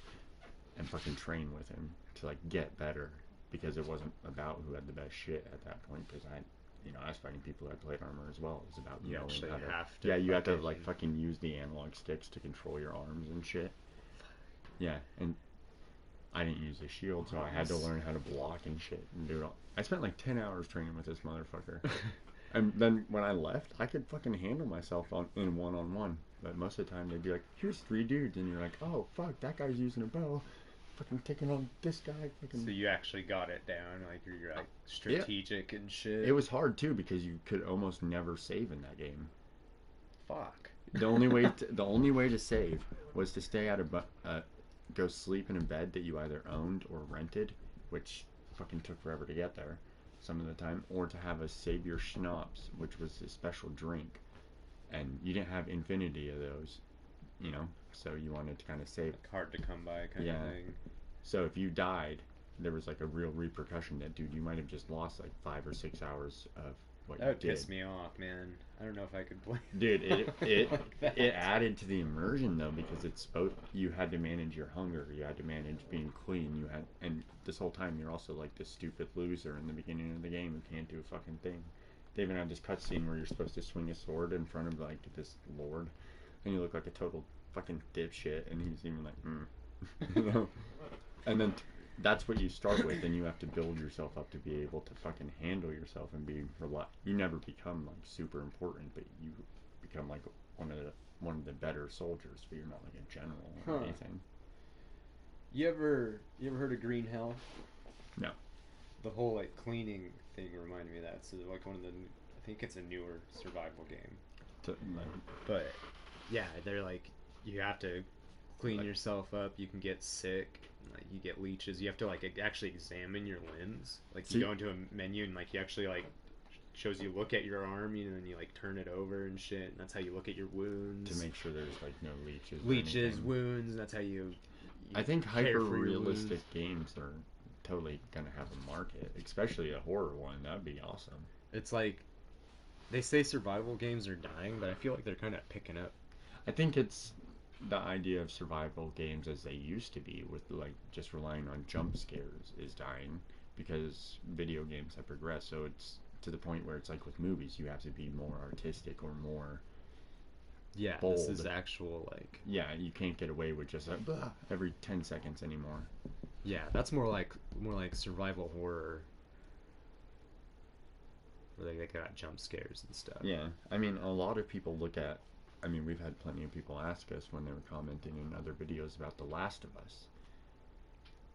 and fucking train with him to like get better because it wasn't about who had the best shit at that point because I was fighting people who had plate armor as well. It was about you knowing actually how to, have to. yeah, you have to like fucking use the analog sticks to control your arms and shit. Yeah, and I didn't use a shield, so I had to learn how to block and shit and do it all. I spent like 10 hours training with this motherfucker. And then when I left, I could fucking handle myself in one-on-one. But most of the time, they'd be like, here's 3 dudes. And you're like, oh, fuck, that guy's using a bow. Fucking taking on this guy. Fucking... So you actually got it down, like you're like strategic and shit. It was hard, too, because you could almost never save in that game. Fuck. The only way to save was to stay at go sleep in a bed that you either owned or rented, which fucking took forever to get there some of the time, or to have a save your schnapps, which was a special drink, and you didn't have infinity of those, so you wanted to kind of save. Like hard to come by kind of thing. So if you died, there was like a real repercussion that, dude, you might have just lost like 5 or 6 hours of what That you would did. piss me off, man. I don't know if I could play. Dude, it like that. it added to the immersion though because it's both. You had to manage your hunger, you had to manage being clean, and this whole time you're also like this stupid loser in the beginning of the game who can't do a fucking thing. They even had this cutscene where you're supposed to swing a sword in front of like this lord, and you look like a total fucking dipshit, and he's even like, and then. That's what you start with, and you have to build yourself up to be able to fucking handle yourself and be You never become like super important, but you become like one of the better soldiers, but you're not like a general or anything. You ever heard of Green Hell? No. The whole like cleaning thing reminded me of that. So like one of the, I think it's a newer survival game. But yeah, they're like you have to clean like, yourself up. You can get sick. Like you get leeches. You have to like actually examine your limbs. Like you See- go into a menu and like you actually like shows you look at your arm, you know, and you like turn it over and shit. And that's how you look at your wounds. to make sure there's like no leeches. or Leeches, anything. wounds. And that's how you I think care hyper for your realistic wounds. games are totally gonna have a market, especially a horror one. That'd be awesome. It's like they say survival games are dying, but I feel like they're kind of picking up. I think it's the idea of survival games as they used to be, with like just relying on jump scares, is dying because video games have progressed. So it's to the point where it's like with movies, you have to be more artistic or more. Yeah, Bold. this is actual like. Yeah, you can't get away with just like blah, every 10 seconds anymore. Yeah, that's more like survival horror. Where they got jump scares and stuff. Yeah, I mean, a lot of people look at. I mean, we've had plenty of people ask us when they were commenting in other videos about The Last of Us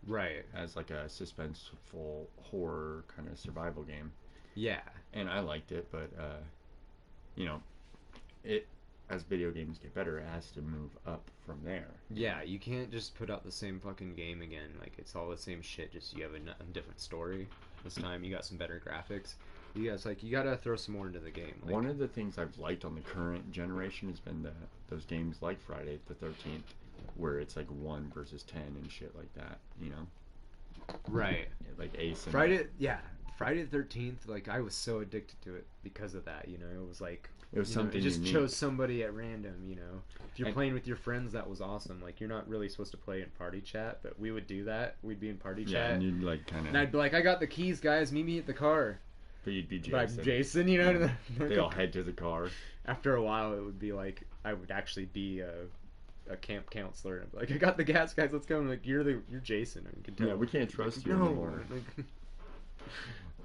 Right. as like a suspenseful horror kind of survival game. Yeah. And I liked it, but you know, it as video games get better, it has to move up from there. Yeah, you can't just put out the same fucking game again. Like it's all the same shit. Just you have a different story. This time you got some better graphics. You guys like you gotta throw some more into the game. Like, One of the things I've liked on the current generation has been those games like Friday the 13th, where it's like 1 versus 10 and shit like that. You know, right. like Ace. And Friday the 13th. Like I was so addicted to it because of that. You know, it was like it was you know, something it just unique. chose somebody at random. You know, if you're And- playing with your friends, that was awesome. Like you're not really supposed to play in party chat, but we would do that. We'd be in party Yeah, chat. and you'd like kind And I'd of. be like, I got the keys, guys. Meet me at the car. But you'd be But Jason. I'm Jason, you know. They all head to the car. After a while, it would be like I would actually be a camp counselor. And I'd be like, I got the gas, guys. Let's go. I'm like, you're Jason. I can tell. Yeah, we can't trust you no, anymore. like,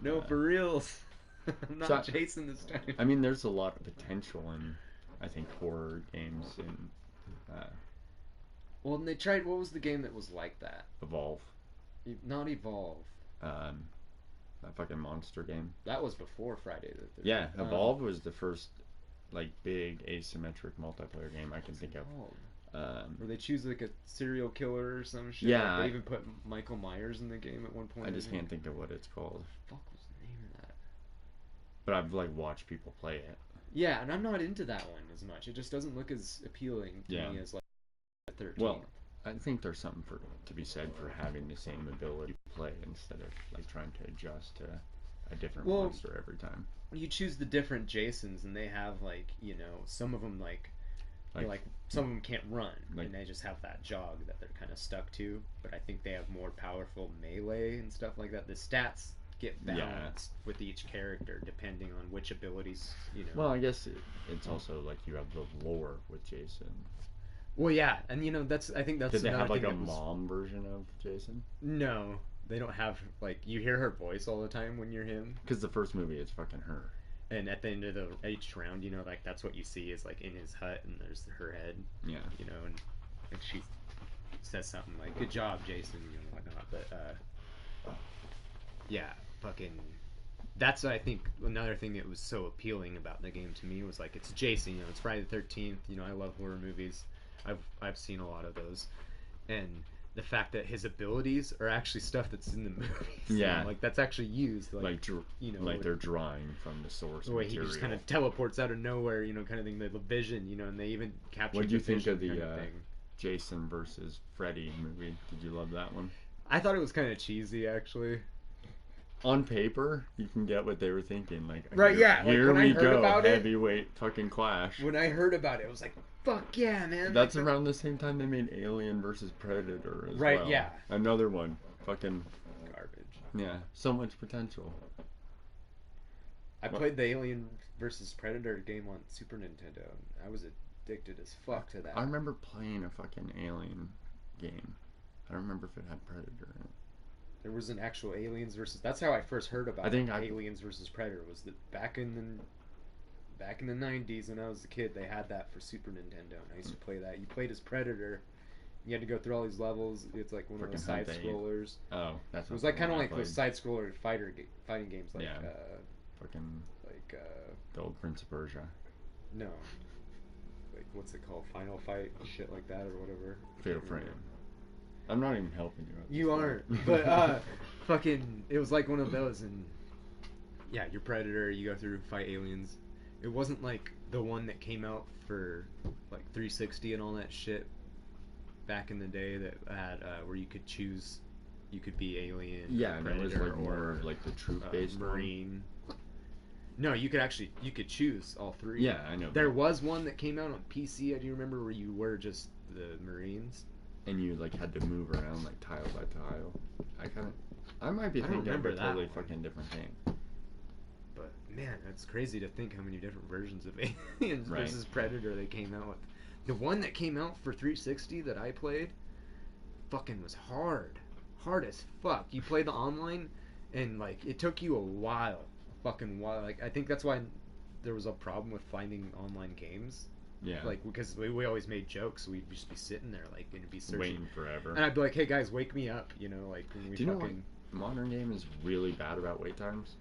no, for reals. I'm not So- Jason this time. I mean, there's a lot of potential in, I think, horror games and Well, and they tried. What was the game that was like that? Evolve. Not Evolve. That fucking monster game. That was before Friday the 13th. Yeah, Evolve was the first like big asymmetric multiplayer game I can think of. Where they choose like a serial killer or some shit. Yeah, Like, they even put Michael Myers in the game at one point. I just can't think of what it's called. Fuck was the name of that? But I've like watched people play it. Yeah, and I'm not into that one as much. It just doesn't look as appealing to Yeah. me as like the 13th. Well, I think there's something to be said for having the same ability to play instead of like trying to adjust to a different Well, monster every time. you choose the different Jasons, and they have like some of them like some of them can't run, Like- and they just have that jog that they're kind of stuck to. But I think they have more powerful melee and stuff like that. The stats get balanced with each character depending on which abilities Well, I guess it's also like you have the lore with Jason. Well, yeah, and I think that's Did they another have like thing a that was- mom version of Jason? No, they don't have like you hear her voice all the time when you're him. Because the first movie, it's fucking her. And at the end of each round, like that's what you see is like in his hut, and there's her head, Yeah. and she says something like "Good job, Jason," and whatnot. But yeah, fucking. That's I think another thing that was so appealing about the game to me was like it's Jason, it's Friday the 13th. I love horror movies. I've seen a lot of those, and the fact that his abilities are actually stuff that's in the movies. Yeah. Like that's actually used. Like They're drawing from the source the way material. he just kind of teleports out of nowhere, kind of thing. The vision, and they even capture. What did you think of the kind of thing. Jason versus Freddy movie? Did you love that one? I thought it was kind of cheesy, actually. On paper, you can get what they were thinking. Like, Right, yeah, like, Here when I we heard go, about it- heavyweight fucking clash. When I heard about it, I was like, "Fuck yeah, man!" That's like, around the same time they made Alien versus Predator as Right, well. yeah. Another one. Fucking, garbage. yeah. So much potential. I played the Alien versus Predator game on Super Nintendo. And I was addicted as fuck to that. I remember playing a fucking Alien game. I don't remember if it had Predator in it. There was an actual Aliens versus. That's how I first heard about Aliens versus Predator. Was that back in the 90s when I was a kid, they had that for Super Nintendo, and I used to play that. You played as Predator. You had to go through all these levels. It's like one of those Frickin' side Hunt scrollers. Oh, that's It was like kind of like those side scroller fighting games, like Yeah. Fucking like the old Prince of Persia. no, like what's it called, Final Fight, shit like that or whatever. Fatal Frame. I'm not even helping you. You aren't, but fucking, it was like one of those, and yeah, you're Predator, you go through, fight aliens. It wasn't like the one that came out for like 360 and all that shit back in the day that had where you could choose, you could be alien, Yeah, and it was Predator, like more of like the troop-based Marine. No, you could choose all three. Yeah, I know. There was one that came out on PC. I do remember where you were just the Marines. And you like had to move around like tile by tile. I might be I don't thinking of remember a that totally one. fucking different thing. But man, it's crazy to think how many different versions of Aliens Right. versus Predator they came out with. The one that came out for 360 that I played, fucking was hard as fuck. You play the online, and like it took you a fucking while. Like I think that's why there was a problem with finding online games. Yeah. Like because we always made jokes, we'd just be sitting there like and be searching, Waiting forever. and I'd be like, "Hey guys, wake me up!" You know, like when we Do you know fucking. what modern game is really bad about wait times?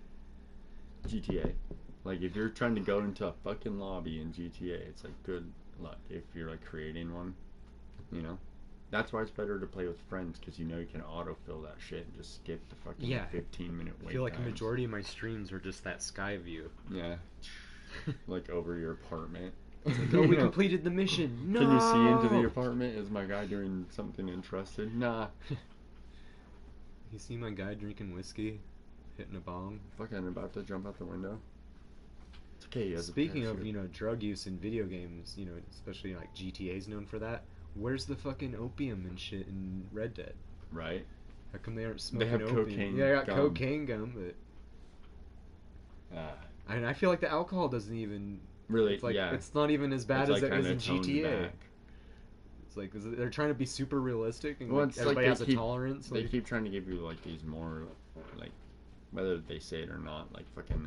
GTA. Like if you're trying to go into a fucking lobby in GTA, it's like good luck if you're like creating one. You know. That's why it's better to play with friends because you know you can autofill that shit and just skip the fucking 15-minute wait. I feel like times. a majority of my streams are just that sky view. Yeah. Like over your apartment. Oh, we completed the mission. No. Can you see into the apartment? Is my guy doing something interested? Nah. You see my guy drinking whiskey, hitting a bong. Fucking about to jump out the window. It's okay. He has Speaking a of, parachute. drug use in video games, especially like GTA's known for that. Where's the fucking opium and shit in Red Dead? Right. How come they aren't smoking have opium? cocaine Yeah, I got gum. cocaine gum, but Ah. I feel like the alcohol doesn't even. Really? It's like yeah. it's not even as bad It's as like it is kinda in toned GTA. back. It's like they're trying to be super realistic and Well, like, it's like everybody they has a keep- tolerance. They Like, keep trying to give you like these more, like, whether they say it or not, like fucking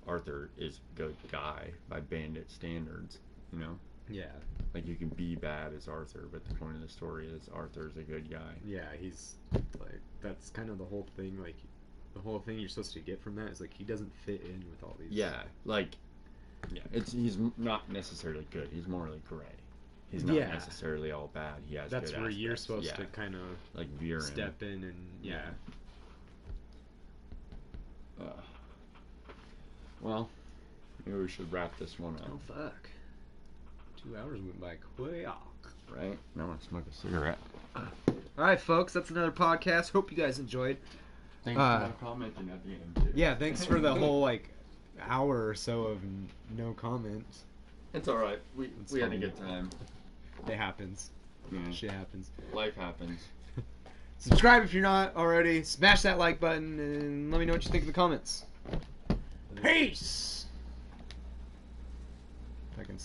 Arthur is a good guy by bandit standards, you know? yeah, Like you can be bad as Arthur, but the point of the story is Arthur's a good guy. yeah, he's like that's kind of the whole thing. Like, the whole thing you're supposed to get from that is like he doesn't fit in with all these. Yeah, like, yeah, he's not necessarily good. He's morally gray. He's not Yeah. necessarily all bad. He has. That's good where you're aspects. supposed Yeah. to kind of like veer in. step in and yeah. Well, maybe we should wrap this one up. Oh fuck! 2 hours went by quick. Right? I want to smoke a cigarette. All right, folks, that's another podcast. Hope you guys enjoyed. Thanks for commenting at the end. Too. Yeah, thanks for the whole like hour or so of no comments. It's all right. We had a fine. good time. It happens. Yeah. Shit happens. Life happens. Subscribe if you're not already. Smash that like button and let me know what you think in the comments. Peace! If I can